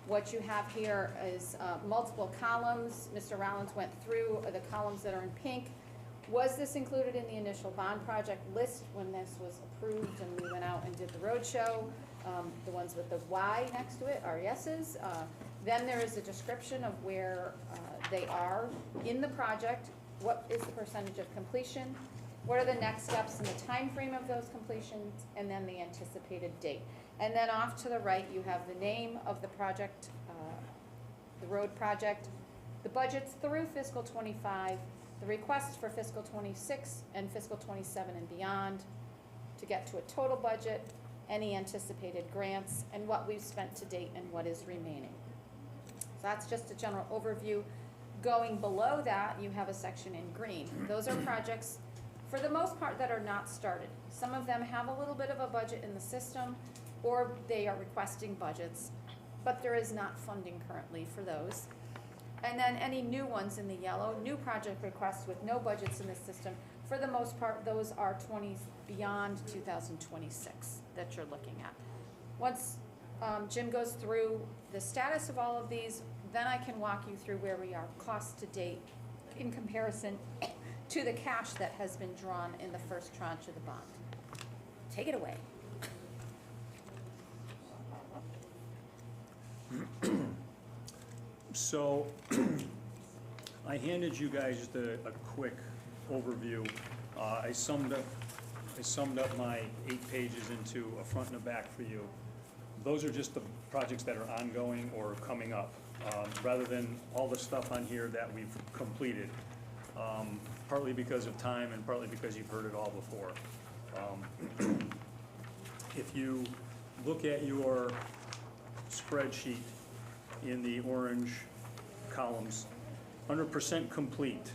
What you have here is multiple columns. Mr. Rollins went through the columns that are in pink. Was this included in the initial bond project list when this was approved and we went out and did the roadshow? The ones with the Y next to it are yeses. Then there is a description of where they are in the project. What is the percentage of completion? What are the next steps in the time frame of those completions, and then the anticipated date. And then off to the right, you have the name of the project, the road project, the budgets through fiscal 25, the requests for fiscal 26 and fiscal 27 and beyond to get to a total budget, any anticipated grants, and what we've spent to date and what is remaining. So that's just a general overview. Going below that, you have a section in green. Those are projects for the most part that are not started. Some of them have a little bit of a budget in the system, or they are requesting budgets, but there is not funding currently for those. And then any new ones in the yellow, new project requests with no budgets in the system, for the most part, those are beyond 2026 that you're looking at. Once Jim goes through the status of all of these, then I can walk you through where we are cost to date in comparison to the cash that has been drawn in the first tranche of the bond. Take it away. So, I handed you guys just a quick overview. I summed up my 8 pages into a front and a back for you. Those are just the projects that are ongoing or coming up, rather than all the stuff on here that we've completed. Partly because of time and partly because you've heard it all before. If you look at your spreadsheet in the orange columns, 100% complete,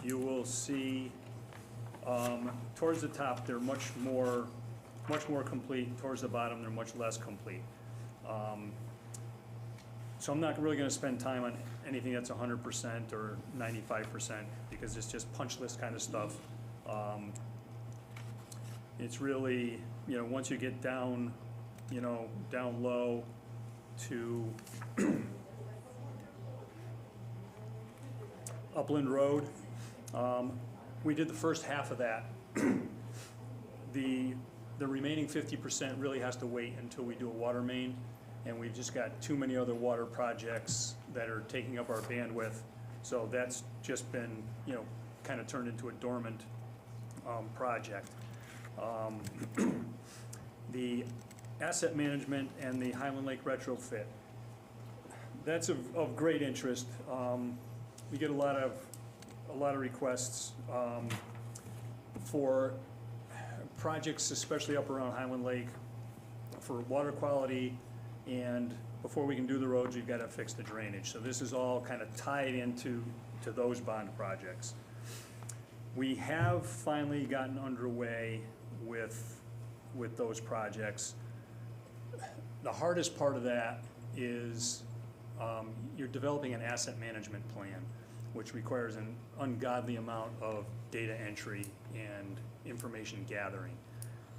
you will see towards the top they're much more complete. Towards the bottom they're much less complete. So I'm not really going to spend time on anything that's 100% or 95% because it's just punch list kind of stuff. It's really, once you get down, down low to Upland Road, we did the first half of that. The remaining 50% really has to wait until we do a water main. And we've just got too many other water projects that are taking up our bandwidth. So that's just been, kind of turned into a dormant project. The asset management and the Highland Lake retrofit, that's of great interest. We get a lot of requests for projects, especially up around Highland Lake, for water quality and before we can do the roads, you've gotta fix the drainage. So this is all kind of tied into those bond projects. We have finally gotten underway with those projects. The hardest part of that is you're developing an asset management plan, which requires an ungodly amount of data entry and information gathering.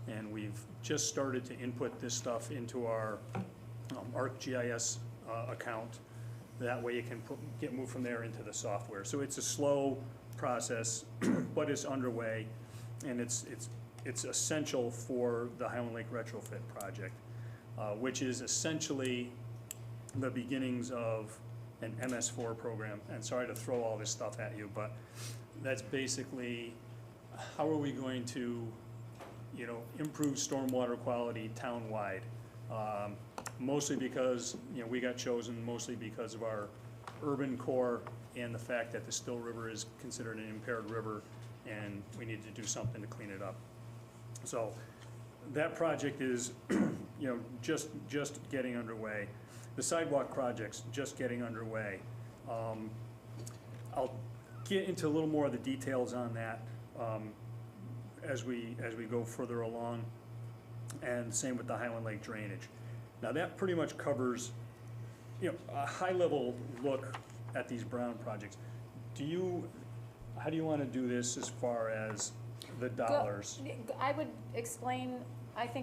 And we've just started to input this stuff into our ArcGIS account. That way it can get moved from there into the software. So it's a slow process, but it's underway, and it's essential for the Highland Lake retrofit project, which is essentially the beginnings of an MS4 program. And sorry to throw all this stuff at you, but that's basically how are we going to, improve stormwater quality town-wide. Mostly because, we got chosen mostly because of our urban core and the fact that the Still River is considered an impaired river and we need to do something to clean it up. So that project is, just getting underway. The sidewalk project's just getting underway. I'll get into a little more of the details on that as we go further along, and same with the Highland Lake drainage. Now that pretty much covers, a high-level look at these brown projects. How do you want to do this as far as the dollars? I think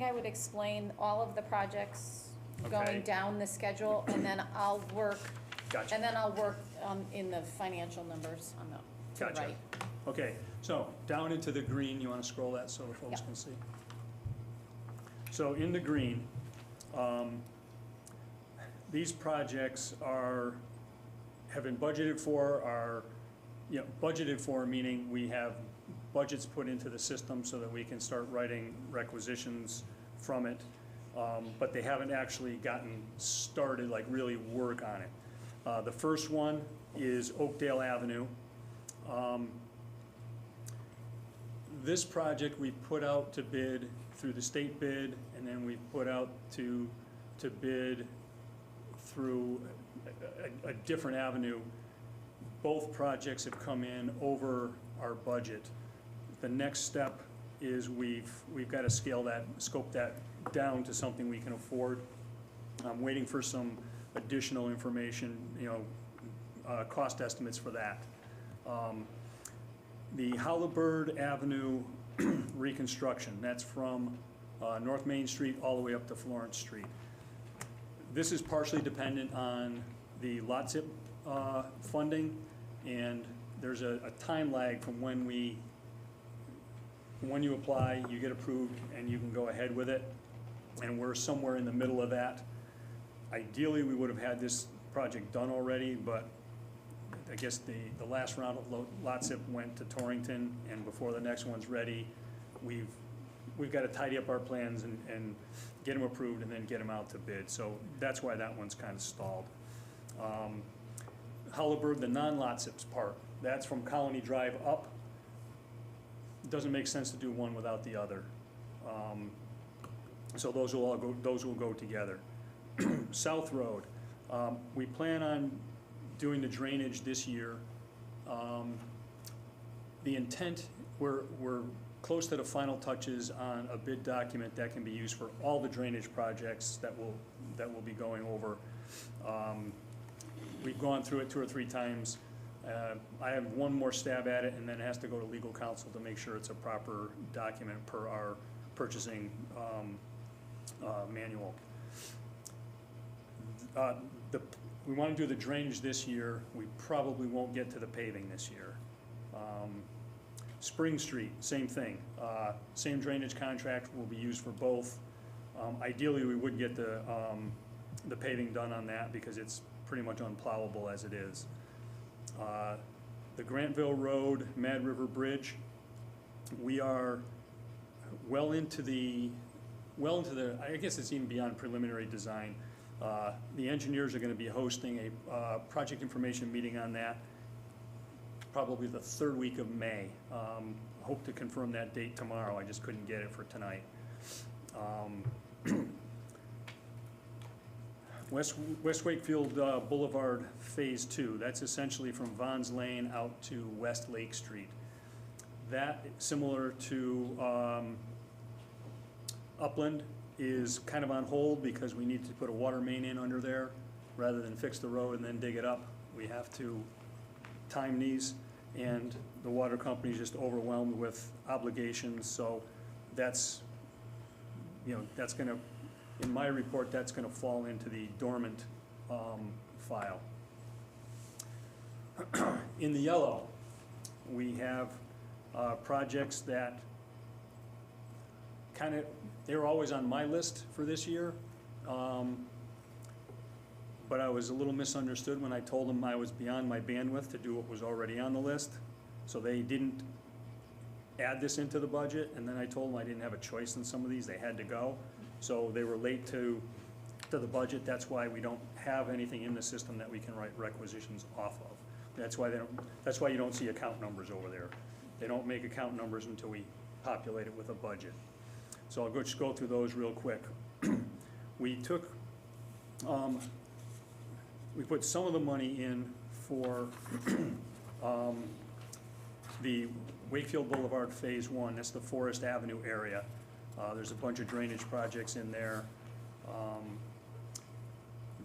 I would explain all of the projects Okay. going down the schedule, and then I'll work. Gotcha. And then I'll work in the financial numbers on the Gotcha. right. Okay, so down into the green, you want to scroll that so the folks can see? So in the green, these projects have been budgeted for, budgeted for meaning we have budgets put into the system so that we can start writing requisitions from it, but they haven't actually gotten started, like really work on it. The first one is Oakdale Avenue. This project we put out to bid through the state bid, and then we put out to bid through a different avenue. Both projects have come in over our budget. The next step is we've got to scope that down to something we can afford. I'm waiting for some additional information, cost estimates for that. The Halliburton Avenue reconstruction, that's from North Main Street all the way up to Florence Street. This is partially dependent on the lot zip funding, and there's a time lag from when you apply, you get approved, and you can go ahead with it. And we're somewhere in the middle of that. Ideally, we would have had this project done already, but I guess the last round of lot zip went to Torrington, and before the next one's ready, we've got to tidy up our plans and get them approved and then get them out to bid. So that's why that one's kind of stalled. Halliburton, the non-lot zips part, that's from Colony Drive up. It doesn't make sense to do one without the other. So those will go together. South Road, we plan on doing the drainage this year. The intent, we're close to the final touches on a bid document that can be used for all the drainage projects that will be going over. We've gone through it 2 or 3 times. I have one more stab at it, and then it has to go to legal counsel to make sure it's a proper document per our purchasing manual. We want to do the drainage this year. We probably won't get to the paving this year. Spring Street, same thing. Same drainage contract will be used for both. Ideally, we would get the paving done on that because it's pretty much unplowable as it is. The Grantville Road, Mad River Bridge, we are well into the, I guess it's even beyond preliminary design. The engineers are going to be hosting a project information meeting on that probably the 3rd week of May. Hope to confirm that date tomorrow. I just couldn't get it for tonight. West Wakefield Boulevard Phase 2, that's essentially from Vons Lane out to West Lake Street. That, similar to Upland, is kind of on hold because we need to put a water main in under there. Rather than fix the road and then dig it up, we have to time these, and the water company's just overwhelmed with obligations, so that's, that's gonna, in my report, that's gonna fall into the dormant file. In the yellow, we have projects that they were always on my list for this year, but I was a little misunderstood when I told them I was beyond my bandwidth to do what was already on the list. So they didn't add this into the budget, and then I told them I didn't have a choice in some of these, they had to go. So they were late to the budget. That's why we don't have anything in the system that we can write requisitions off of. That's why you don't see account numbers over there. They don't make account numbers until we populate it with a budget. So I'll just go through those real quick. We took, we put some of the money in for the Wakefield Boulevard Phase 1, that's the Forest Avenue area. There's a bunch of drainage projects in there.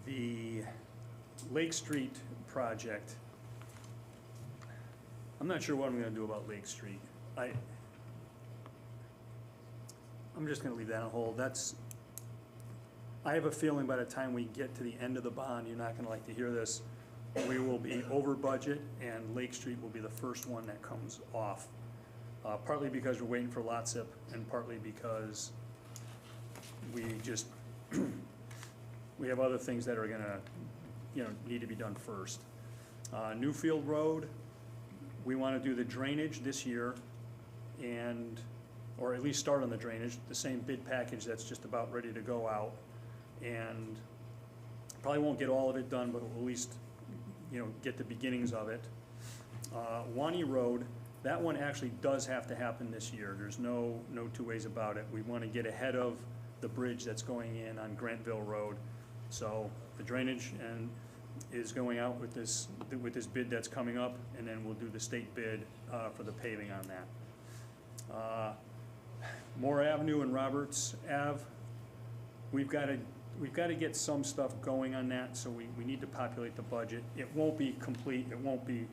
The Lake Street project, I'm not sure what I'm gonna do about Lake Street. I'm just gonna leave that on hold. I have a feeling by the time we get to the end of the bond, you're not gonna like to hear this, we will be over budget and Lake Street will be the first one that comes off. Partly because we're waiting for lot zip and partly because we just, we have other things that are gonna, need to be done first. Newfield Road, we wanna do the drainage this year or at least start on the drainage, the same bid package that's just about ready to go out. And probably won't get all of it done, but we'll at least, get the beginnings of it. Wani Road, that one actually does have to happen this year. There's no two ways about it. We want to get ahead of the bridge that's going in on Grantville Road. So the drainage is going out with this bid that's coming up, and then we'll do the state bid for the paving on that. Moore Avenue and Roberts Ave, we've got to get some stuff going on that, so we need to populate the budget. It won't be complete, it won't be,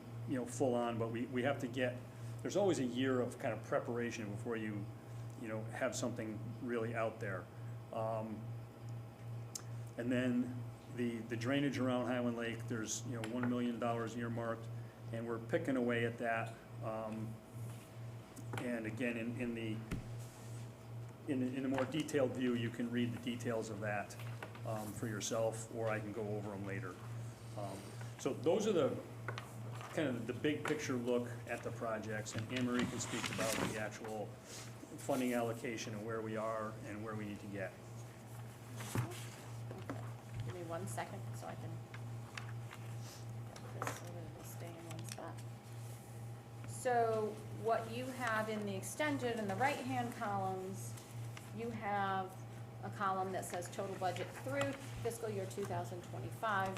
full on, but we have to get, there's always a year of kind of preparation before you have something really out there. And then the drainage around Highland Lake, there's, $1 million earmarked, and we're picking away at that. And again, in a more detailed view, you can read the details of that for yourself, or I can go over them later. So those are the kind of the big picture look at the projects, and Anne Marie can speak about the actual funding allocation and where we are and where we need to get. Give me 1 second so I can get this so that it'll stay in one spot. So what you have in the extended in the right-hand columns, you have a column that says total budget through fiscal year 2025.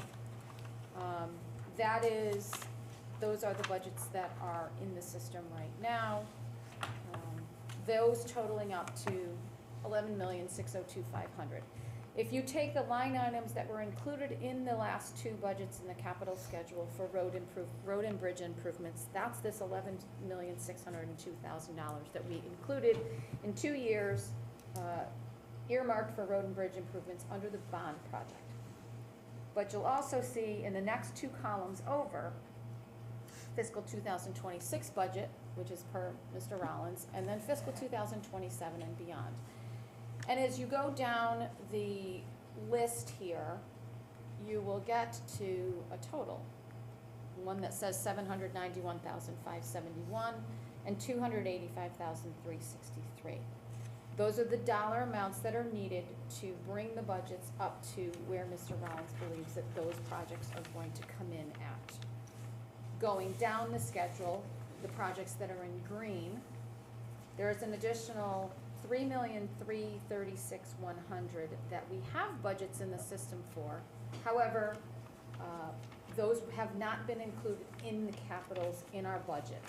Those are the budgets that are in the system right now. Those totaling up to $11,602,500. If you take the line items that were included in the last two budgets in the capital schedule for road and bridge improvements, that's this $11,602,000 that we included in 2 years, earmarked for road and bridge improvements under the bond project. But you'll also see in the next two columns over, fiscal 2026 budget, which is per Mr. Rollins, and then fiscal 2027 and beyond. And as you go down the list here, you will get to a total. One that says $791,571 and $285,363. Those are the dollar amounts that are needed to bring the budgets up to where Mr. Rollins believes that those projects are going to come in at. Going down the schedule, the projects that are in green, there is an additional $3,336,100 that we have budgets in the system for, However, those have not been included in the capitals in our budget,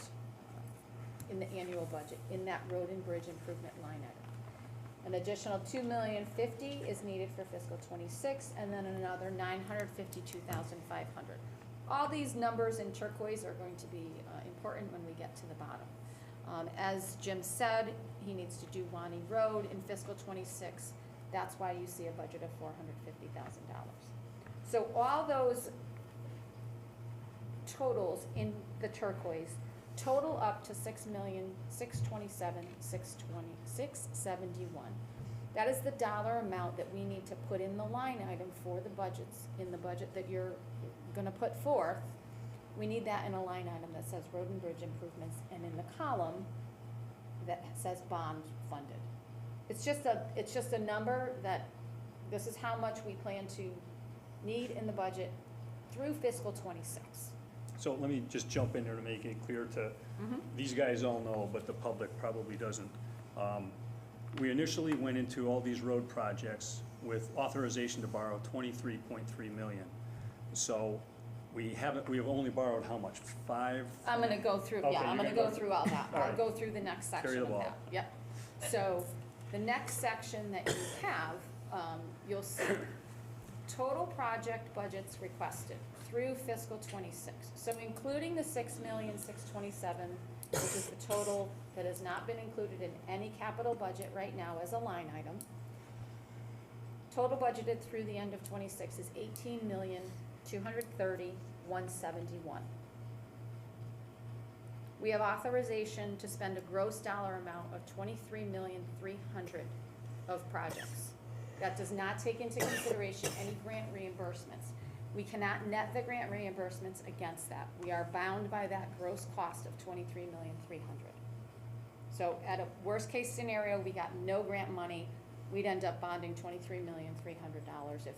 in the annual budget, in that road and bridge improvement line item. An additional $2,050,000 is needed for fiscal '26, and then another $952,500. All these numbers in turquoise are going to be important when we get to the bottom. As Jim said, he needs to do Wani Road in fiscal '26. That's why you see a budget of $450,000. So all those totals in the turquoise total up to $6,627,671. That is the dollar amount that we need to put in the line item for the budgets, in the budget that you're gonna put forth. We need that in a line item that says road and bridge improvements, and in the column that says bond funded. It's just a number that, this is how much we plan to need in the budget through fiscal '26. So let me just jump in there to make it clear to, these guys all know, but the public probably doesn't. We initially went into all these road projects with authorization to borrow $23.3 million. So we have only borrowed how much? I'm gonna go through, Okay, yeah, I'm you're gonna gonna go through all that. All I'll right. go through the next section Carry the of ball. that. Yep. So the next section that you have, you'll see total project budgets requested through fiscal '26. So including the $6,627,000, which is the total that has not been included in any capital budget right now as a line item. Total budgeted through the end of '26 is $18,230,171. We have authorization to spend a gross dollar amount of $23,300,000 of projects. That does not take into consideration any grant reimbursements. We cannot net the grant reimbursements against that. We are bound by that gross cost of $23,300,000. So at a worst-case scenario, we got no grant money, we'd end up bonding $23,300,000 if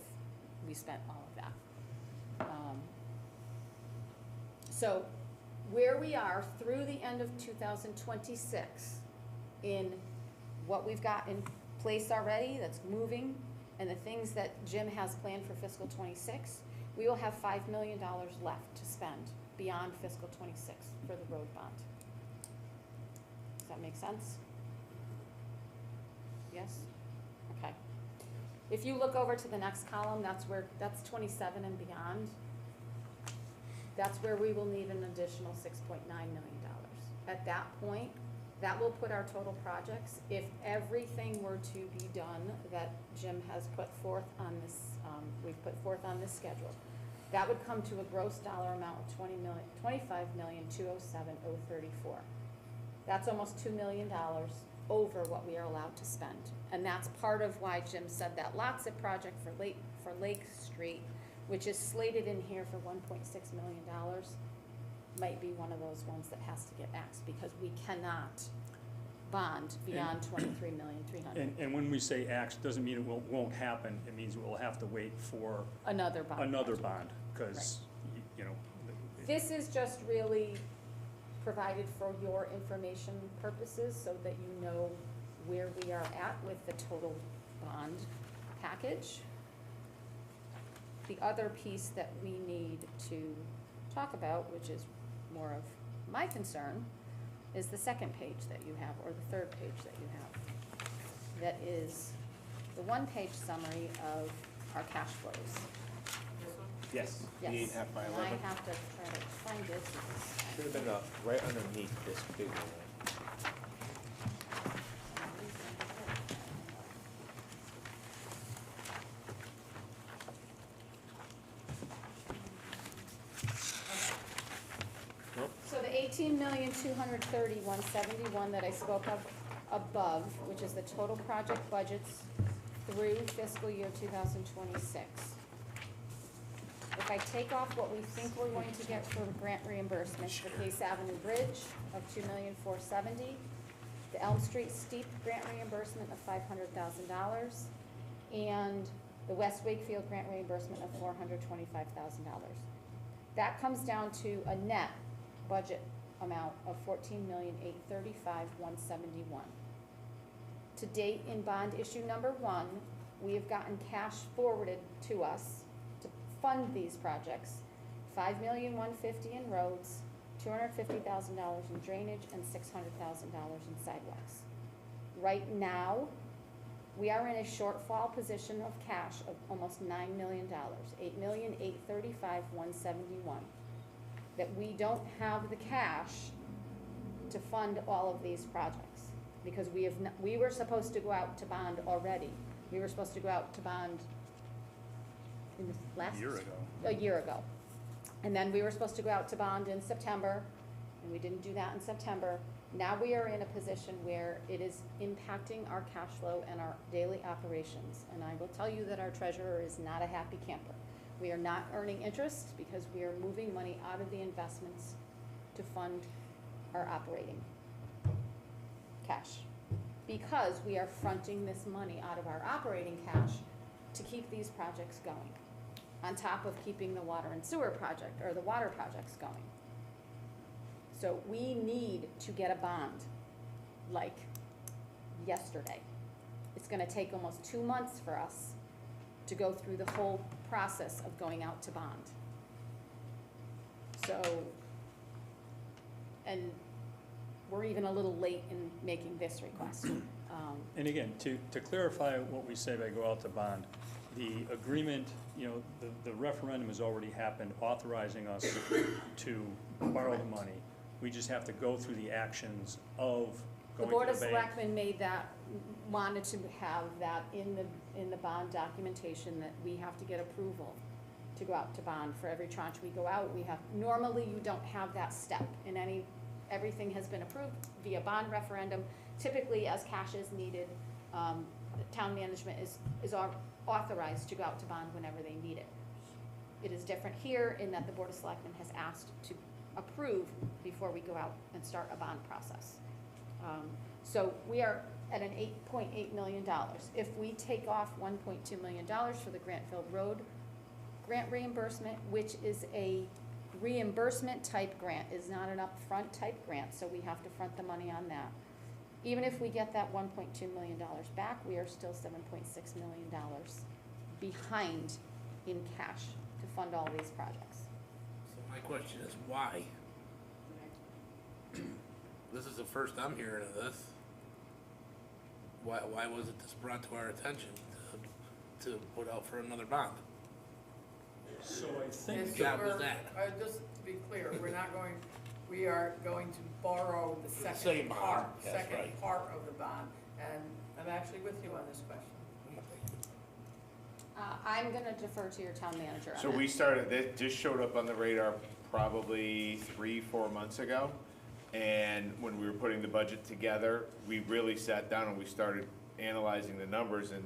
we spent all of that. So where we are through the end of 2026 in what we've got in place already that's moving and the things that Jim has planned for fiscal '26, we will have $5 million left to spend beyond fiscal '26 for the road bond. Does that make sense? Yes? Okay. If you look over to the next column, that's 27 and beyond. That's where we will need an additional $6.9 million. At that point, that will put our total projects, if everything were to be done that Jim has put forth on this, we've put forth on this schedule, that would come to a gross dollar amount of $25,207,034. That's almost $2 million over what we are allowed to spend. And that's part of why Jim said that LOTSIP project for Lake Street, which is slated in here for $1.6 million, might be one of those ones that has to get axed, because we cannot bond beyond $23,300,000. And when we say axe, doesn't mean it won't happen, it means we'll have to wait for Another bond. another bond, because, you know. This is just really provided for your information purposes, so that you know where we are at with the total bond package. The other piece that we need to talk about, which is more of my concern, is the second page that you have, or the third page that you have. That is the one-page summary of our cash flows. Yes. Yes. You need half by And 11. I have to try to find it. Should have been right underneath this big one. So the $18,230,171 that I spoke of above, which is the total project budgets through fiscal year 2026. If I take off what we think we're going to get for grant reimbursements for Case Avenue Bridge of $2,470,000, the Elm Street Steep grant reimbursement of $500,000, and the West Wakefield grant reimbursement of $425,000. That comes down to a net budget amount of $14,835,171. To date, in bond issue number 1, we have gotten cash forwarded to us fund these projects. $5,150,000 in roads, $250,000 in drainage, and $600,000 in sidewalks. Right now, we are in a shortfall position of cash of almost $9 million, $8,835,171. That we don't have the cash to fund all of these projects, because we were supposed to go out to bond already. We were supposed to go out to bond in the last? A year ago. And then we were supposed to go out to bond in September, and we didn't do that in September. Now we are in a position where it is impacting our cash flow and our daily operations. And I will tell you that our treasurer is not a happy camper. We are not earning interest because we are moving money out of the investments to fund our operating cash. Because we are fronting this money out of our operating cash to keep these projects going, on top of keeping the water and sewer project, or the water projects going. So we need to get a bond, like yesterday. It's gonna take almost 2 months for us to go through the whole process of going out to bond. So, and we're even a little late in making this request. And again, to clarify what we say by go out to bond, the agreement, the referendum has already happened authorizing us to borrow the money. We just have to go through the actions of The going Board to of the bank. Selectmen wanted to have that in the bond documentation, that we have to get approval to go out to bond for every tranche we go out. Normally you don't have that step in everything has been approved via bond referendum. Typically, as cash is needed, town management is authorized to go out to bond whenever they need it. It is different here in that the Board of Selectmen has asked to approve before we go out and start a bond process. So we are at an $8.8 million. If we take off $1.2 million for the Grant-Filled Road grant reimbursement, which is a reimbursement type grant, is not an upfront type grant, so we have to front the money on that. Even if we get that $1.2 million back, we are still $7.6 million behind in cash to fund all these projects. So my question is why? This is the first I'm hearing of this. Why wasn't this brought to our attention to put out for another bond? So I think That was that. Just to be clear, we are going to borrow the Same second bond, part, that's right. part of the bond, and I'm actually with you on this question. I'm gonna defer to your town manager on So that. we started, this just showed up on the radar probably 3-4 months ago. And when we were putting the budget together, we really sat down and we started analyzing the numbers, and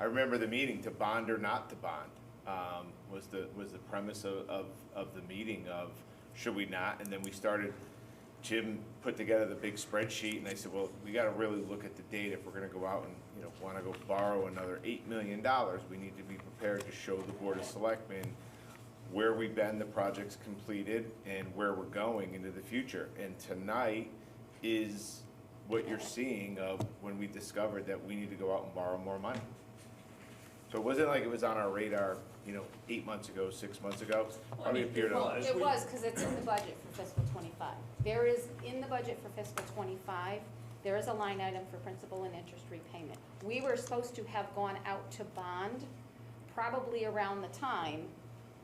I remember the meeting, to bond or not to bond, was the premise of the meeting of should we not? And then Jim put together the big spreadsheet, and I said, well, we gotta really look at the data. If we're gonna go out and, wanna go borrow another $8 million, we need to be prepared to show the Board of Selectmen where we've been, the projects completed, and where we're going into the future. And tonight is what you're seeing of when we discovered that we need to go out and borrow more money. So it wasn't like it was on our radar, 8 months ago, 6 months ago. Probably appeared on. It was, because it's in the budget for fiscal '25. There is, in the budget for fiscal '25, there is a line item for principal and interest repayment. We were supposed to have gone out to bond probably around the time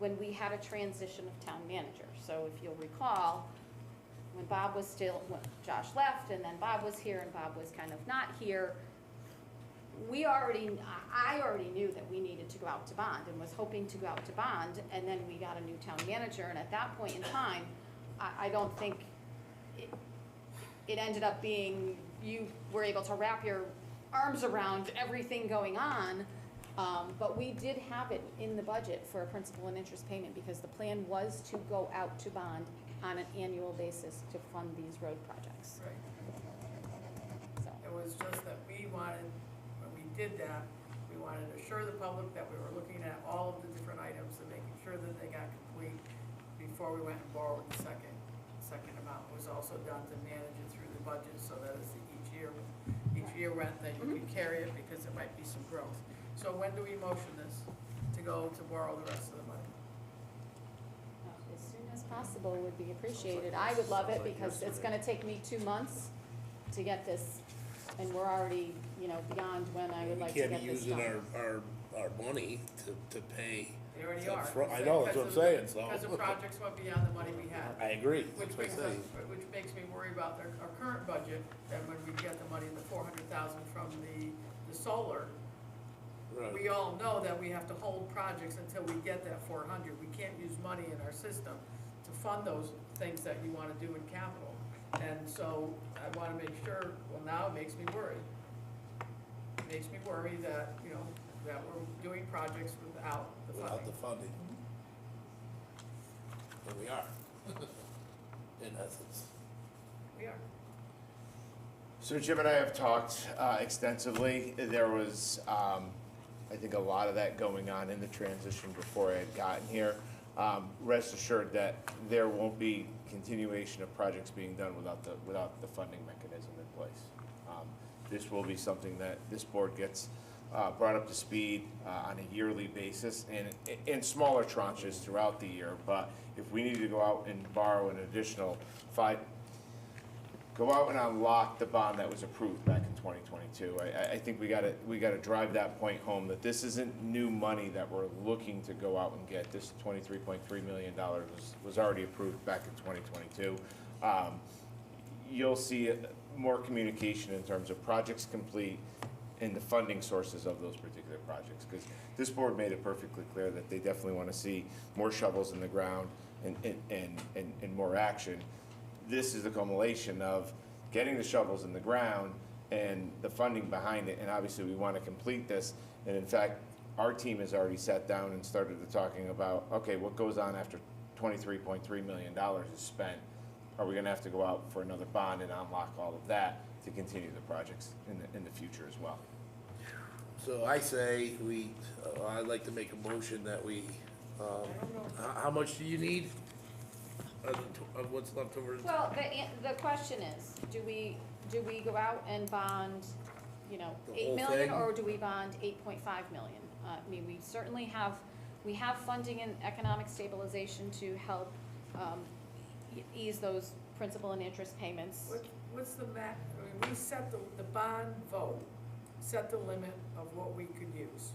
when we had a transition of town manager. So if you'll recall, when Josh left, and then Bob was here, and Bob was kind of not here, I already knew that we needed to go out to bond, and was hoping to go out to bond, and then we got a new town manager, and at that point in time, I don't think it ended up being, you were able to wrap your arms around everything going on. But we did have it in the budget for a principal and interest payment, because the plan was to go out to bond on an annual basis to fund these road projects. Right. So. It was just that we wanted, when we did that, we wanted to assure the public that we were looking at all of the different items and making sure that they got complete before we went and borrowed the second amount. It was also done to manage it through the budget, so that as each year went, that you could carry it, because there might be some growth. So when do we motion this? to go to borrow the rest of the money? As soon as possible would be appreciated. I would love it because it's gonna take me 2 months to get this, and we're already, beyond when I would like to We get can't be this using done. our money to pay. They already up are. front. I know, that's what I'm saying, so. Because the projects went beyond the money we had. I agree, Which that's what I'm brings us, saying. which makes me worry about our current budget, and when we get the money, the 400,000 from the solar. Right. We all know that we have to hold projects until we get that 400. We can't use money in our system to fund those things that you wanna do in capital. And so I wanna make sure, well, now it makes me worry. It makes me worry that, that we're doing projects without the funding. Without the funding. And we are, in essence. We are. So Jim and I have talked extensively. There was, I think, a lot of that going on in the transition before I had gotten here. Rest assured that there won't be continuation of projects being done without the funding mechanism in place. This will be something that this board gets brought up to speed on a yearly basis and in smaller tranches throughout the year. But if we need to go out and borrow an additional go out and unlock the bond that was approved back in 2022. I think we gotta drive that point home, that this isn't new money that we're looking to go out and get. This $23.3 million was already approved back in 2022. You'll see more communication in terms of projects complete and the funding sources of those particular projects, because this board made it perfectly clear that they definitely want to see more shovels in the ground and more action. This is the culmination of getting the shovels in the ground and the funding behind it, and obviously we want to complete this. And in fact, our team has already sat down and started talking about, okay, what goes on after $23.3 million is spent? Are we gonna have to go out for another bond and unlock all of that to continue the projects in the future as well? So I say I'd like to make a motion that we, how much do you need of what's left over? Well, the question is, do we go out and bond, The 8 whole million, thing? or do we bond 8.5 million? I mean, we certainly have funding in economic stabilization to help ease those principal and interest payments. What's the max, we set the bond vote, set the limit of what we could use.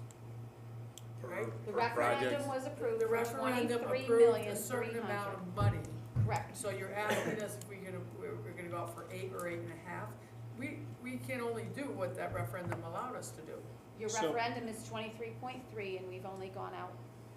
Right? The referendum was approved The for referendum 23 approved million, a certain 300. amount of money. Correct. So you're asking us if we're gonna go out for 8 or 8.5? We can only do what that referendum allowed us to do. Your So- referendum is 23.3, and we've only gone out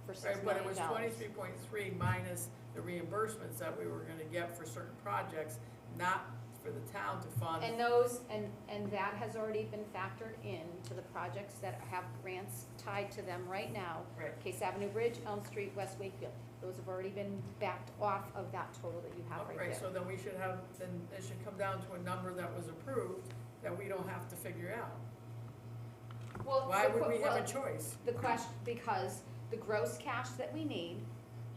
for $6 Right, but million. it was 23.3 minus the reimbursements that we were gonna get for certain projects, not for the town to fund. And that has already been factored into the projects that have grants tied to them right now. Right. Case Avenue Bridge, Elm Street, West Wakefield. Those have already been backed off of that total that you have right Right, there. so then it should come down to a number that was approved, that we don't have to figure out. Well, Why would we have well, a choice? The question, because the gross cash that we need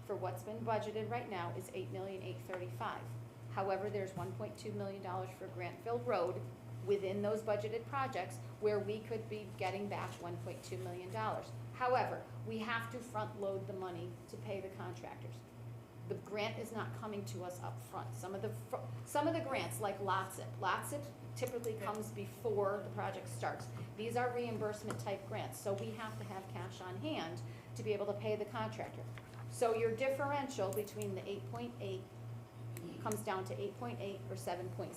for what's been budgeted right now is $8,835,000. However, there's $1.2 million for Grantville Road within those budgeted projects where we could be getting back $1.2 million. However, we have to front load the money to pay the contractors. The grant is not coming to us up front. Some of the grants, like LOTSIP typically comes before the project starts. These are reimbursement type grants, so we have to have cash on hand to be able to pay the contractor. So your differential between the 8.8 comes down to 8.8 or 7.6.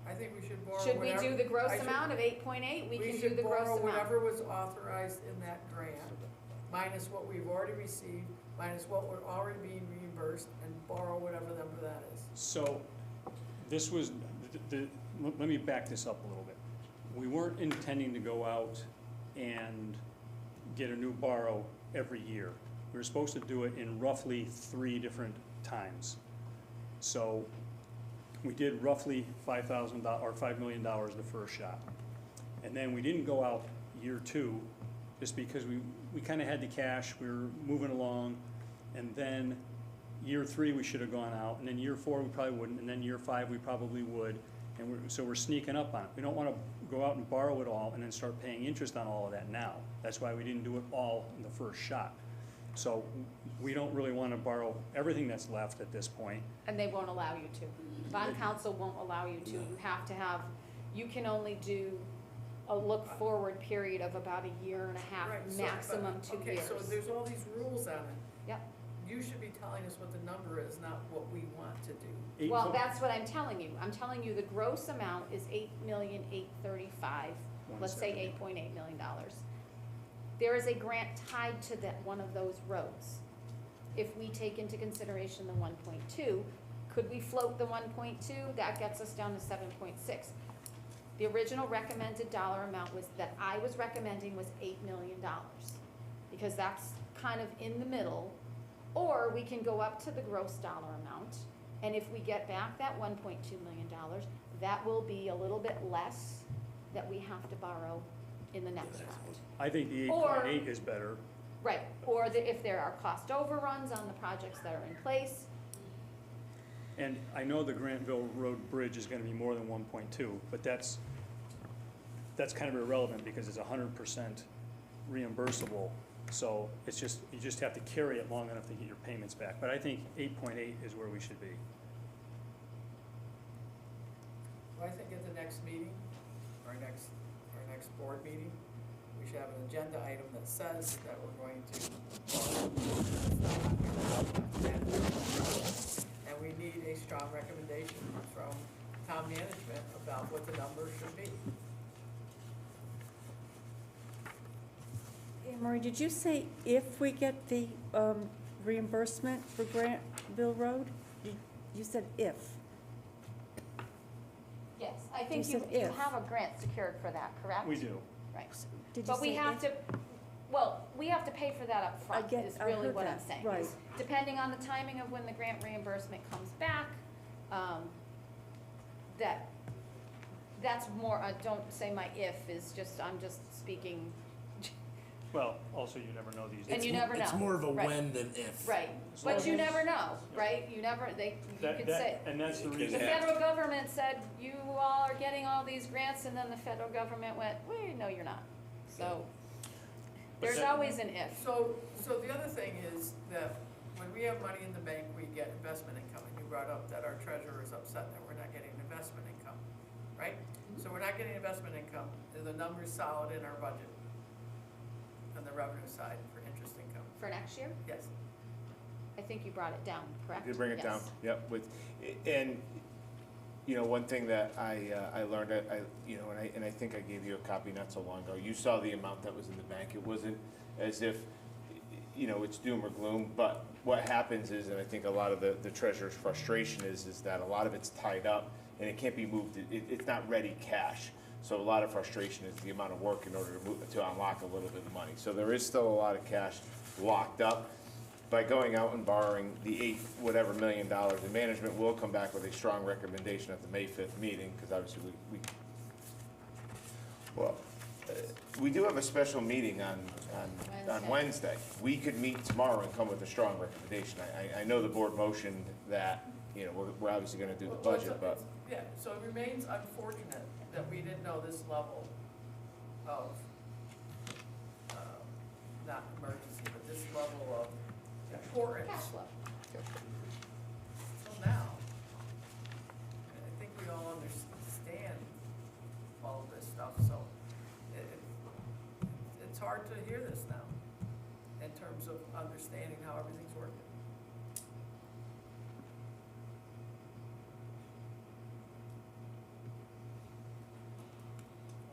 I think we should borrow Should we whatever- do the gross I should- amount of 8.8? We can do should the gross borrow amount. whatever was authorized in that grant, minus what we've already received, minus what we're already being reimbursed, and borrow whatever number that is. So, this was, let me back this up a little bit. We weren't intending to go out and get a new borrow every year. We were supposed to do it in roughly 3 different times. So, we did roughly $5,000 or $5 million the first shot. And then we didn't go out year 2, just because we kind of had the cash, we were moving along. And then year 3, we should have gone out, and then year 4, we probably wouldn't, and then year 5, we probably would. And so we're sneaking up on it. We don't want to go out and borrow it all and then start paying interest on all of that now. That's why we didn't do it all in the first shot. So we don't really want to borrow everything that's left at this point. And they won't allow you to. Bond council won't allow you to. You have to have, you can only do a look-forward period of about a year and a half, Right, so, maximum but- 2 years. Okay, so there's all these rules on it. Yep. You should be telling us what the number is, not what we want to do. Well, that's what I'm telling you. I'm telling you the gross amount is $8,835,000, let's say $8.8 million. There is a grant tied to that, one of those roads. If we take into consideration the 1.2, could we float the 1.2? That gets us down to 7.6. The original recommended dollar amount that I was recommending was $8 million, because that's kind of in the middle. Or we can go up to the gross dollar amount, and if we get back that $1.2 million, that will be a little bit less that we have to borrow in the next round. I think the Or- 8.8 is better. Right, or if there are cost overruns on the projects that are in place. And I know the Grantville Road Bridge is gonna be more than 1.2, but that's kind of irrelevant because it's 100% reimbursable. So it's just, you just have to carry it long enough to get your payments back. But I think 8.8 is where we should be. Well, I think at the next meeting, our next board meeting, we should have an agenda item that says that we're going to, and we need a strong recommendation from town management about what the number should be. Anne Marie, did you say if we get the reimbursement for Grantville Road? You said if. Yes, I think You you said if. have a grant secured for that, correct? We do. Right. Did you But we say have if? to, well, we have to pay for that up front, is I really heard what I'm that, saying. right. Depending on the timing of when the grant reimbursement comes back, that's more, don't say my if, is just, I'm just speaking, Well, also you never know these days. and you never know. It's more of a Right. when than if. Right, but you never know, right? You never, you could say. And that's the The reason. The federal government said, you all are getting all these grants, and then the federal government went, wait, no, you're not. So, there's always an if. So the other thing is that when we have money in the bank, we get investment income, and you brought up that our treasurer is upset that we're not getting investment income, right? So we're not getting investment income, the number's solid in our budget on the revenue side for interest income. For next year? Yes. I think you brought it down, correct? You bring it down, Yes. yep, and, one thing that I learned, and I think I gave you a copy not so long ago, you saw the amount that was in the bank, it wasn't as if, it's doom or gloom, but what happens is, and I think a lot of the treasurer's frustration is that a lot of it's tied up, and it can't be moved, it's not ready cash. So a lot of frustration is the amount of work in order to unlock a little bit of money. So there is still a lot of cash locked up. By going out and borrowing the $8 million, the management will come back with a strong recommendation at the May 5th meeting, because obviously we do have a special meeting on Wednesday. We could meet tomorrow and come with a strong recommendation. I know the board motioned that, we're obviously gonna do the budget, but. Yeah, so it remains unfortunate that we didn't know this level of, not emergency, but this level of importance. Cash flow. Till now. And I think we all understand all of this stuff, so it's hard to hear this now in terms of understanding how everything's working.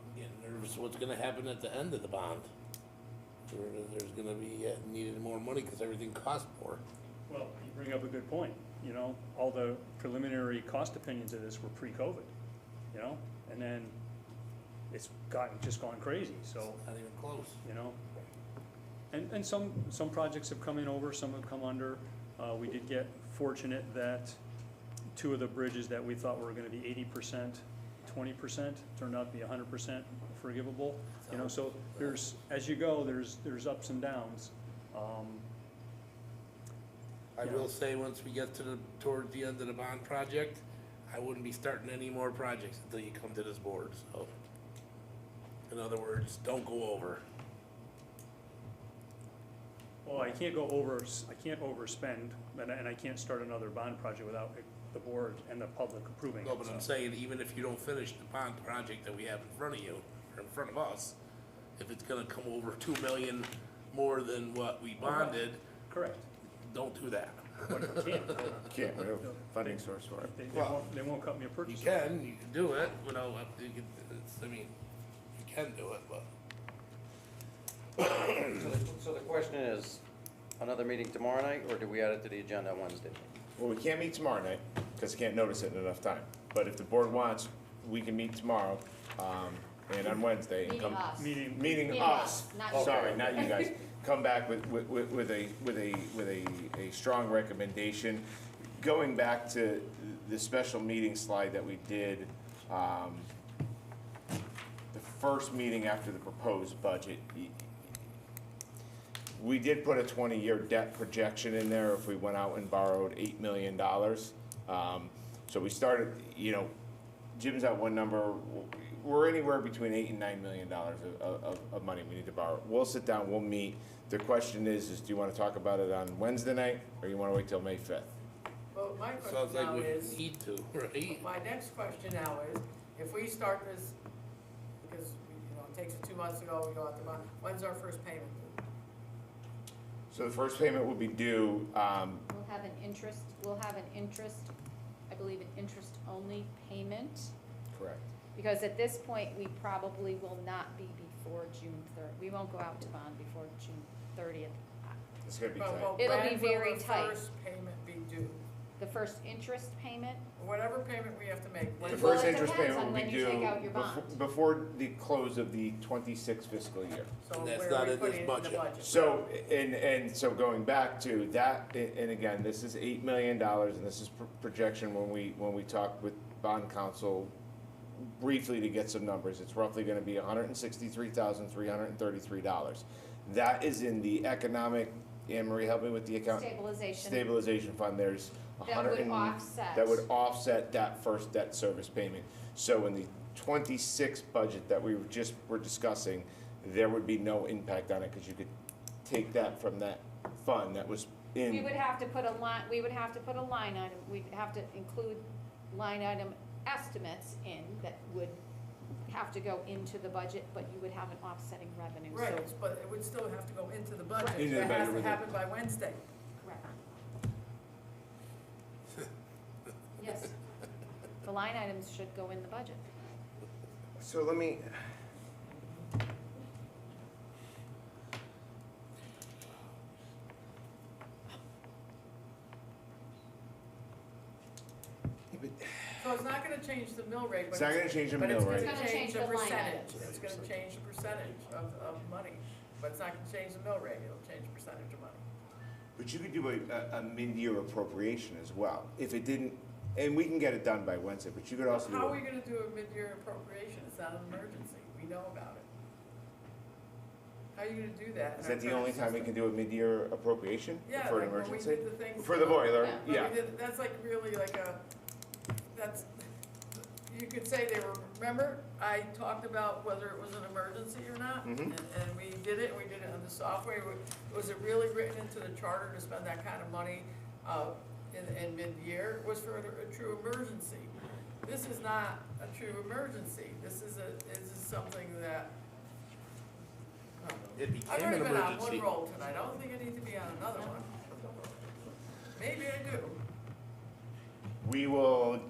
I'm getting nervous what's gonna happen at the end of the bond. There's gonna be needed more money because everything costs more. Well, you bring up a good point, all the preliminary cost opinions of this were pre-COVID, and then it's just gone crazy, so. Not even close. And some projects have come in over, some have come under. We did get fortunate that two of the bridges that we thought were gonna be 80%, 20%, turned out to be 100% forgivable. So as you go, there's ups and downs. I will say, once we get toward the end of the bond project, I wouldn't be starting any more projects until you come to this board, so. In other words, don't go over. Well, I can't overspend, and I can't start another bond project without the board and the public approving it. No, but I'm so. saying, even if you don't finish the bond project that we have in front of you, or in front of us, if it's gonna come over 2 million more than what we bonded, Correct. don't do that. But I can't. Can't, we have funding source for it. They won't cut me a You purchase order. can do it, you know, you can, I mean, you can do it, but. So the question is, another meeting tomorrow night, or do we add it to the agenda on Wednesday? Well, we can't meet tomorrow night, because we can't notice it in enough time. But if the board wants, we can meet tomorrow, and on Wednesday. and come- Meeting Meeting us, us, not you. sorry, not you guys. Come back with a strong recommendation. Going back to the special meeting slide that we did, the first meeting after the proposed budget, we did put a 20-year debt projection in there if we went out and borrowed $8 million. So we started, Jim's at one number, we're anywhere between $8 and $9 million of money we need to borrow. We'll sit down, we'll meet. The question is do you want to talk about it on Wednesday night, or you want to wait till May 5th? Well, my question Sounds like now we is, need to, right? my next question now is, if we start this, because, it takes it 2 months to go, we go out the bond, when's our first payment due? So the first payment will be due, We'll have an interest, I believe an interest-only payment, correct. because at this point, we probably will not be before June 3rd. We won't go out to bond before June 30th. It's gonna be But- tight. but It'll when be will very the tight. first payment be due? The first interest payment, Whatever payment we have to make. when- The Well, first it interest depends payment on will be when you due take out your bond. before the close of the 26 fiscal year. So And that's where not are we in this putting it in the budget. budget? So, and so going back to that, and again, this is $8 million, and this is projection when we talked with bond counsel briefly to get some numbers. It's roughly gonna be $163,333. That is in the economic, Anne Marie, help me with the account. Stabilization fund, there's that would offset. that would offset that first debt service payment. So in the 26 budget that we were discussing, there would be no impact on it, because you could take that from that fund that was in. We would have to put a line item, we'd have to include line item estimates in that would have to go into the budget, but you would have an offsetting revenue, so. Right, but it would still have to go into the budget. Into the That has budget to with it. happen by Wednesday. Correct. Yes. The line items should go in the budget. So let me. So it's not gonna change the mill rate, but It's not gonna change the but mill it's rate. gonna change the line percentage. items. It's gonna change the percentage of money, but it's not gonna change the mill rate, it'll change the percentage of money. But you could do a mid-year appropriation as well, if it didn't, and we can get it done by Wednesday, but you could also do. How are we gonna do a mid-year appropriation? It's not an emergency, we know about it. How are you gonna do that? Is in our that the only current time we system? can do a mid-year appropriation Yeah, for an like when we emergency? did the things. For the boiler, Yeah. When yeah. we did- That's like really like that's, you could say they were, remember, I talked about whether it was an emergency or not? Mhm. And we did it on the software. Was it really written into the charter to spend that kind of money, in mid-year? Was for a true emergency. This is not a true emergency. This is something that, It became I've an already been on emergency. one roll tonight. I don't think I need to be on another one. Maybe I do. We will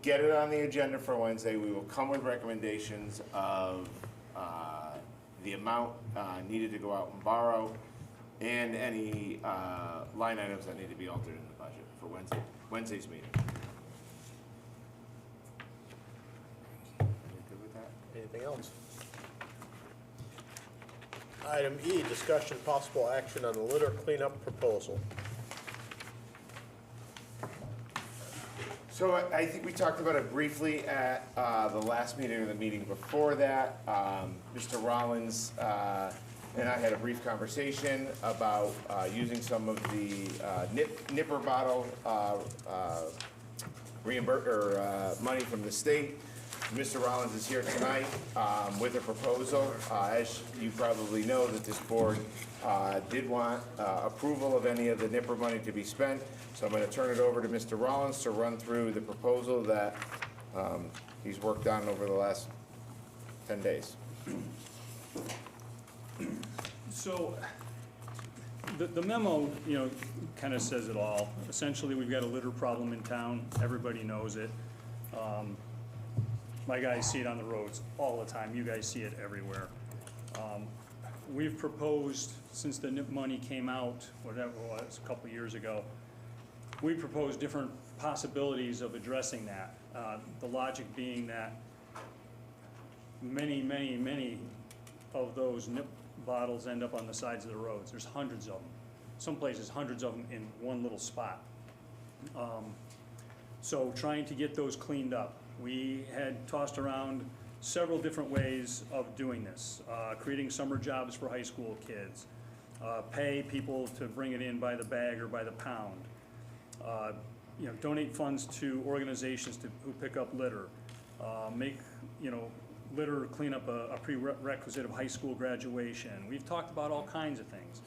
get it on the agenda for Wednesday. We will come with recommendations of the amount needed to go out and borrow, and any line items that need to be altered in the budget for Wednesday's meeting. You good with that? Anything else? Item E, discussion possible action on the litter cleanup proposal. So I think we talked about it briefly at the last meeting or the meeting before that. Mr. Rollins and I had a brief conversation about using some of the nipper bottle money from the state Mr. Rollins is here tonight with a proposal. As you probably know, that this board did want approval of any of the NIPR money to be spent. So I'm going to turn it over to Mr. Rollins to run through the proposal that he's worked on over the last 10 days. So, the memo, you know, kind of says it all. Essentially, we've got a litter problem in town. Everybody knows it. My guys see it on the roads all the time. You guys see it everywhere. We've proposed, since the NIP money came out, whatever it was, a couple years ago, we proposed different possibilities of addressing that. The logic being that many of those NIP bottles end up on the sides of the roads. There's hundreds of them. Some places, hundreds of them in one little spot. So trying to get those cleaned up. We had tossed around several different ways of doing this. Creating summer jobs for high school kids. Pay people to bring it in by the bag or by the pound. You know, donate funds to organizations who pick up litter. Make, you know, litter cleanup a prerequisite of high school graduation. We've talked about all kinds of things.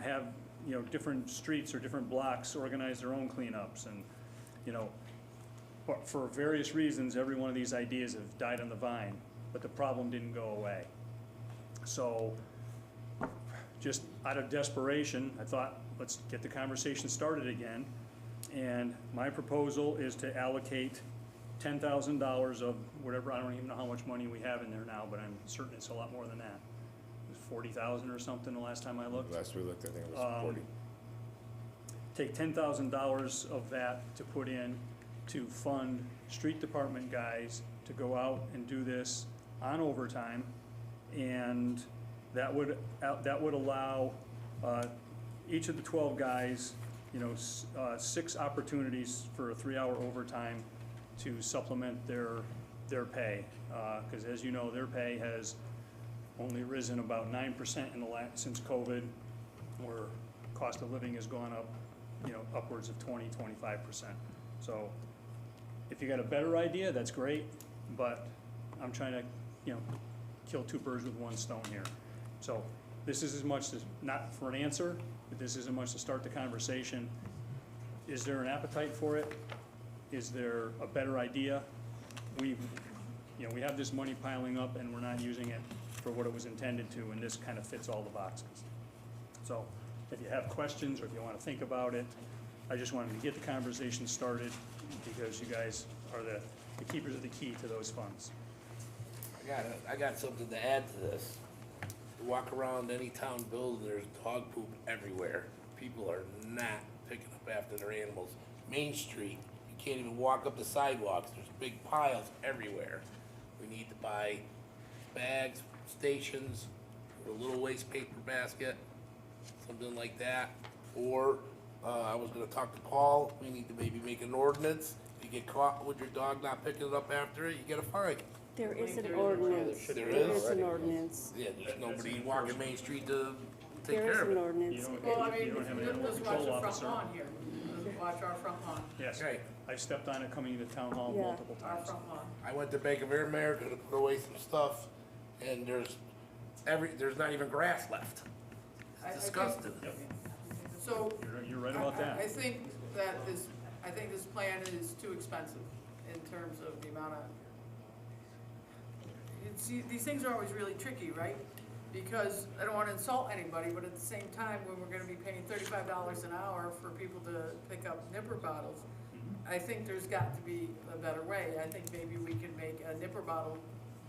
Have, you know, different streets or different blocks organize their own cleanups, and, you know, for various reasons, every one of these ideas have died on the vine, but the problem didn't go away. So, just out of desperation, I thought, let's get the conversation started again. And my proposal is to allocate $10,000 of whatever, I don't even know how much money we have in there now, but I'm certain it's a lot more than that. It was 40,000 or something the last time I looked. Last we looked, I think it was 40. Take $10,000 of that to put in to fund street department guys to go out and do this on overtime, and that would allow each of the 12 guys, you know, 6 opportunities for a 3-hour overtime to supplement their pay, because as you know, their pay has only risen about 9% since COVID, where cost of living has gone up, you know, upwards of 20–25%. So if you got a better idea, that's great, but I'm trying to, you know, kill 2 birds with 1 stone here. So this is as much as, not for an answer, but this is as much to start the conversation. Is there an appetite for it? Is there a better idea? We have this money piling up and we're not using it for what it was intended to, and this kind of fits all the boxes. So if you have questions or if you want to think about it, I just wanted to get the conversation started because you guys are the keepers of the key to those funds. I got something to add to this. You walk around any town building, there's dog poop everywhere. People are not picking up after their animals. Main Street, you can't even walk up the sidewalks. There's big piles everywhere. We need to buy bags, stations, or a little waste paper basket, something like that. Or I was gonna talk to Paul, we need to maybe make an ordinance. If you get caught with your dog not picking it up after it, you get a fine. There is an ordinance. There There is? is an ordinance. Yeah, there's nobody walking Main Street to take There is care of an it. ordinance. Well, I mean, You don't have an animal let's watch control the front officer. lawn here. Let's watch our front lawn. Yes, Right. I've stepped on it coming to town hall Yeah. multiple Our times. front lawn. I went to Bank of America to put away some stuff, and there's not even grass left. I It's think- disgusting. So. You're right about that. I think that this plan is too expensive in terms of the amount of, see, these things are always really tricky, right? Because I don't wanna insult anybody, but at the same time, when we're gonna be paying $35 an hour for people to pick up nipper bottles, I think there's got to be a better way. I think maybe we can make a nipper bottle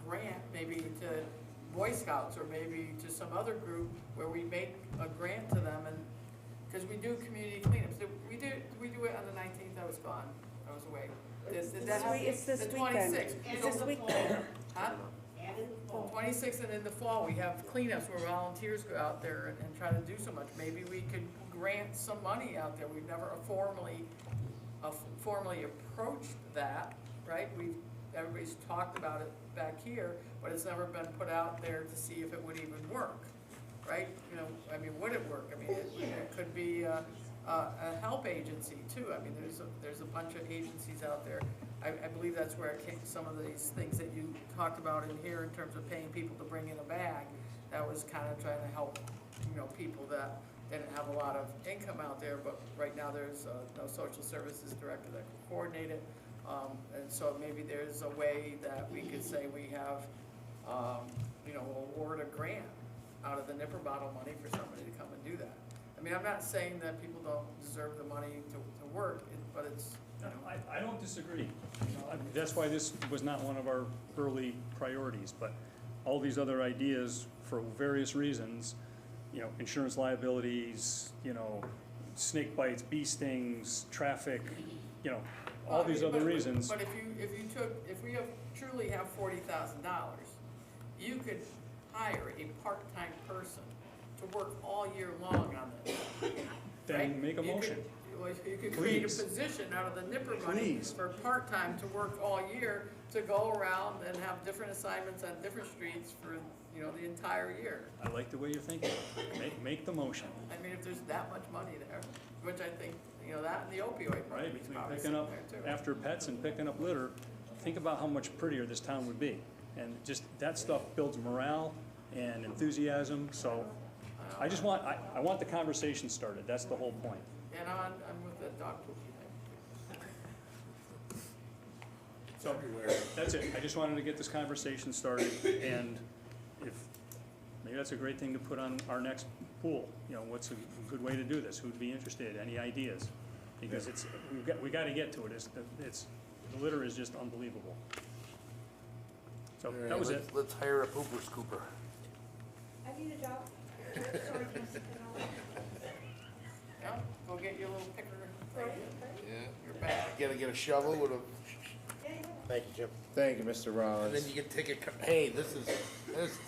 grant, maybe to Boy Scouts, or maybe to some other group, where we make a grant to them, and, because we do community cleanups. Did we do it on the 19th? I was gone, I was away. Did that happen? It's this The weekend. 26th. It's this weekend. Huh? 26th, and in the fall, we have cleanups where volunteers go out there and try to do so much. Maybe we could grant some money out there. We've never formally approached that, right? Everybody's talked about it back here, but it's never been put out there to see if it would even work, right? You know, I mean, would it work? I mean, it could be a help agency too. I mean, there's a bunch of agencies out there. I believe that's where it came, some of these things that you talked about in here in terms of paying people to bring in a bag, that was kind of trying to help, people that didn't have a lot of income out there, but right now there's no social services director that can coordinate it. And so maybe there's a way that we could say we have, award a grant out of the nipper bottle money for somebody to come and do that. I mean, I'm not saying that people don't deserve the money to work, but it's, I don't disagree. That's why this was not one of our early priorities, but all these other ideas, for various reasons, insurance liabilities, snake bites, bee stings, traffic, all these other reasons. But if we truly have $40,000, you could hire a part-time person to work all year long on this. Then right? make a motion. You could create a Please. position out of the nipper money Please. for part-time to work all year, to go around and have different assignments on different streets for, the entire year. I like the way you're thinking. Make the motion. I mean, if there's that much money there, which I think, that and the opioid money Right, is between probably picking sitting up there too. after pets and picking up litter, think about how much prettier this town would be. And just, that stuff builds morale and enthusiasm, so I just want, I want the conversation started, that's the whole point. And I'm with the dog poopy thing. So, that's it, I just wanted to get this conversation started, and maybe that's a great thing to put on our next pool. What's a good way to do this, who'd be interested, any ideas? Because we gotta get to it, the litter is just unbelievable. So, that was it. Let's hire a pooper scooper. I need a job. Yeah, go get your little picker thing. Yeah. Your bag. Gotta get a shovel with a, Thank you, Jim. Thank you, Mr. and Rollins. then you can take a, hey, this is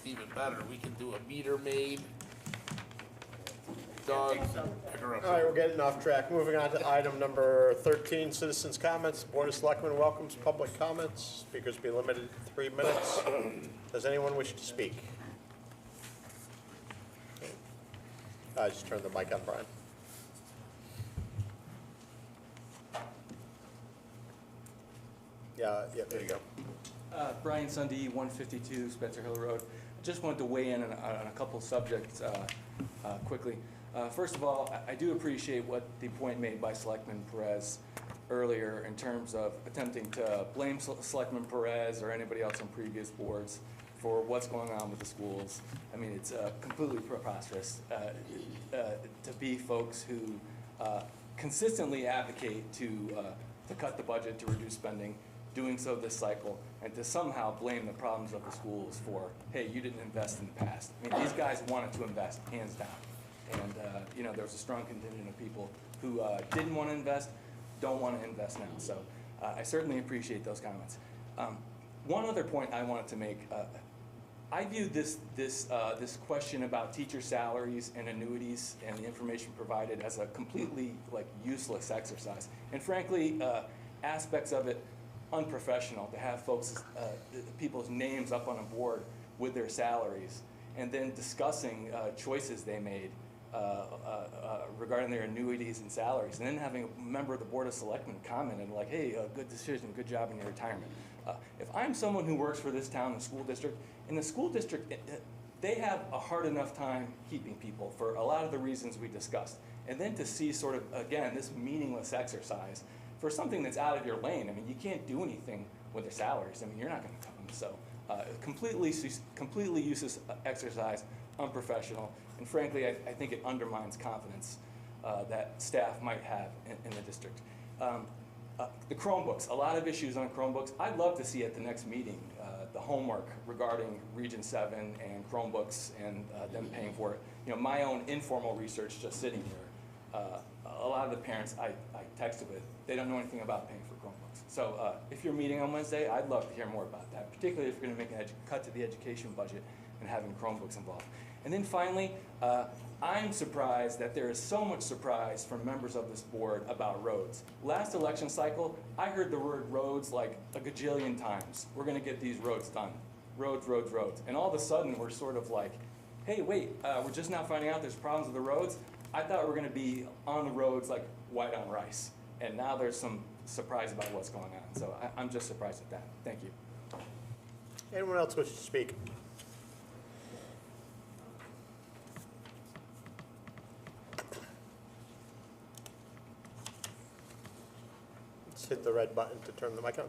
even better. We can do a meter maid. Dog picker up. All right, we're getting off track. Moving on to item number 13, citizens' comments. Board of Selectmen welcomes public comments. Speakers be limited to 3 minutes. Does anyone wish to speak? Just turn the mic on, Brian. Yeah, there you go. Brian Sunday, 152 Spencer Hill Road. I just wanted to weigh in on a couple subjects quickly. First of all, I do appreciate what the point made by Selectman Perez earlier in terms of attempting to blame Selectman Perez or anybody else on previous boards for what's going on with the schools. I mean, it's completely preposterous to be folks who consistently advocate to cut the budget, to reduce spending, doing so this cycle, and to somehow blame the problems of the schools for, hey, you didn't invest in the past. I mean, these guys wanted to invest, hands down. And, there was a strong contingent of people who didn't want to invest, don't want to invest now. So I certainly appreciate those comments. One other point I wanted to make, I view this question about teacher salaries and annuities and the information provided as a completely useless exercise. And frankly, aspects of it unprofessional to have people's names up on a board with their salaries and then discussing choices they made regarding their annuities and salaries, and then having a member of the Board of Selectmen comment and hey, good decision, good job in your retirement. If I'm someone who works for this town and school district, in the school district, they have a hard enough time keeping people for a lot of the reasons we discussed. And then to see sort of, again, this meaningless exercise for something that's out of your lane. I mean, you can't do anything with their salaries. I mean, you're not going to come. So completely useless exercise, unprofessional, and frankly, I think it undermines confidence that staff might have in the district. The Chromebooks, a lot of issues on Chromebooks. I'd love to see at the next meeting the homework regarding Region 7 and Chromebooks and them paying for it. My own informal research just sitting here, a lot of the parents I texted with, they don't know anything about paying for Chromebooks. So if you're meeting on Wednesday, I'd love to hear more about that, particularly if you're going to make a cut to the education budget and having Chromebooks involved. And then finally, I'm surprised that there is so much surprise from members of this board about roads. Last election cycle, I heard the word roads like a gajillion times. We're going to get these roads done. Roads, roads, roads. And all of a sudden, we're sort of like, hey, wait, we're just now finding out there's problems with the roads. I thought we were going to be on the roads like white on rice. And now there's some surprised about what's going on. So I'm just surprised at that. Thank you. Anyone else wish to speak? Let's hit the red button to turn the mic on.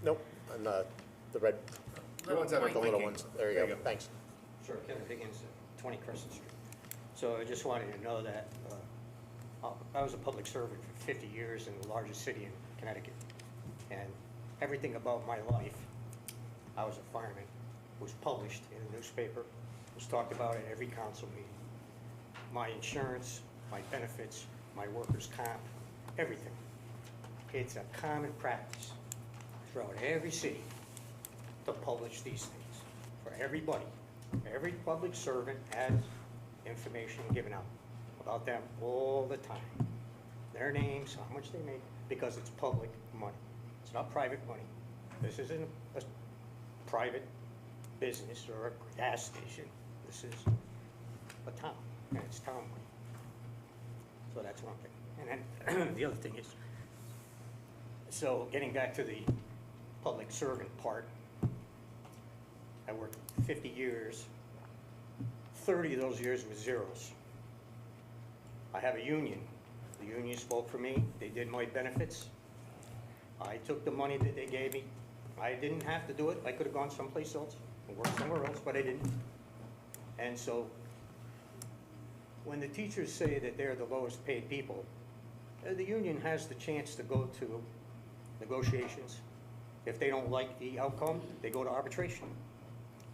Nope, on the red, The ones that are the little blinking. ones. There you go, thanks. Sure, Kevin Higgins, 20 Crescent Street. So I just wanted to know that I was a public servant for 50 years in the largest city in Connecticut. And everything about my life, I was a fireman, was published in the newspaper, was talked about at every council meeting. My insurance, my benefits, my workers' comp, everything. It's a common practice throughout every city to publish these things for everybody. Every public servant has information given out about them all the time. Their names, how much they make, because it's public money. It's not private money. This isn't a private business or a gas station. This is a town, and it's town money. So that's one thing. And then the other thing is, so getting back to the public servant part, I worked 50 years, 30 of those years with zeros. I have a union. The union spoke for me. They did my benefits. I took the money that they gave me. I didn't have to do it. I could have gone someplace else and worked somewhere else, but I didn't. And so when the teachers say that they're the lowest paid people, the union has the chance to go to negotiations. If they don't like the outcome, they go to arbitration.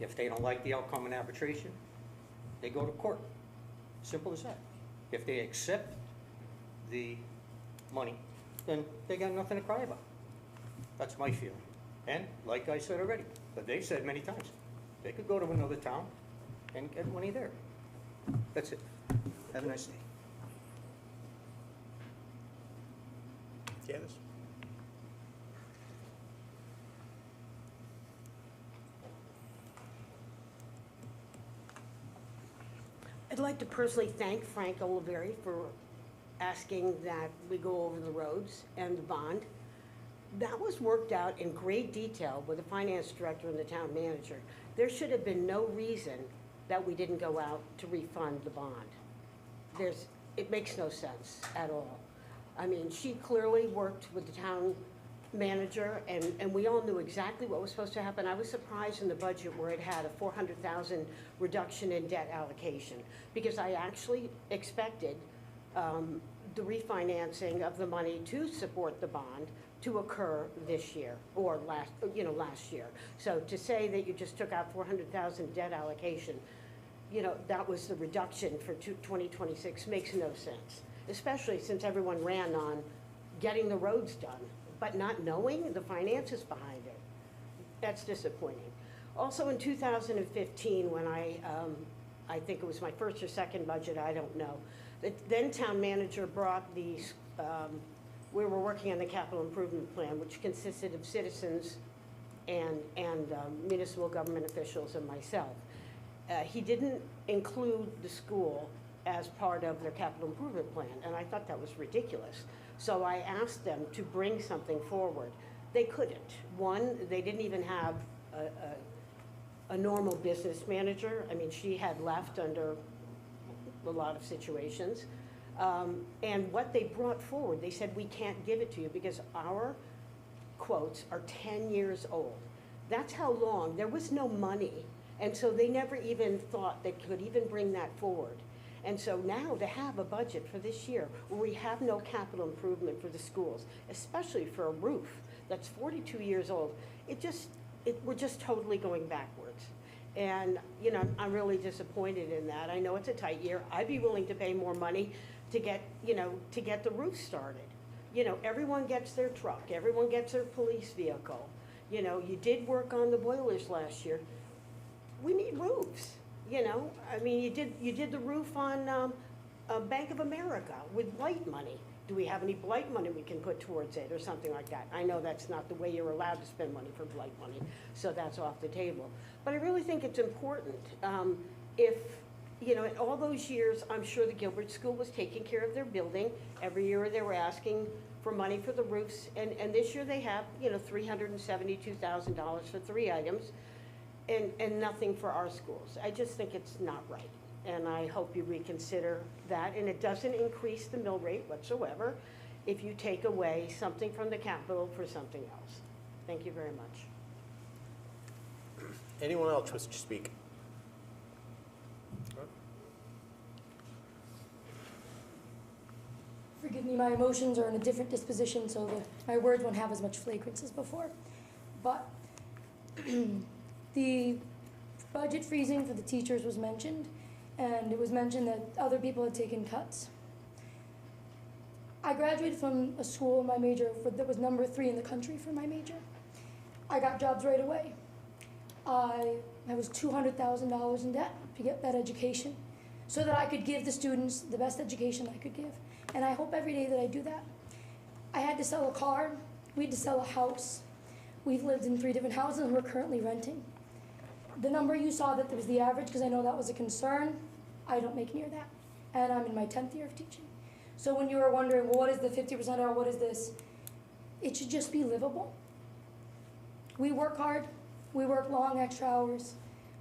If they don't like the outcome in arbitration, they go to court. Simple as that. If they accept the money, then they got nothing to cry about. That's my feeling. And like I said already, but they've said many times, they could go to another town and get money there. That's it. Have a nice day. Candace? I'd like to personally thank Frank Oliveri for asking that we go over the roads and the bond. That was worked out in great detail with the finance director and the town manager. There should have been no reason that we didn't go out to refund the bond. It makes no sense at all. I mean, she clearly worked with the town manager, and we all knew exactly what was supposed to happen. I was surprised in the budget where it had a $400,000 reduction in debt allocation, because I actually expected the refinancing of the money to support the bond to occur this year, or last year. So to say that you just took out $400,000 debt allocation, that was the reduction for 2026 makes no sense, especially since everyone ran on getting the roads done, but not knowing the finances behind it. That's disappointing. Also in 2015, when I think it was my first or second budget, I don't know, the then town manager brought these, we were working on the capital improvement plan, which consisted of citizens and municipal government officials and myself. He didn't include the school as part of their capital improvement plan, and I thought that was ridiculous. So I asked them to bring something forward. They couldn't. One, they didn't even have a normal business manager. I mean, she had left under a lot of situations. And what they brought forward, they said, we can't give it to you because our quotes are 10 years old. That's how long. There was no money. And so they never even thought they could even bring that forward. And so now to have a budget for this year where we have no capital improvement for the schools, especially for a roof that's 42 years old, we're just totally going backwards. And, I'm really disappointed in that. I know it's a tight year. I'd be willing to pay more money to get the roof started. Everyone gets their truck. Everyone gets their police vehicle. You did work on the boilers last year. We need roofs. I mean, you did the roof on Bank of America with blight money. Do we have any blight money we can put towards it or something like that? I know that's not the way you're allowed to spend money for blight money, so that's off the table. But I really think it's important. If you know, in all those years, I'm sure the Gilbert School was taking care of their building. Every year they were asking for money for the roofs, and this year they have, you know, $372,000 for 3 items, and nothing for our schools. I just think it's not right, and I hope you reconsider that, and it doesn't increase the mill rate whatsoever if you take away something from the capital for something else. Thank you very much. Anyone else wish to speak? Forgive me, my emotions are in a different disposition, so my words won't have as much flagrance as before. But the budget freezing for the teachers was mentioned, and it was mentioned that other people had taken cuts. I graduated from a school, my major, that was number 3 in the country for my major. I got jobs right away. I was $200,000 in debt to get that education so that I could give the students the best education I could give. And I hope every day that I do that. I had to sell a car, we had to sell a house. We've lived in 3 different houses and we're currently renting. The number you saw that was the average, because I know that was a concern, I don't make near that. And I'm in my 10th year of teaching. So when you were wondering, well, what is the 50% or what is this? It should just be livable. We work hard, we work long extra hours.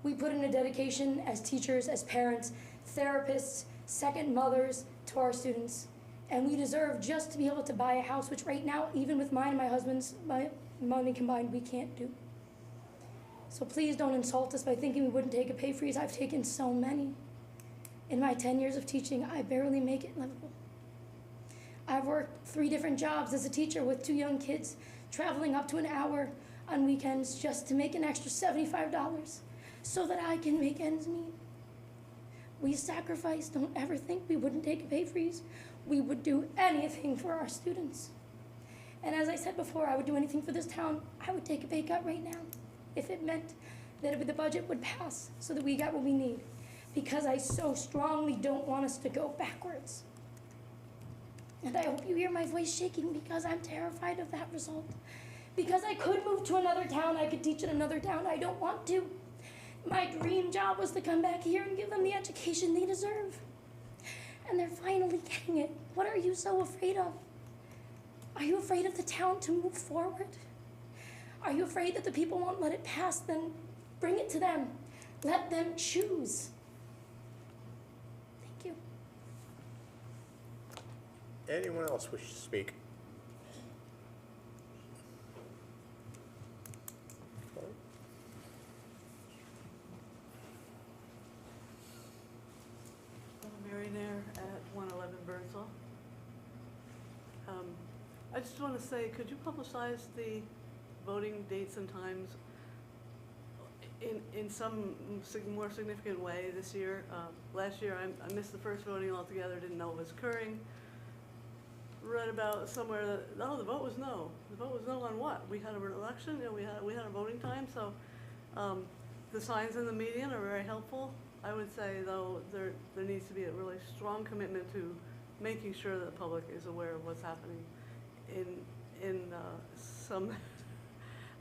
We put in a dedication as teachers, as parents, therapists, second mothers to our students. And we deserve just to be able to buy a house, which right now, even with mine and my husband's money combined, we can't do. So please don't insult us by thinking we wouldn't take a pay freeze. I've taken so many. In my 10 years of teaching, I barely make it livable. I've worked 3 different jobs as a teacher with 2 young kids, traveling up to an hour on weekends just to make an extra $75 so that I can make ends meet. We sacrifice. Don't ever think we wouldn't take a pay freeze. We would do anything for our students. And as I said before, I would do anything for this town. I would take a pay cut right now if it meant that the budget would pass so that we got what we need. Because I so strongly don't want us to go backwards. And I hope you hear my voice shaking because I'm terrified of that result. Because I could move to another town, I could teach in another town. I don't want to. My dream job was to come back here and give them the education they deserve. And they're finally getting it. What are you so afraid of? Are you afraid of the town to move forward? Are you afraid that the people won't let it pass? Then bring it to them. Let them choose. Thank you. Anyone else wish to speak? Mary Nair at 111 Birdsall. I just want to say, could you publicize the voting dates and times in some more significant way this year? Last year, I missed the first voting altogether, didn't know it was occurring. Read about somewhere that, no, the vote was no. The vote was no on what? We had an election, and we had a voting time, so the signs in the median are very helpful. I would say, though, there needs to be a really strong commitment to making sure that the public is aware of what's happening in some,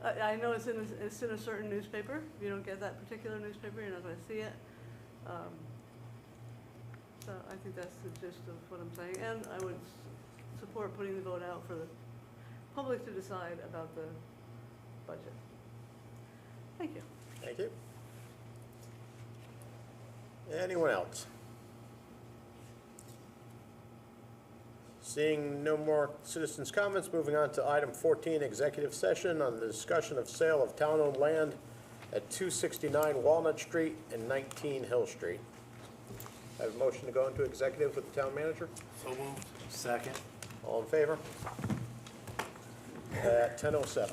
I know it's in a certain newspaper. If you don't get that particular newspaper, you're not going to see it. So I think that's the gist of what I'm saying. And I would support putting the vote out for the public to decide about the budget. Thank you. Thank you. Anyone else? Seeing no more citizens' comments, moving on to item 14, executive session on the discussion of sale of town-owned land at 269 Walnut Street and 19 Hill Street. I have a motion to go into executive with the town manager. So moved. Second. All in favor? At 10:07.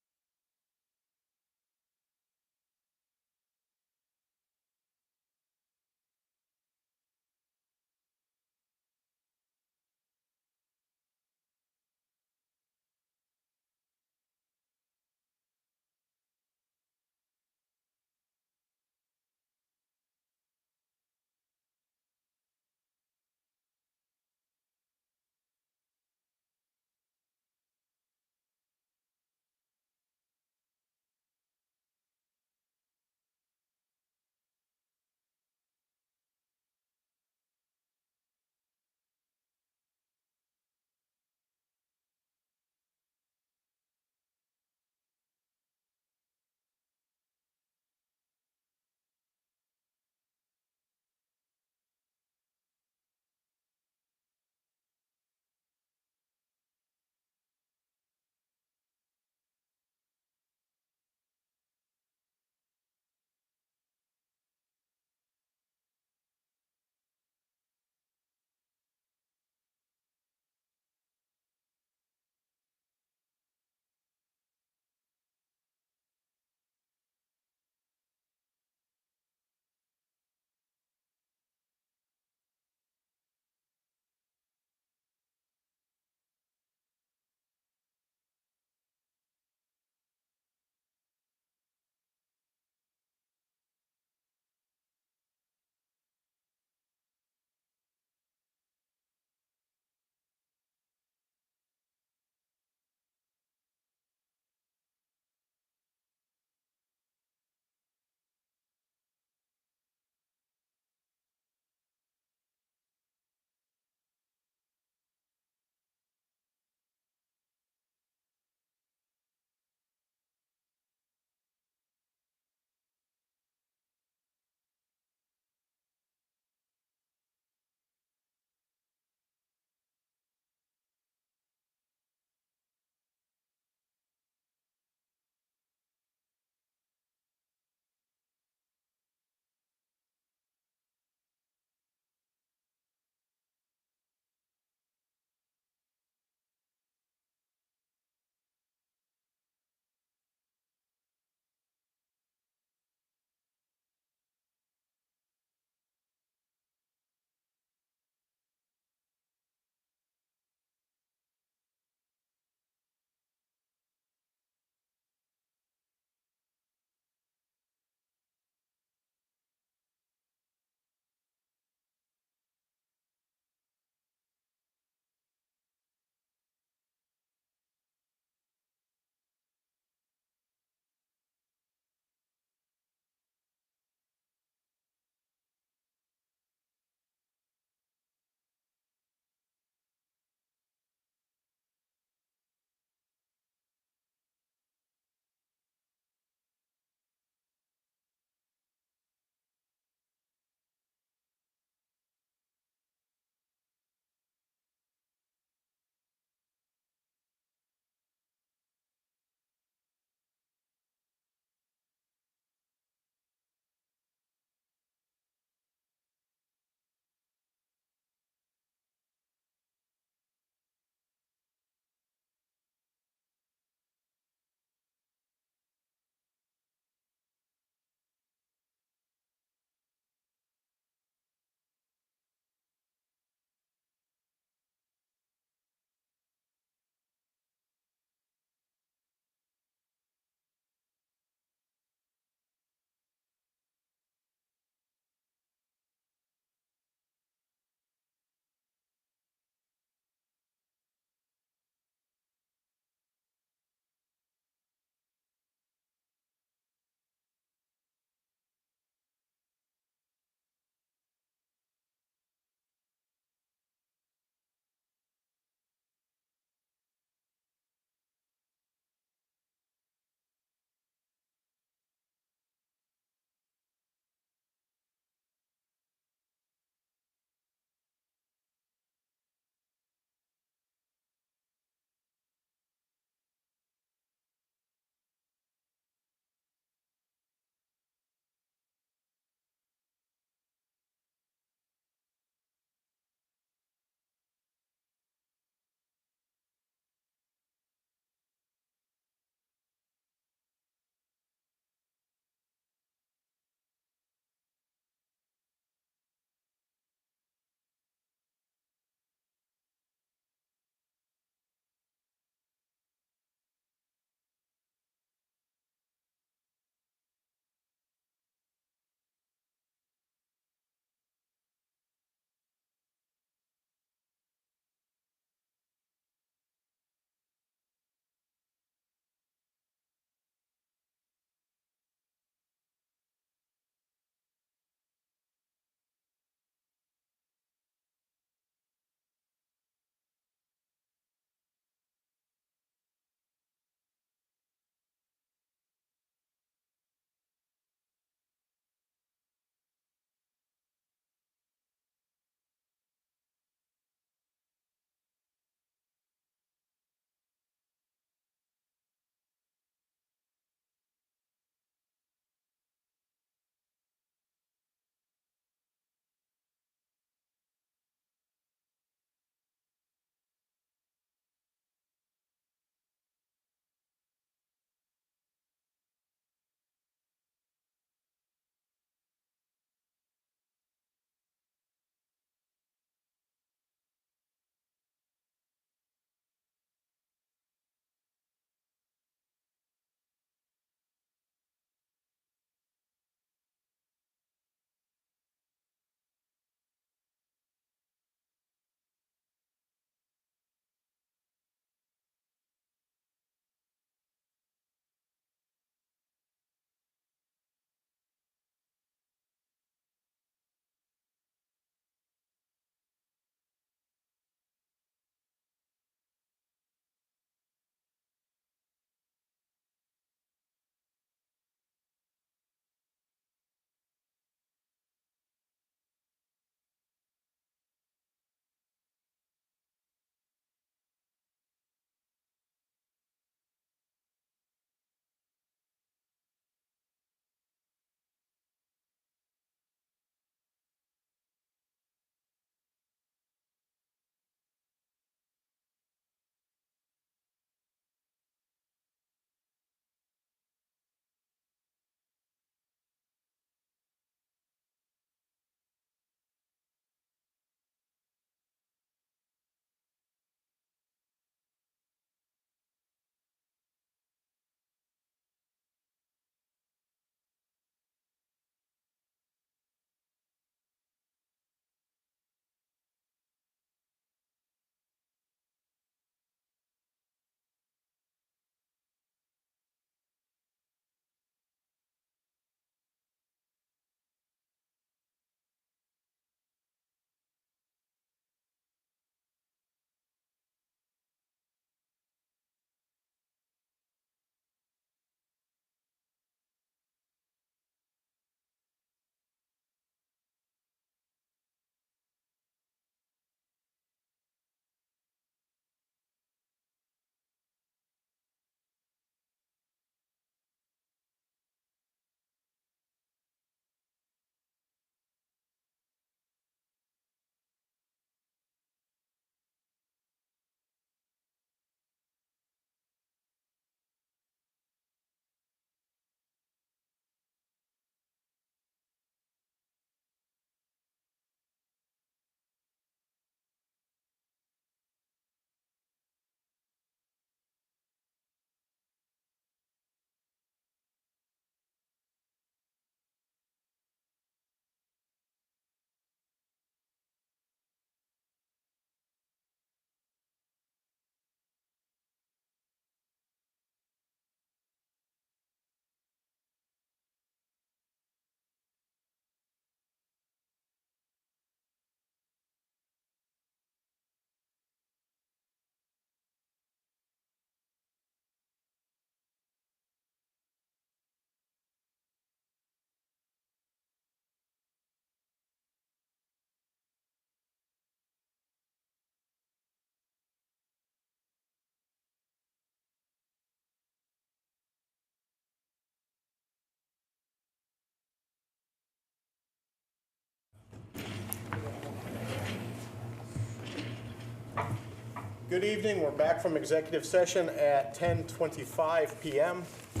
Good evening, we're back from executive session at 10:25 PM. Do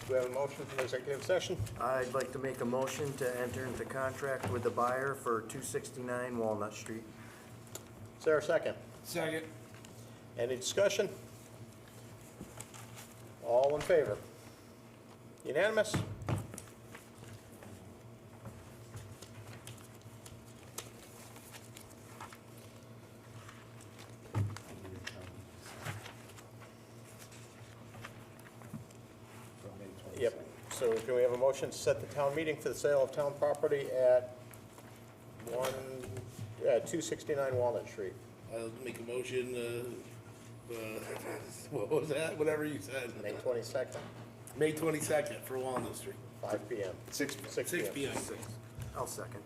we have a motion from executive session? I'd like to make a motion to enter into contract with the buyer for 269 Walnut Street. Is there a second? Second. Any discussion? All in favor? Unanimous? Yep. So can we have a motion to set the town meeting for the sale of town property at 269 Walnut Street? I'll make a motion, what was that? Whatever you said. May 22nd, May 22nd for Walnut Street. 5 PM. 6 6 p.m. I'll second.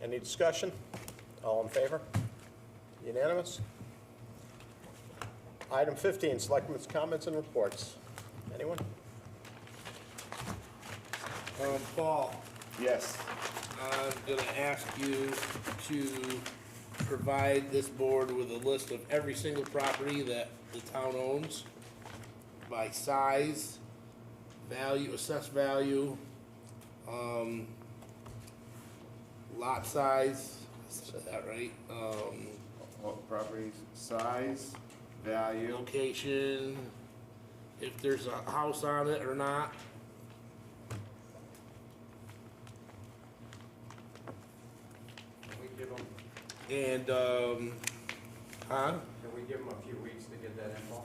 Any discussion? All in favor? Unanimous? Item 15, Selectmen's comments and reports. Anyone? Paul, Yes. I'm gonna ask you to provide this board with a list of every single property that the town owns by size, value, assessed value, lot size, is that right? What properties, size, value. Location, if there's a house on it or not. We give them, And, huh? can we give them a few weeks to get that info?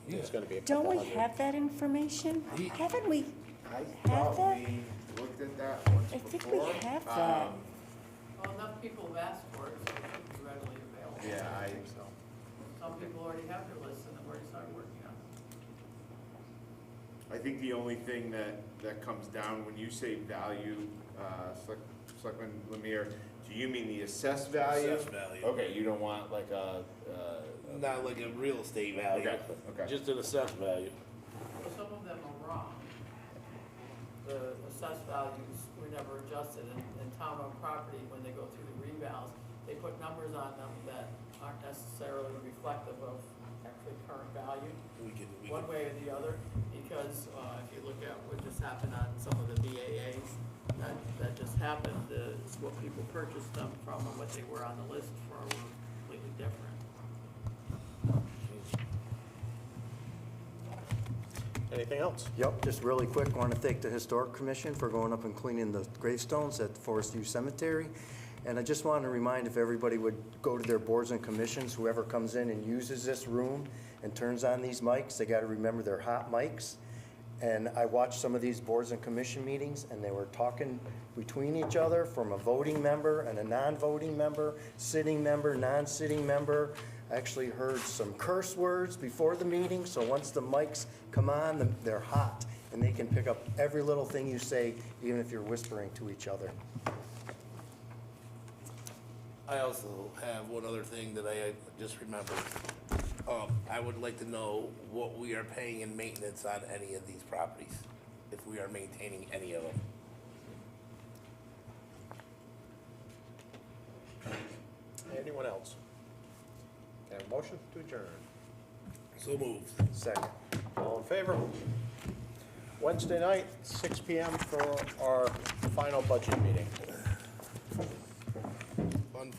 It's gonna be a Don't couple we hundred. have that information? Haven't we I have thought that? we looked at that once I think we before. have that. Well, enough people have asked for it, so it should be readily available. Yeah, I think so. Some people already have their lists and they've already started working on it. I think the only thing that comes down when you say value, Selectman Lemire, do you mean the assessed value? Assessed value. Okay, you don't want like a. Not like a real estate value. Okay. Just an assessed value. So some of them are wrong. The assessed values were never adjusted, and town-owned property, when they go through the revals, they put numbers on them that aren't necessarily reflective of actually current value, one way or the other, because if you look at what just happened on some of the BAAs, that just happened, what people purchased them from and what they were on the list for were completely different. Anything else? Yep, just really quick, want to thank the Historic Commission for going up and cleaning the gravestones at Forest View Cemetery. And I just wanted to remind if everybody would go to their boards and commissions, whoever comes in and uses this room and turns on these mics, they got to remember they're hot mics. And I watched some of these boards and commission meetings, and they were talking between each other from a voting member and a non-voting member, sitting member, non-sitting member. I actually heard some curse words before the meeting, so once the mics come on, they're hot, and they can pick up every little thing you say, even if you're whispering to each other. I also have one other thing that I just remembered. I would like to know what we are paying in maintenance on any of these properties, if we are maintaining any of them. Anyone else? Can I have a motion to adjourn? So moved. Second. All in favor? Wednesday night, 6 PM for our final budget meeting. Fun.